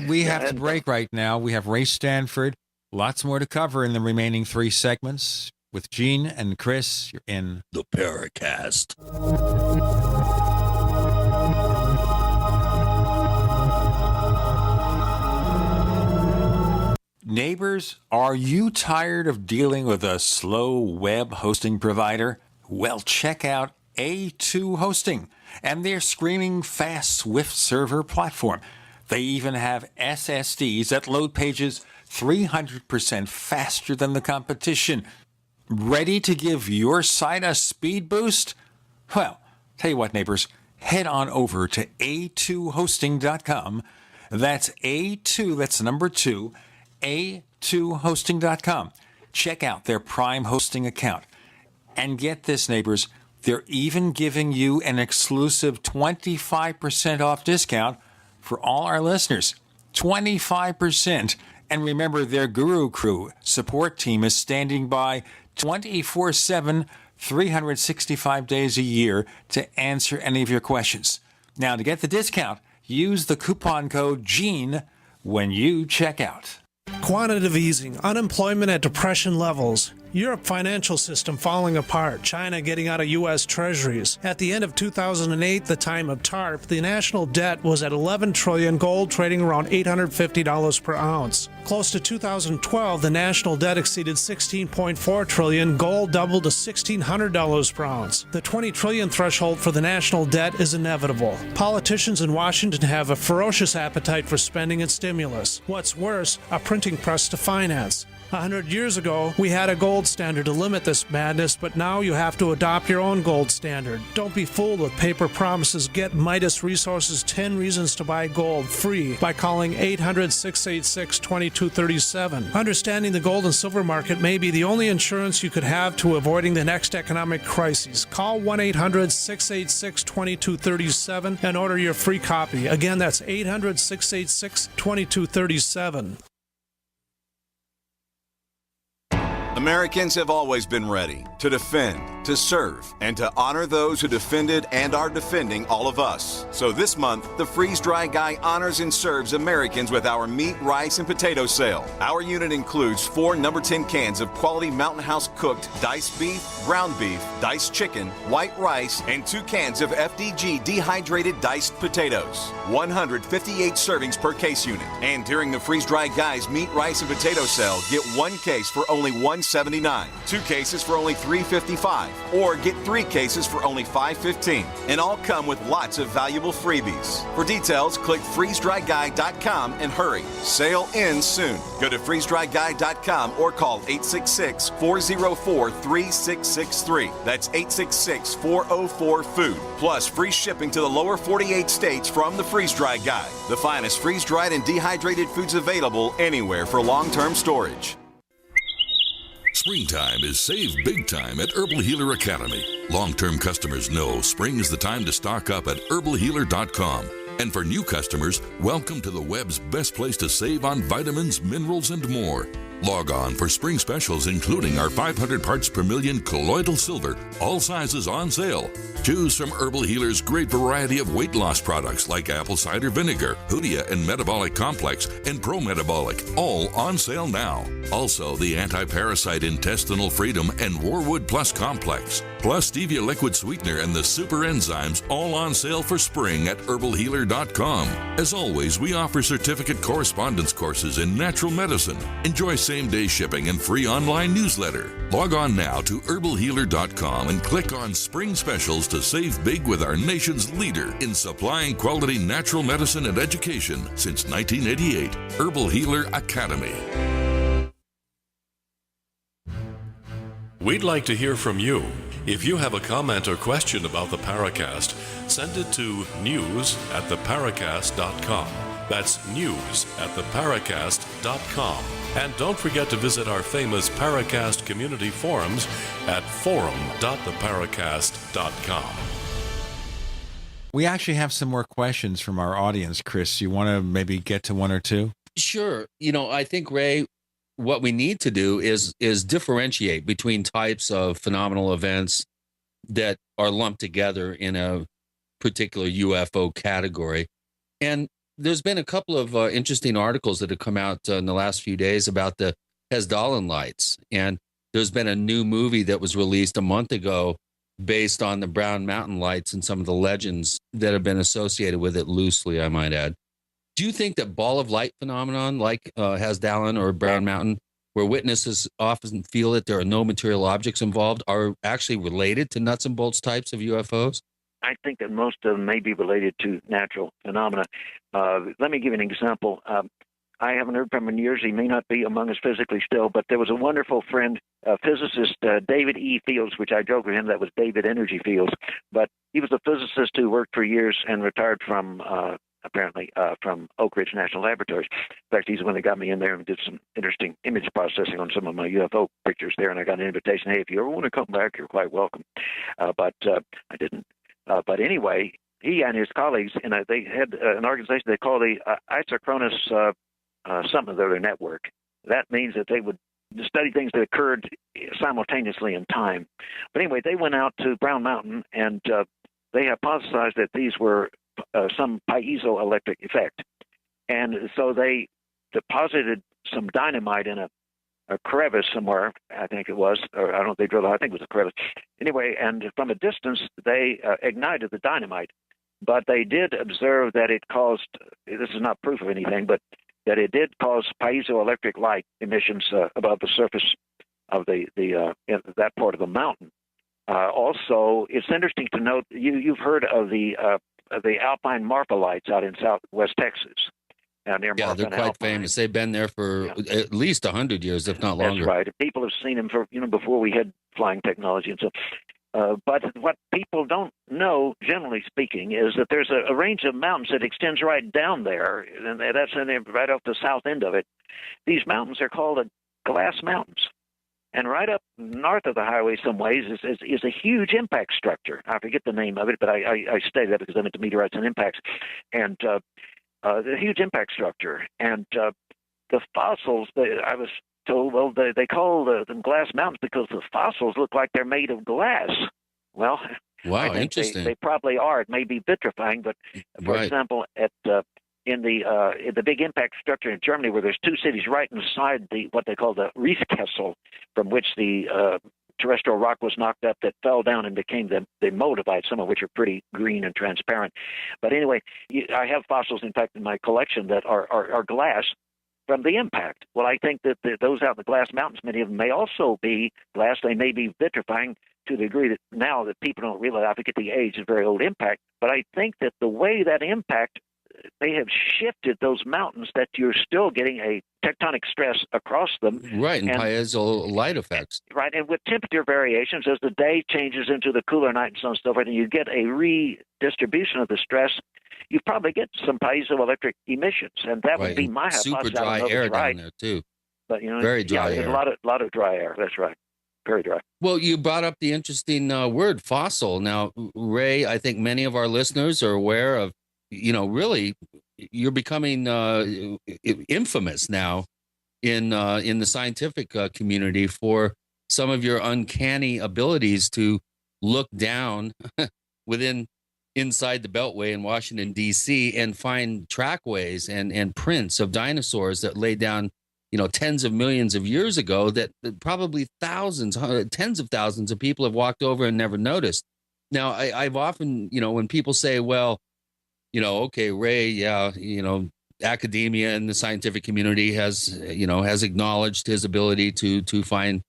We have to break right now. We have Ray Stanford. Lots more to cover in the remaining 3 segments. With Gene and Chris, you're in the Paracast. Neighbors, are you tired of dealing with a slow web hosting provider? Well, check out A2 Hosting and their screaming fast Swift server platform. They even have SSDs that load pages 300% faster than the competition. Ready to give your site a speed boost? Well, tell you what, neighbors, head on over to a2hosting.com. That's A2, that's number 2, a2hosting.com. Check out their Prime hosting account. And get this, neighbors, they're even giving you an exclusive 25% off discount for all our listeners. 25%. And remember, their Guru Crew support team is standing by 24/7, 365 days a year to answer any of your questions. Now, to get the discount, use the coupon code GENE when you check out. Quantitative easing, unemployment at depression levels, Europe financial system falling apart, China getting out of U.S. treasuries. At the end of 2008, the time of TARP, the national debt was at $11 trillion, gold trading around $850 per ounce. Close to 2012, the national debt exceeded $16.4 trillion, gold doubled to $1,600 per ounce. The $20 trillion threshold for the national debt is inevitable. Politicians in Washington have a ferocious appetite for spending and stimulus. What's worse, a printing press to finance. 100 years ago, we had a gold standard to limit this madness, but now you have to adopt your own gold standard. Don't be fooled with paper promises. Get Midas Resources 10 Reasons to Buy Gold free by calling 800-686-2237. Understanding the gold and silver market may be the only insurance you could have to avoiding the next economic crisis. Call 1-800-686-2237 and order your free copy. Again, that's 800-686-2237. Americans have always been ready to defend, to serve, and to honor those who defended and are defending all of us. So this month, the Freeze Dry Guy honors and serves Americans with our meat, rice, and potato sale. Our unit includes 4 number 10 cans of quality Mountain House cooked diced beef, ground beef, diced chicken, white rice, and 2 cans of FDG dehydrated diced potatoes. 158 servings per case unit. And during the Freeze Dry Guy's meat, rice, and potato sale, get 1 case for only $1.79, 2 cases for only $3.55, or get 3 cases for only $5.15. And all come with lots of valuable freebies. For details, click freezedryguy.com and hurry. Sale ends soon. Go to freezedryguy.com or call 866-404-3663. That's 866-404-FOOD. Plus free shipping to the lower 48 states from the Freeze Dry Guy. The finest freeze-dried and dehydrated foods available anywhere for long-term storage. Springtime is save big time at Herbal Healer Academy. Long-term customers know spring is the time to stock up at herbalhealer.com. And for new customers, welcome to the web's best place to save on vitamins, minerals, and more. Log on for spring specials, including our 500 parts per million colloidal silver, all sizes on sale. Choose from Herbal Healer's great variety of weight loss products like apple cider vinegar, Hoodia and Metabolic Complex, and Pro Metabolic, all on sale now. Also, the Anti-Parasite Intestinal Freedom and Warwood Plus Complex, plus Stevia Liquid Sweetener and the Super Enzymes, all on sale for spring at herbalhealer.com. As always, we offer certificate correspondence courses in natural medicine. Enjoy same-day shipping and free online newsletter. Log on now to herbalhealer.com and click on Spring Specials to save big with our nation's leader in supplying quality natural medicine and education since 1988, Herbal Healer Academy. We'd like to hear from you. If you have a comment or question about the Paracast, send it to news@theparacast.com. That's news@theparacast.com. And don't forget to visit our famous Paracast community forums at forum.theparacast.com. We actually have some more questions from our audience, Chris. You want to maybe get to one or two? Sure. I think, Ray, what we need to do is differentiate between types of phenomenal events that are lumped together in a particular UFO category. And there's been a couple of interesting articles that have come out in the last few days about the Hezbollah lights. And there's been a new movie that was released a month ago based on the Brown Mountain lights and some of the legends that have been associated with it loosely, I might add. Do you think that ball of light phenomenon like Hezbollah or Brown Mountain, where witnesses often feel that there are no material objects involved, are actually related to nuts and bolts types of UFOs? I think that most of them may be related to natural phenomena. Let me give you an example. I haven't heard from him in years. He may not be among us physically still, but there was a wonderful friend, physicist David E. Fields, which I joke with him, that was David Energy Fields. But he was a physicist who worked for years and retired from, apparently, from Oak Ridge National Laboratories. In fact, he's the one that got me in there and did some interesting image processing on some of my UFO pictures there, and I got an invitation, hey, if you ever want to come back, you're quite welcome. But I didn't. But anyway, he and his colleagues, they had an organization they call the Isochronous something or other network. That means that they would study things that occurred simultaneously in time. But anyway, they went out to Brown Mountain, and they hypothesized that these were some piezoelectric effect. And so they deposited some dynamite in a crevice somewhere, I think it was, or I don't know if they drilled, I think it was a crevice. Anyway, and from a distance, they ignited the dynamite. But they did observe that it caused, this is not proof of anything, but that it did cause piezoelectric light emissions above the surface of that part of the mountain. Also, it's interesting to note, you've heard of the alpine marpa lights out in southwest Texas. near Yeah, they're Marfan quite Alpine. famous. They've been there for at least 100 years, if not longer. That's right. People have seen them for before we had flying technology and so. But what people don't know, generally speaking, is that there's a range of mountains that extends right down there, and that's right off the south end of it. These mountains are called the Glass Mountains. And right up north of the highway some ways is a huge impact structure. I forget the name of it, but I studied that because I'm into meteorites and impacts. And the huge impact structure. And the fossils, I was told, well, they call them Glass Mountains because the fossils look like they're made of glass. Well, wow, I think interesting. They probably are. It may be vitrifying, but for example, in the big impact structure in Germany, where there's two cities right inside what they call the Rieskessel, from which the terrestrial rock was knocked up that fell down and became the moldavite, some of which are pretty green and transparent. But anyway, I have fossils, in fact, in my collection that are glass from the impact. Well, I think that those out in the Glass Mountains, many of them may also be glass. They may be vitrifying to the degree that now that people don't realize, I forget the age of very old impact, but I think that the way that impact, they have shifted those mountains that you're still getting a tectonic stress across them. Right, and piezo light effects. Right, and with temperature variations, as the day changes into the cooler night and so on and so forth, and you get a redistribution of the stress, you probably get some piezoelectric emissions, and that would be my hypothesis. Super dry air down there, too. But, very dry air. A lot of dry air, that's right. Very dry. Well, you brought up the interesting word, fossil. Now, Ray, I think many of our listeners are aware of, really, you're becoming infamous now in the scientific community for some of your uncanny abilities to look down inside the Beltway in Washington, D.C. and find trackways and prints of dinosaurs that lay down, tens of millions of years ago that probably tens of thousands of people have walked over and never noticed. Now, I've often, when people say, well, okay, Ray, academia and the scientific community has acknowledged his ability to find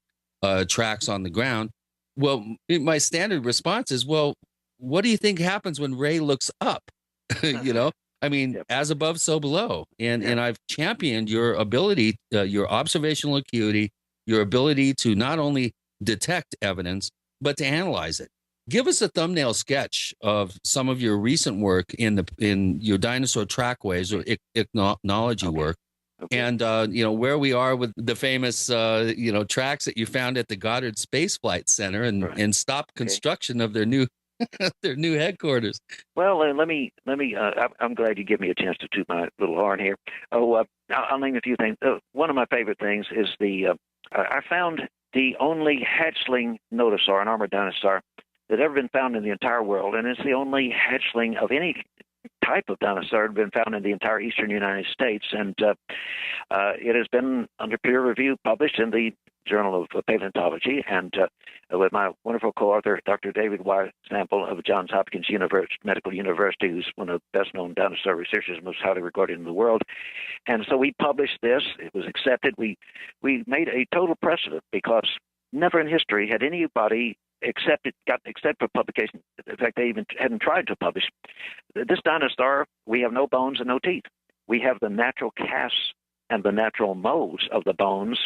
tracks on the ground. Well, my standard response is, well, what do you think happens when Ray looks up? As above, so below. And I've championed your ability, your observational acuity, your ability to not only detect evidence, but to analyze it. Give us a thumbnail sketch of some of your recent work in your dinosaur trackways or ichnology work, and where we are with the famous tracks that you found at the Goddard Space Flight Center and stop construction of their new headquarters. Well, let me. I'm glad you give me a chance to toot my little horn here. I'll name a few things. One of my favorite things is I found the only hatchling nodosaur, an armored dinosaur, that ever been found in the entire world, and it's the only hatchling of any type of dinosaur that been found in the entire eastern United States, and it has been under peer review, published in the Journal of Paleontology, and with my wonderful co-author, Dr. David Ray Stanford of Johns Hopkins Medical University, who's one of the best-known dinosaur researchers, most highly regarded in the world. And so we published this. It was accepted. We made a total precedent because never in history had anybody got accepted for publication. In fact, they even hadn't tried to publish. This dinosaur, we have no bones and no teeth. We have the natural casts and the natural molds of the bones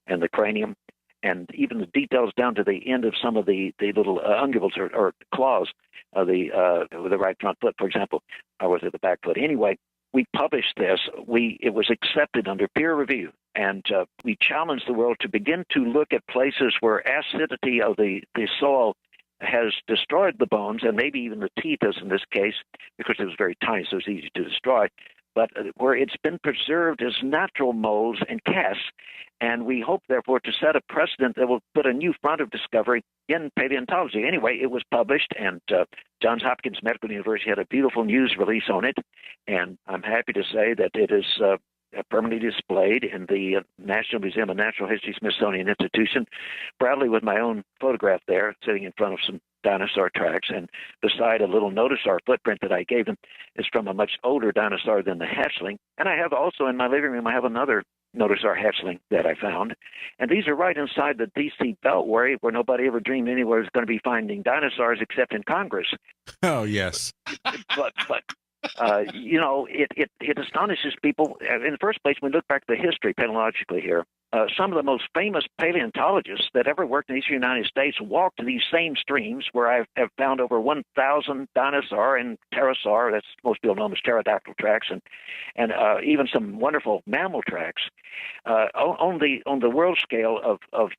and the cranium, and even the details down to the end of some of the little ungulates or claws of the right front foot, for example, or was it the back foot? Anyway, we published this. It was accepted under peer review, and we challenged the world to begin to look at places where acidity of the soil has destroyed the bones, and maybe even the teeth, as in this case, because it was very tiny, so it's easy to destroy, but where it's been preserved as natural molds and casts. And we hope, therefore, to set a precedent that will put a new front of discovery in paleontology. Anyway, it was published, and Johns Hopkins Medical University had a beautiful news release on it, and I'm happy to say that it is permanently displayed in the National Museum of Natural History, Smithsonian Institution, proudly with my own photograph there, sitting in front of some dinosaur tracks, and beside a little nodosaur footprint that I gave them is from a much older dinosaur than the hatchling. And I have also in my living room, I have another nodosaur hatchling that I found, and these are right inside the D.C. Beltway, where nobody ever dreamed anywhere was going to be finding dinosaurs except in Congress. Oh, yes. But It astonishes people. In the first place, when we look back at the history paleontologically here, some of the most famous paleontologists that ever worked in the Eastern United States walked these same streams where I have found over 1,000 dinosaur and pterosaur, that's most people know them as pterodactyl tracks, and even some wonderful mammal tracks on the world scale of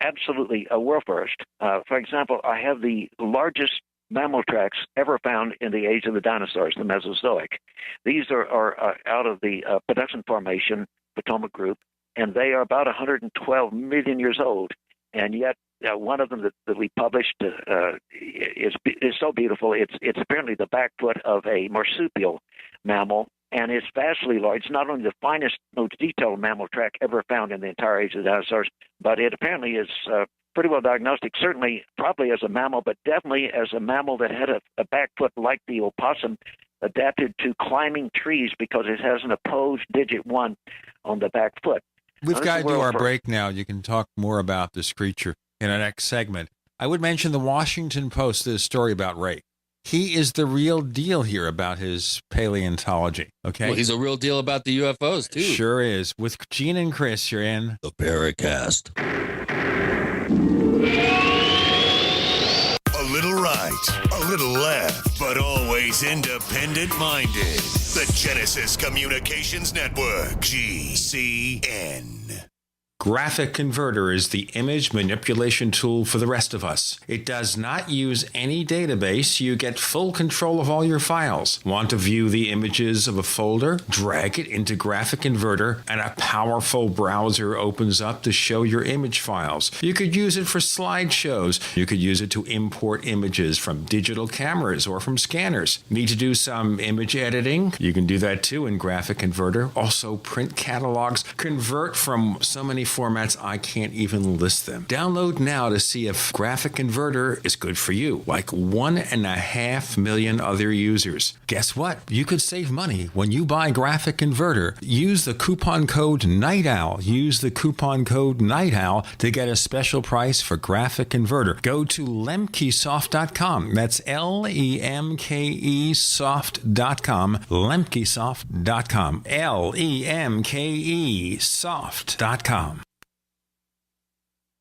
absolutely a world first. For example, I have the largest mammal tracks ever found in the age of the dinosaurs, the Mesozoic. These are out of the Production Formation, Potomac Group, and they are about 112 million years old. And yet, one of them that we published is so beautiful. It's apparently the back foot of a marsupial mammal, and it's vastly large. It's not only the finest, most detailed mammal track ever found in the entire age of the dinosaurs, but it apparently is pretty well diagnostic, certainly probably as a mammal, but definitely as a mammal that had a back foot like the opossum, adapted to climbing trees because it has an opposed digit 1 on the back foot. We've got to do our break now. You can talk more about this creature in our next segment. I would mention the Washington Post did a story about Ray. He is the real deal here about his paleontology, okay? Well, he's a real deal about the UFOs, too. Sure is. With Gene and Chris, you're in the Paracast. A little right, a little left, but always independent-minded. The Genesis Communications Network, GCN. Graphic Converter is the image manipulation tool for the rest of us. It does not use any database. You get full control of all your files. Want to view the images of a folder? Drag it into Graphic Converter, and a powerful browser opens up to show your image files. You could use it for slideshows. You could use it to import images from digital cameras or from scanners. Need to do some image editing? You can do that too in Graphic Converter. Also print catalogs. Convert from so many formats I can't even list them. Download now to see if Graphic Converter is good for you, like 1.5 million other users. Guess what? You could save money when you buy Graphic Converter. Use the coupon code Night Owl. Use the coupon code Night Owl to get a special price for Graphic Converter. Go to lemkesoft.com. That's LEMKEsoft.com. Lemkesoft.com. LEMKEsoft.com.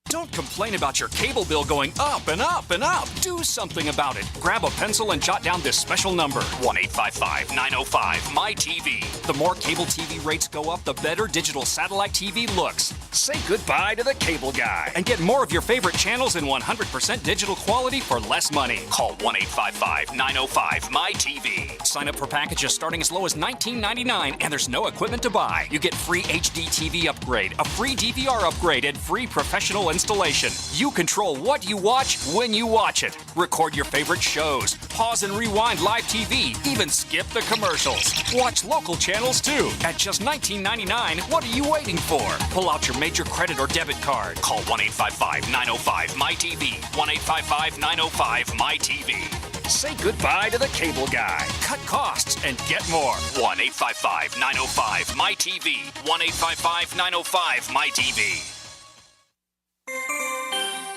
Don't complain about your cable bill going up and up and up. Do something about it. Grab a pencil and jot down this special number, 1-855-905-MY-TV. The more cable TV rates go up, the better digital satellite TV looks. Say goodbye to the cable guy and get more of your favorite channels in 100% digital quality for less money. Call 1-855-905-MY-TV. Sign up for packages starting as low as $19.99, and there's no equipment to buy. You get free HD TV upgrade, a free DVR upgrade, and free professional installation. You control what you watch when you watch it. Record your favorite shows, pause and rewind live TV, even skip the commercials. Watch local channels too. At just $19.99, what are you waiting for? Pull out your major credit or debit card. Call 1-855-905-MY-TV. 1-855-905-MY-TV. Say goodbye to the cable guy. Cut costs and get more. 1-855-905-MY-TV. 1-855-905-MY-TV.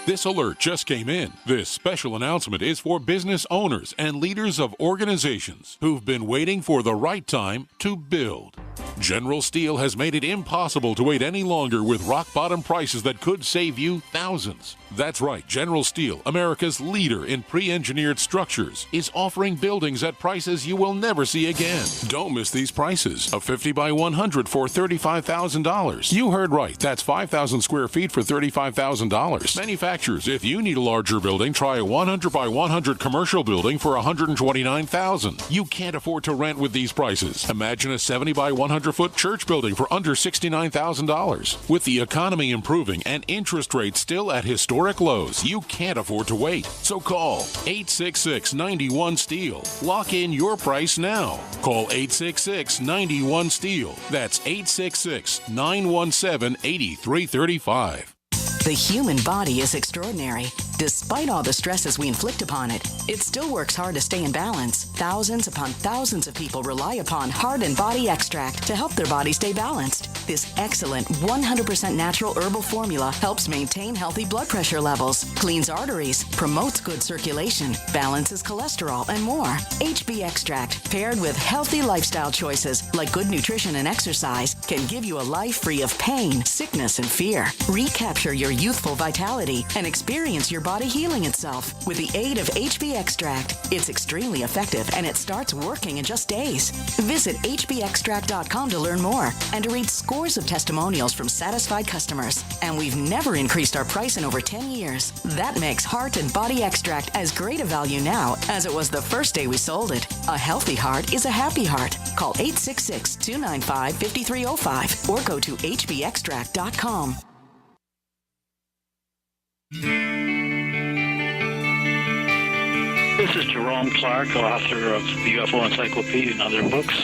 This alert just came in. This special announcement is for business owners and leaders of organizations who've been waiting for the right time to build. General Steel has made it impossible to wait any longer with rock-bottom prices that could save you thousands. That's right, General Steel, America's leader in pre-engineered structures, is offering buildings at prices you will never see again. Don't miss these prices. A 50 by 100 for $35,000. You heard right, that's 5,000 square feet for $35,000. Manufacturers, if you need a larger building, try a 100 by 100 commercial building for $129,000. You can't afford to rent with these prices. Imagine a 70 by 100-foot church building for under $69,000. With the economy improving and interest rates still at historic lows, you can't afford to wait. So call 866-91-STEEL. Lock in your price now. Call 866-91-STEEL. That's 866-917-8335. The human body is extraordinary. Despite all the stresses we inflict upon it, it still works hard to stay in balance. Thousands upon thousands of people rely upon Heart and Body Extract to help their body stay balanced. This excellent 100% natural herbal formula helps maintain healthy blood pressure levels, cleans arteries, promotes good circulation, balances cholesterol, and more. HB Extract, paired with healthy lifestyle choices like good nutrition and exercise, can give you a life free of pain, sickness, and fear. Recapture your youthful vitality and experience your body healing itself with the aid of HB Extract. It's extremely effective and it starts working in just days. Visit hbextract.com to learn more and to read scores of testimonials from satisfied customers. And we've never increased our price in over 10 years. That makes Heart and Body Extract as great a value now as it was the first day we sold it. A healthy heart is a happy heart. Call 866-295-5305 or go to hbextract.com. This is Jerome Clark, author of the UFO Encyclopedia and other books.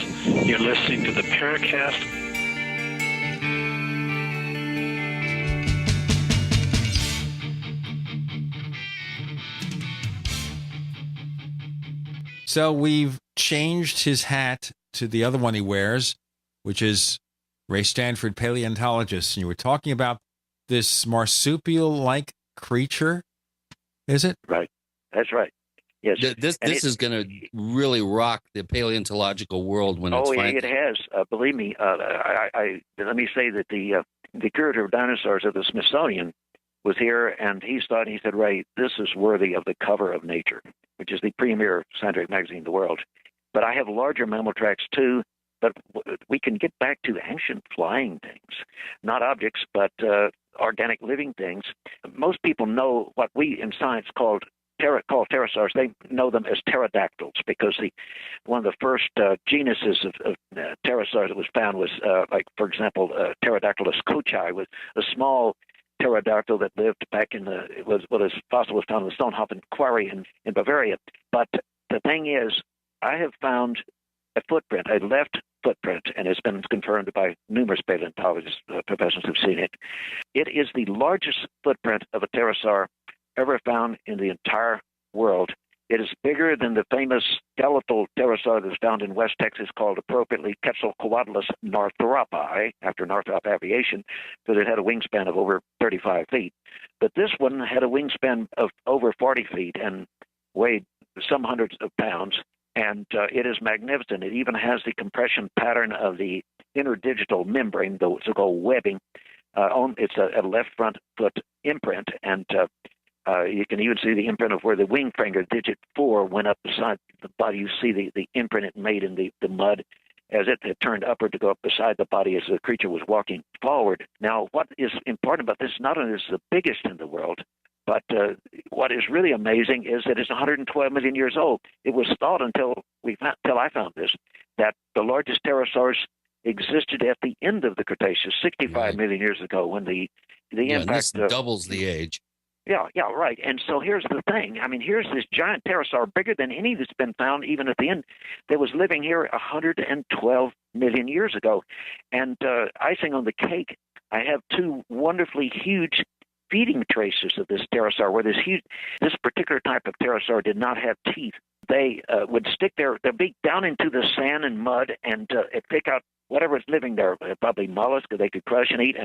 You're listening to the Paracast. So we've changed his hat to the other one he wears, which is Ray Stanford, paleontologist. And you were talking about this marsupial-like creature, is it? Right. That's right. Yes. This is going to really rock the paleontological world when it's finally... it has. Believe me. Let me say that the curator of dinosaurs at the Smithsonian was here, and he said, Ray, this is worthy of the cover of Nature, which is the premier scientific magazine in the world. But I have larger mammal tracks too. But we can get back to ancient flying things, not objects, but organic living things. Most people know what we in science call pterosaurs. They know them as pterodactyls because one of the first genuses of pterosaurs that was found was, like, for example, Pterodactylus kochai was a small pterodactyl that lived back in his fossil was found in the Stonehofen quarry in Bavaria. But the thing is, I have found a footprint, a left footprint, and it's been confirmed by numerous paleontologists, professors who've seen it. It is the largest footprint of a pterosaur ever found in the entire world. It is bigger than the famous skeletal pterosaur that's found in West Texas called appropriately Quetzalcoatlus northropi, after Northrop Aviation, because it had a wingspan of over 35 feet. But this one had a wingspan of over 40 feet and weighed some hundreds of pounds. And it is magnificent. It even has the compression pattern of the interdigital membrane, the so-called webbing. It's a left front foot imprint, and you can even see the imprint of where the wing finger, digit 4, went up beside the body. You see the imprint it made in the mud as it had turned upward to go up beside the body as the creature was walking forward. Now, what is important about this, not only is it the biggest in the world, but what is really amazing is that it's 112 million years old. It was thought until I found this, that the largest pterosaurs existed at the end of the Cretaceous, 65 million years ago, when the impact... this doubles the age. Yeah, right. And so here's the thing. I mean, here's this giant pterosaur, bigger than any that's been found even at the end, that was living here 112 million years ago. And icing on the cake, I have two wonderfully huge feeding traces of this pterosaur, where this particular type of pterosaur did not have teeth. They would stick their beak down into the sand and mud and pick out whatever's living there, probably mollusks they could crush and eat,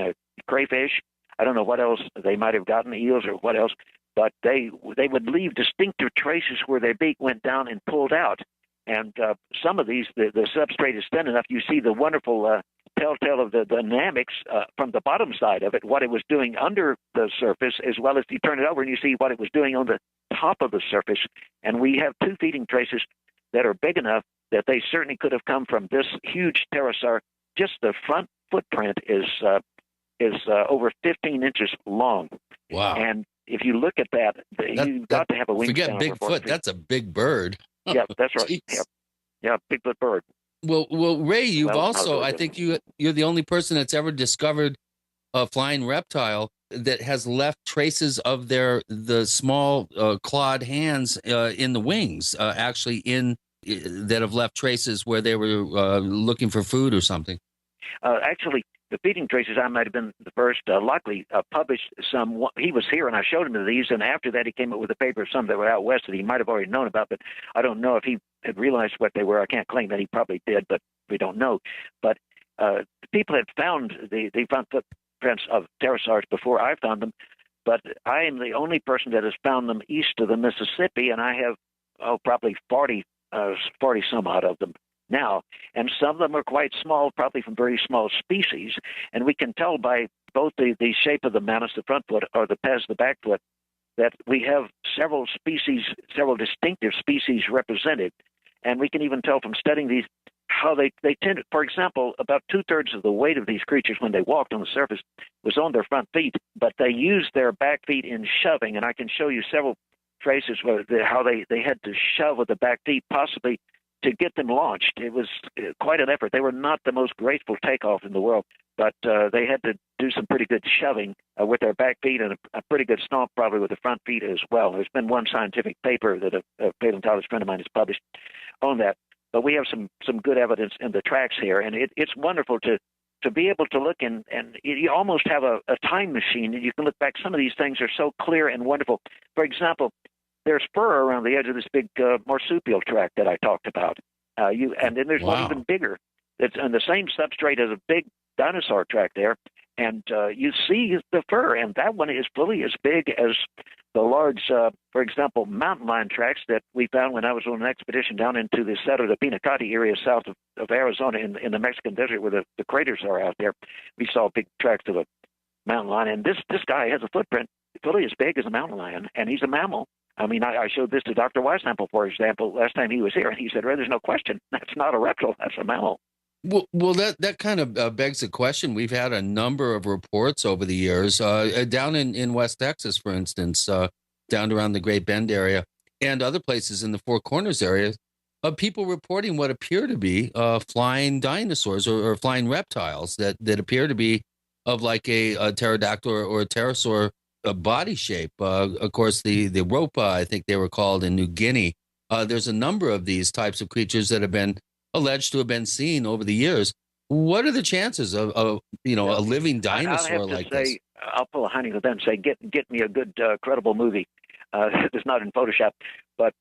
crayfish. I don't know what else they might have gotten, eels or what else, but they would leave distinctive traces where their beak went down and pulled out. And some of these, the substrate is thin enough. You see the wonderful telltale of the dynamics from the bottom side of it, what it was doing under the surface, as well as you turn it over and you see what it was doing on the top of the surface. And we have two feeding traces that are big enough that they certainly could have come from this huge pterosaur. Just the front footprint is over 15 inches long. Wow. And if you look at that, you've got to have a wingspan. Forget Bigfoot. That's a big bird. Yeah, that's right. Yeah, Bigfoot bird. Well, Ray, you've also, I think you're the only person that's ever discovered a flying reptile that has left traces of the small clawed hands in the wings, that have left traces where they were looking for food or something. Actually, the feeding traces, I might have been the first. Luckily, published some. He was here, and I showed him these. And after that, he came up with a paper of some that were out west that he might have already known about. But I don't know if he had realized what they were. I can't claim that he probably did, but we don't know. But the people had found the front footprints of pterosaurs before I found them, but I am the only person that has found them east of the Mississippi, and I have probably 40 some odd of them now, and some of them are quite small, probably from very small species, and we can tell by both the shape of the manus, the front foot, or the pes, the back foot, that we have several distinctive species represented, and we can even tell from studying these how they tend, for example, about 2/3 of the weight of these creatures when they walked on the surface was on their front feet, but they used their back feet in shoving, and I can show you several traces where how they had to shove with the back feet, possibly to get them launched. It was quite an effort. They were not the most graceful takeoff in the world, but they had to do some pretty good shoving with their back feet and a pretty good stomp probably with the front feet as well. There's been one scientific paper that a paleontologist friend of mine has published on that. But we have some good evidence in the tracks here, and it's wonderful to be able to look and you almost have a time machine, and you can look back. Some of these things are so clear and wonderful. For example, there's fur around the edge of this big marsupial track that I talked about. And then there's one even bigger that's on the same substrate as a big dinosaur track there, and you see the fur, and that one is fully as big as the large, for example, mountain lion tracks that we found when I was on an expedition down into the Cerro de Pinacate area south of Arizona in the Mexican desert where the craters are out there. We saw big tracks of a mountain lion, and this guy has a footprint fully as big as a mountain lion, and he's a mammal. I mean, I showed this to Dr. Weisample, for example, last time he was here, and he said, "Ray, there's no question. That's not a reptile. That's a mammal." Well, that kind of begs the question. We've had a number of reports over the years, down in West Texas, for instance, down around the Great Bend area, and other places in the Four Corners area, of people reporting what appear to be flying dinosaurs or flying reptiles that appear to be of like a pterodactyl or a pterosaur body shape. Of course, the ropa, I think they were called in New Guinea. There's a number of these types of creatures that have been alleged to have been seen over the years. What are the chances of a living dinosaur like this? I'll pull a Heineken then and say, get me a good, credible movie that's not in Photoshop. But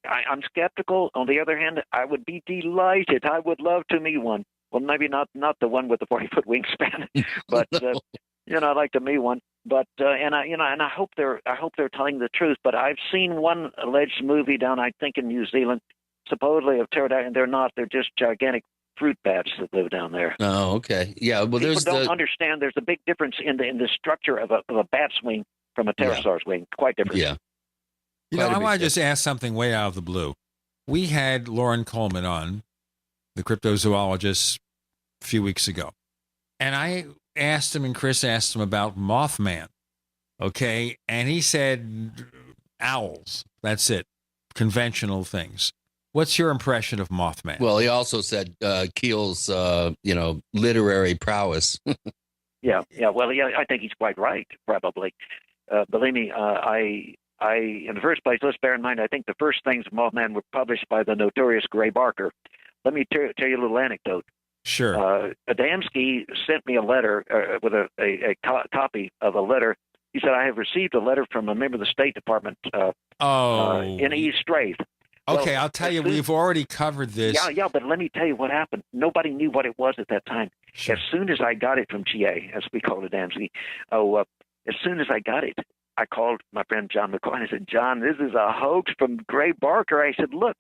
I'm skeptical. On the other hand, I would be delighted. I would love to meet one. Well, maybe not the one with the 40-foot wingspan, but I'd like to meet one. But I hope they're telling the truth. But I've seen one alleged movie down, I think, in New Zealand, supposedly of pterodactyl, and they're not. They're just gigantic fruit bats that live down there. Oh, okay. Yeah. Well, people don't understand. There's a big difference in the structure of a bat's wing from a pterosaur's wing. Quite different. Yeah. I want to just ask something way out of the blue. We had Lauren Coleman on, the cryptozoologist, a few weeks ago, and I asked him, and Chris asked him about Mothman. Okay, and he said owls. That's it. Conventional things. What's your impression of Mothman? Well, he also said Keel's, literary prowess. Yeah. Well, I think he's quite right, probably. Believe me, I in the first place, let's bear in mind, I think the first things of Mothman were published by the notorious Gray Barker. Let me tell you a little anecdote. Sure. Adamski sent me a letter with a copy of a letter. He said, "I have received a letter from a member of the State Department in East Strath." Okay, I'll tell you, we've already covered this. Yeah, but let me tell you what happened. Nobody knew what it was at that time. Sure. As soon as I got it from GA, as we call it, Adamski, as soon as I got it, I called my friend John McCoy, and I said, "John, this is a hoax from Gray Barker." I said, "Look,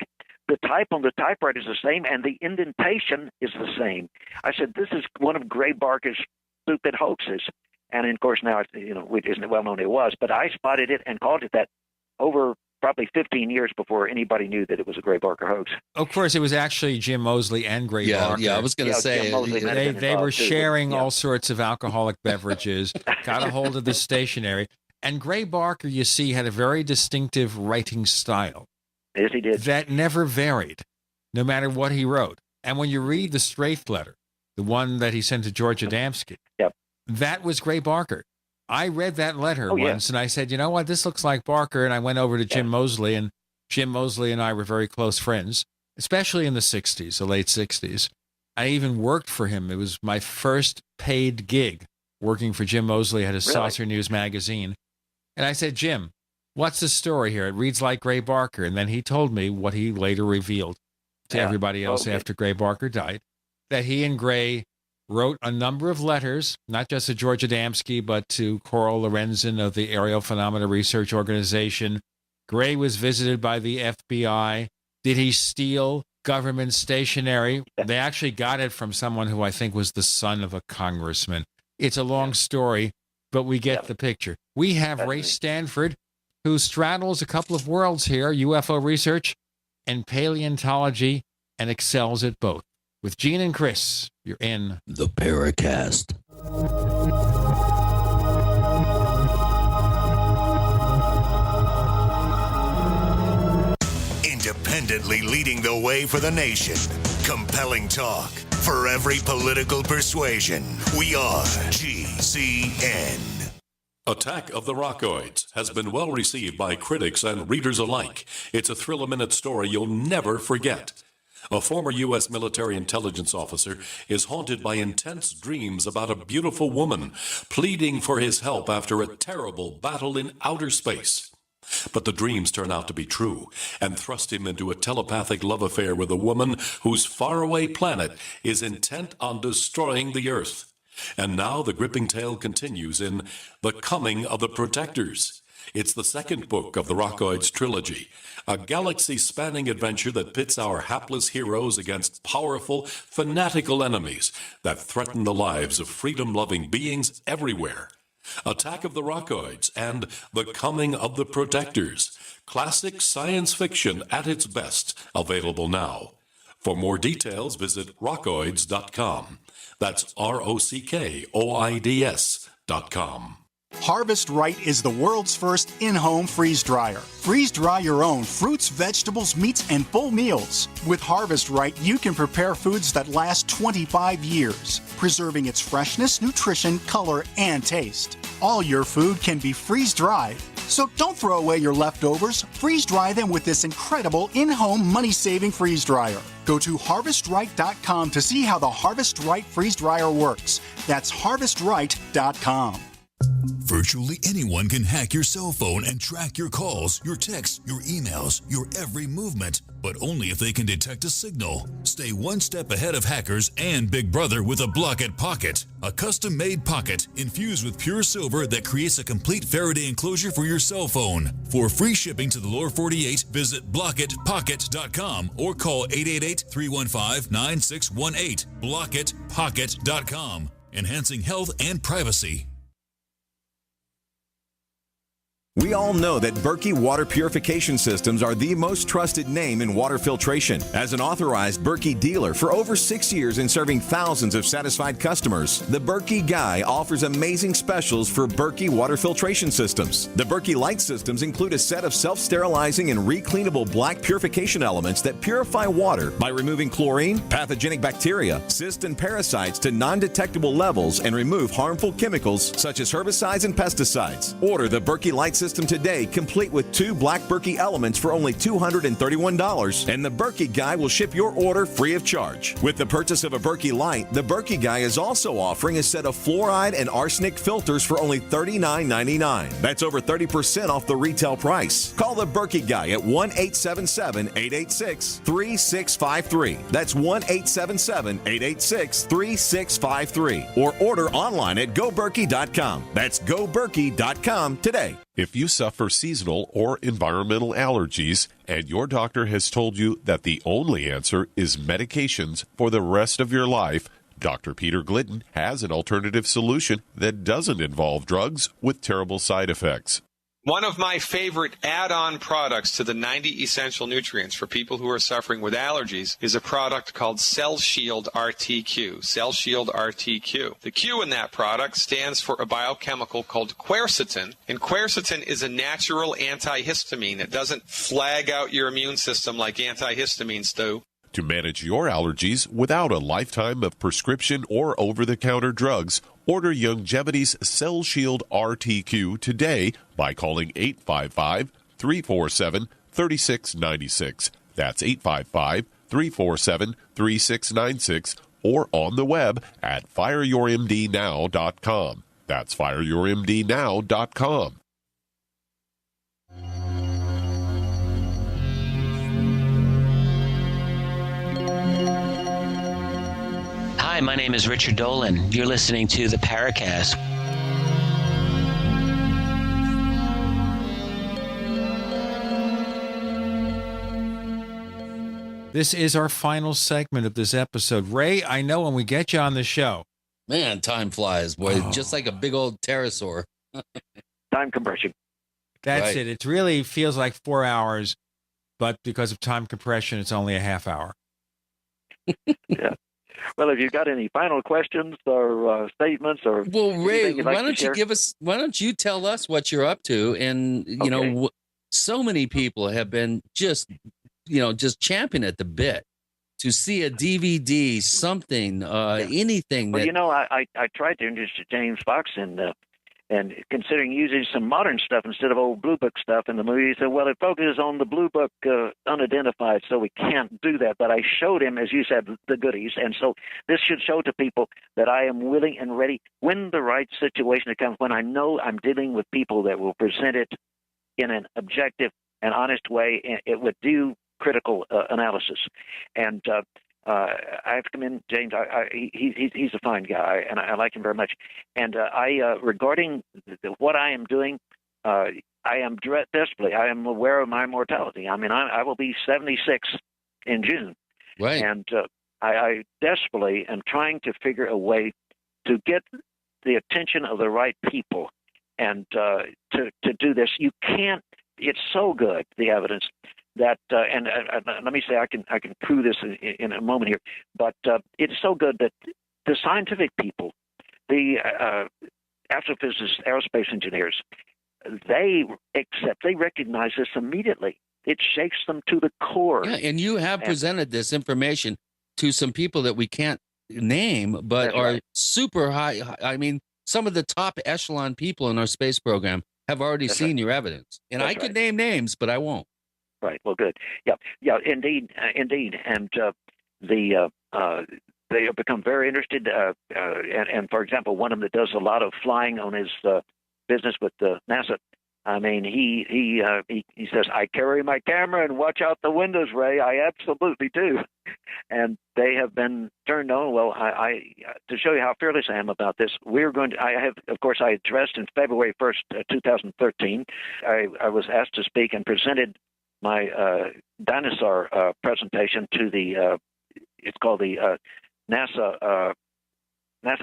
the type on the typewriter is the same, and the indentation is the same." I said, "This is one of Gray Barker's stupid hoaxes." And, of course, now, it isn't well known it was, but I spotted it and called it that over probably 15 years before anybody knew that it was a Gray Barker hoax. Of course, it was actually Jim Moseley and Gray Barker. Yeah, I was going to say. They were sharing all sorts of alcoholic beverages, got a hold of the stationery. And Gray Barker, you see, had a very distinctive writing style. Yes, he did. That never varied, no matter what he wrote. And when you read the Strath letter, the one that he sent to George Adamski, that was Gray Barker. I read that letter once, and I said, "You know what? This looks like Barker." And I went over to Jim Moseley, and Jim Moseley and I were very close friends, especially in the 60s, the late 60s. I even worked for him. It was my first paid gig, working for Jim Moseley at his Saucer News magazine. And I said, "Jim, what's the story here? It reads like Gray Barker." And then he told me what he later revealed to everybody else after Gray Barker died, that he and Gray wrote a number of letters, not just to George Adamski, but to Coral Lorenzen of the Aerial Phenomena Research Organization. Gray was visited by the FBI. Did he steal government stationery? They actually got it from someone who I think was the son of a congressman. It's a long story, but we get the picture. We have Ray Stanford, who straddles a couple of worlds here, UFO research and paleontology, and excels at both. With Gene and Chris, you're in the Paracast. Independently leading the way for the nation. Compelling talk for every political persuasion. We are GCN. Attack of the Rockoids has been well received by critics and readers alike. It's a thrill-a-minute story you'll never forget. A former U.S. military intelligence officer is haunted by intense dreams about a beautiful woman pleading for his help after a terrible battle in outer space. But the dreams turn out to be true and thrust him into a telepathic love affair with a woman whose faraway planet is intent on destroying the Earth. And now the gripping tale continues in The Coming of the Protectors. It's the second book of the Rockoids trilogy, a galaxy-spanning adventure that pits our hapless heroes against powerful, fanatical enemies that threaten the lives of freedom-loving beings everywhere. Attack of the Rockoids and The Coming of the Protectors. Classic science fiction at its best, available now. For more details, visit rockoids.com. That's ROCKOIDS.com. Harvest Right is the world's first in-home freeze dryer. Freeze dry your own fruits, vegetables, meats, and full meals. With Harvest Right, you can prepare foods that last 25 years, preserving its freshness, nutrition, color, and taste. All your food can be freeze-dried. So don't throw away your leftovers. Freeze dry them with this incredible in-home money-saving freeze dryer. Go to harvestright.com to see how the Harvest Right freeze dryer works. That's harvestright.com. Virtually anyone can hack your cell phone and track your calls, your texts, your emails, your every movement, but only if they can detect a signal. Stay one step ahead of hackers and Big Brother with a Block-It Pocket, a custom-made pocket infused with pure silver that creates a complete Faraday enclosure for your cell phone. For free shipping to the lower 48, visit blockitpocket.com or call 888-315-9618. blockitpocket.com, enhancing health and privacy. We all know that Berkey Water Purification Systems are the most trusted name in water filtration. As an authorized Berkey dealer for over 6 years and serving thousands of satisfied customers, the Berkey Guy offers amazing specials for Berkey water filtration systems. The Berkey Light systems include a set of self-sterilizing and recleanable black purification elements that purify water by removing chlorine, pathogenic bacteria, cysts, and parasites to non-detectable levels and remove harmful chemicals such as herbicides and pesticides. Order the Berkey Light system today, complete with 2 black Berkey elements for only $231, and the Berkey Guy will ship your order free of charge. With the purchase of a Berkey Light, the Berkey Guy is also offering a set of fluoride and arsenic filters for only $39.99. That's over 30% off the retail price. Call the Berkey Guy at 1-877-886-3653. That's 1-877-886-3653. Or order online at goberkey.com. That's goberkey.com today. If you suffer seasonal or environmental allergies and your doctor has told you that the only answer is medications for the rest of your life, Dr. Peter Glidden has an alternative solution that doesn't involve drugs with terrible side effects. One of my favorite add-on products to the 90 essential nutrients for people who are suffering with allergies is a product called Cell Shield RTQ. Cell Shield RTQ. The Q in that product stands for a biochemical called quercetin, and quercetin is a natural antihistamine. It doesn't flag out your immune system like antihistamines do. To manage your allergies without a lifetime of prescription or over-the-counter drugs, order Youngevity's Cell Shield RTQ today by calling 855-347-3696. That's 855-347-3696 or on the web at fireyourmdnow.com. That's fireyourmdnow.com. Hi, my name is Richard Dolan. You're listening to the Paracast. This is our final segment of this episode. Ray, I know when we get you on the show. Man, time flies, boy. Just like a big old pterosaur. Time compression. That's Right. it. It really feels like 4 hours, but because of time compression, it's only a half hour. Yeah. Well, have you got any final questions or statements or? Well, Ray, anything you'd like why to don't you share? give us? Why don't you tell us what you're up to? And you know, so many people have been just champing at the bit to see a DVD, something, anything. Well, that, I tried to introduce James Fox and considering using some modern stuff instead of old Blue Book stuff in the movie, he said, well, it focuses on the Blue Book unidentified, so we can't do that. But I showed him, as you said, the goodies. And so this should show to people that I am willing and ready when the right situation comes, when I know I'm dealing with people that will present it in an objective and honest way, and it would do critical analysis. And I have to come in, James. He's a fine guy, and I like him very much. And regarding what I am doing, I am desperately. I am aware of my mortality. I mean, I will be 76 in June, right? And I desperately am trying to figure a way to get the attention of the right people, and to do this. You can't. It's so good, the evidence. That and let me say I can prove this in a moment here, but it's so good that the scientific people, the astrophysicists, aerospace engineers, they recognize this immediately. It shakes them to the core. Yeah, and you have presented this information to some people that we can't name, but are super high. I mean, some of the top echelon people in our space program have already seen your evidence, and I could name names, but I won't. Right. Well, good. Yeah. Indeed. And they have become very interested. And for example, one of them that does a lot of flying on his business with NASA. I mean, he says, I carry my camera and watch out the windows, Ray. I absolutely do. And they have been turned on. Well, I to show you how fearless I am about this, we're going to. I addressed in February 1st, 2013. I was asked to speak and presented my dinosaur presentation to the it's called the NASA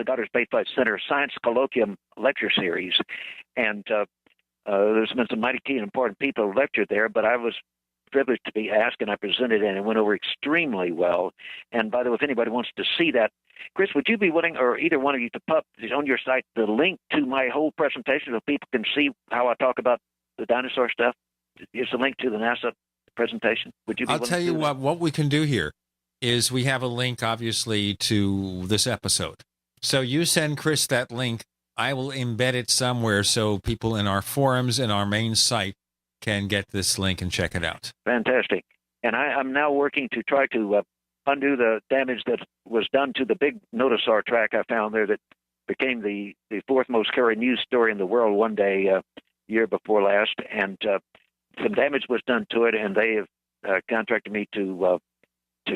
Goddard Space Flight Center Science Colloquium Lecture Series, and there's been some mighty key and important people who lectured there, but I was privileged to be asked, and I presented it, and it went over extremely well. And by the way, if anybody wants to see that, Chris, would you be willing, or either one of you, to put on your site the link to my whole presentation so people can see how I talk about the dinosaur stuff? Here's a link to the NASA presentation. Would you be I'll willing tell to you do that? what we can do here is we have a link, obviously, to this episode. So you send Chris that link. I will embed it somewhere so people in our forums and our main site can get this link and check it out. Fantastic. And I'm now working to try to undo the damage that was done to the big notosaur track I found there that became the fourth most carried news story in the world one day, year before last. And some damage was done to it, and they have contracted me to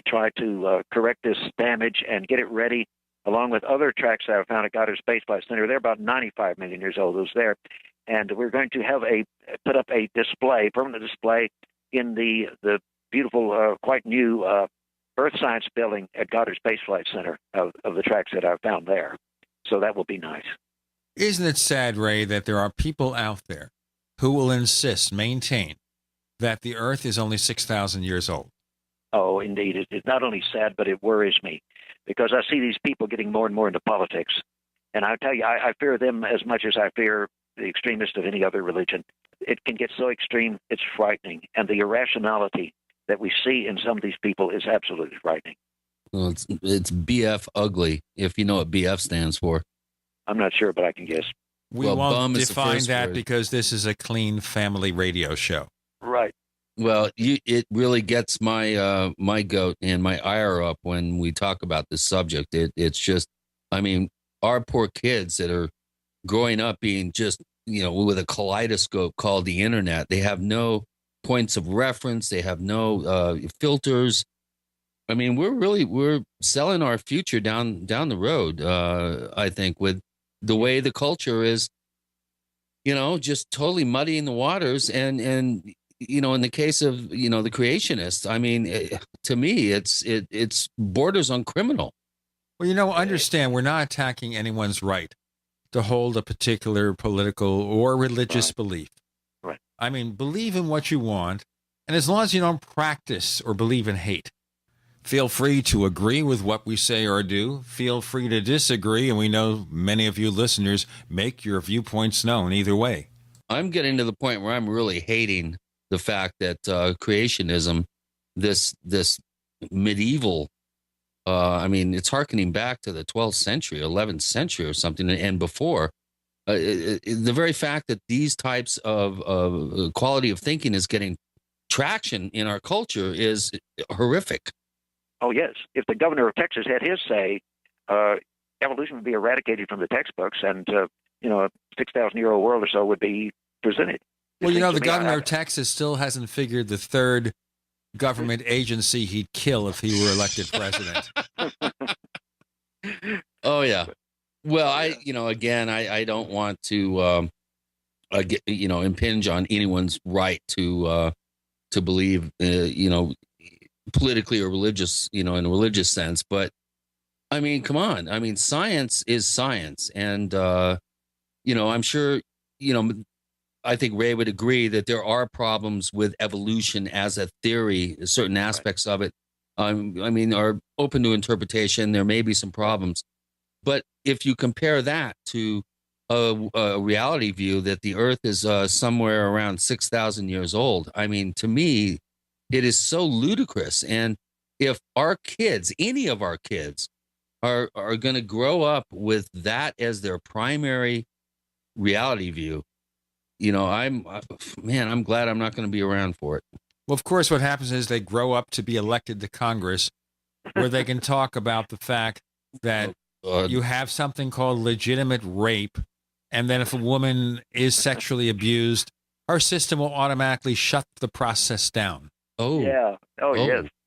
try to correct this damage and get it ready, along with other tracks that I found at Goddard Space Flight Center. They're about 95 million years old, those there. And we're going to have put up a display, permanent display, in the beautiful, quite new Earth Science building at Goddard Space Flight Center of the tracks that I found there. So that will be nice. Isn't it sad, Ray, that there are people out there who will maintain that the Earth is only 6,000 years old? Oh, indeed. It's not only sad, but it worries me, because I see these people getting more and more into politics. And I tell you, I fear them as much as I fear the extremists of any other religion. It can get so extreme, it's frightening. And the irrationality that we see in some of these people is absolutely frightening. Well, it's BF ugly, if you know what BF stands for. I'm not sure, but I can guess. We won't define that because this is a clean family radio show. Right. Well, it really gets my my goat and my ire up when we talk about this subject. It's just, I mean, our poor kids that are growing up being just, with a kaleidoscope called the internet. They have no points of reference. They have no filters. I mean, we're selling our future down the road. I think with the way the culture is, just totally muddying the waters. And in the case of the creationists, I mean, to me, it's borders on criminal. Well, understand we're not attacking anyone's right to hold a particular political or religious belief. Right. I mean, believe in what you want, and as long as you don't practice or believe in hate, feel free to agree with what we say or do. Feel free to disagree, and we know many of you listeners make your viewpoints known either way. I'm getting to the point where I'm really hating the fact that creationism, this medieval, I mean, it's hearkening back to the 12th century, 11th century or something, and before. The very fact that these types of quality of thinking is getting traction in our culture is horrific. Oh, yes. If the governor of Texas had his say, evolution would be eradicated from the textbooks, and, a 6,000-year-old world or so would be presented. Well, the governor of Texas still hasn't figured the third government agency he'd kill if he were elected president. Oh, yeah. Well, I don't want to, impinge on anyone's right to believe, politically or religious, in a religious sense. But I mean, come on. I mean, science is science. And, I'm sure, I think Ray would agree that there are problems with evolution as a theory. Certain aspects of it, are open to interpretation. There may be some problems. But if you compare that to a reality view that the Earth is somewhere around 6,000 years old, I mean, to me, it is so ludicrous. And if our kids, any of our kids, are going to grow up with that as their primary reality view, I'm glad I'm not going to be around for it. Well, of course, what happens is they grow up to be elected to Congress, where they can talk about the fact that you have something called legitimate rape, and then if a woman is sexually abused, our system will automatically shut the process down. Oh, yeah.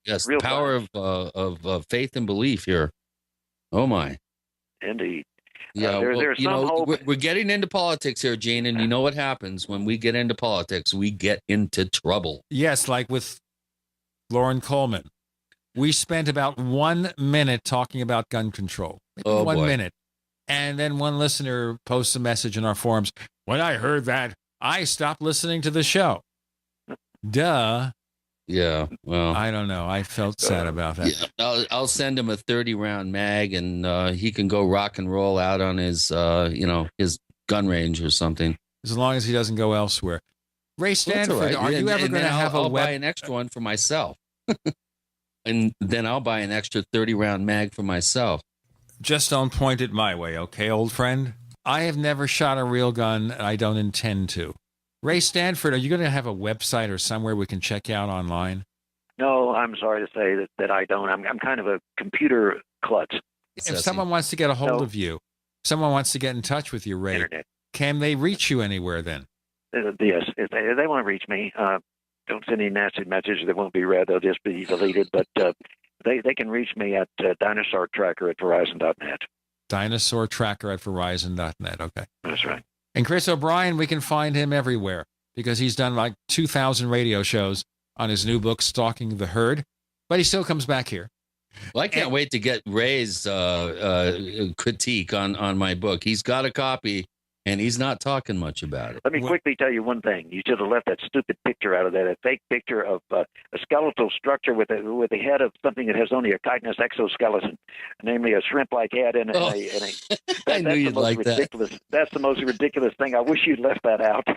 Yes. Real Power of faith and belief here. Oh my. Indeed. Yeah, there's some hope. We're getting into politics here, Gene, and you know what happens when we get into politics? We get into trouble. Yes, like with Lauren Coleman. We spent about 1 minute talking about gun control. Oh, 1 boy. minute. And then one listener posts a message in our forums. When I heard that, I stopped listening to the show. Duh. Yeah, well, I don't know. I felt sad about that. Yeah, I'll send him a 30-round mag, and he can go rock and roll out on his, his gun range or something. As long as he doesn't go elsewhere. Ray Stanford, are you ever going to have I'll buy an extra one for myself. And then I'll buy an extra 30-round mag for myself. Just don't point it my way, okay, old friend? I have never shot a real gun, and I don't intend to. Ray Stanford, are you going to have a website or somewhere we can check you out online? No, I'm sorry to say that I don't. I'm kind of a computer klutz. If someone wants to get a hold of you, someone wants to get in touch with you, Ray, Internet. Can they reach you anywhere then? Yes, if they want to reach me, don't send any nasty messages that won't be read. They'll just be deleted. But they can reach me at Dinosaur Tracker at Verizon.net. Dinosaur Tracker at Verizon.net. Okay. That's right. And Chris O'Brien, we can find him everywhere because he's done like 2,000 radio shows on his new book, Stalking the Herd. But he still comes back here. Well, I can't wait to get Ray's critique on my book. He's got a copy, and he's not talking much about it. Let me quickly tell you one thing. You should have left that stupid picture out of that, a fake picture of a skeletal structure with the head of something that has only a chitinous exoskeleton, namely a shrimp-like head and I knew you'd like that. That's the most ridiculous thing. I wish you'd left that out.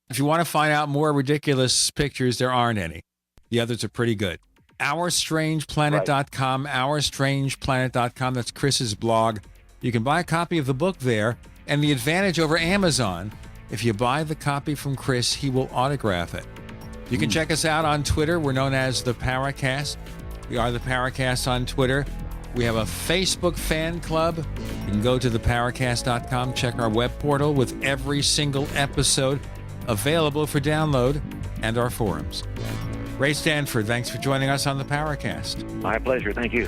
If you want to find out more ridiculous pictures, there aren't any. The others are pretty good. OurStrangePlanet.com, OurStrangePlanet.com. That's Chris's blog. You can buy a copy of the book there. And the advantage over Amazon, if you buy the copy from Chris, he will autograph it. You can check us out on Twitter. We're known as the Paracast. We are the Paracast on Twitter. We have a Facebook fan club. You can go to theparacast.com, check our web portal with every single episode available for download and our forums. Ray Stanford, thanks for joining us on the Paracast. My pleasure. Thank you.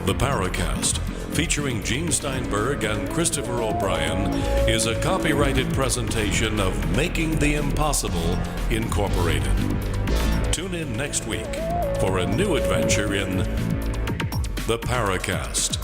The Paracast, featuring Gene Steinberg and Christopher O'Brien, is a copyrighted presentation of Making the Impossible, Incorporated. Tune in next week for a new adventure in The Paracast.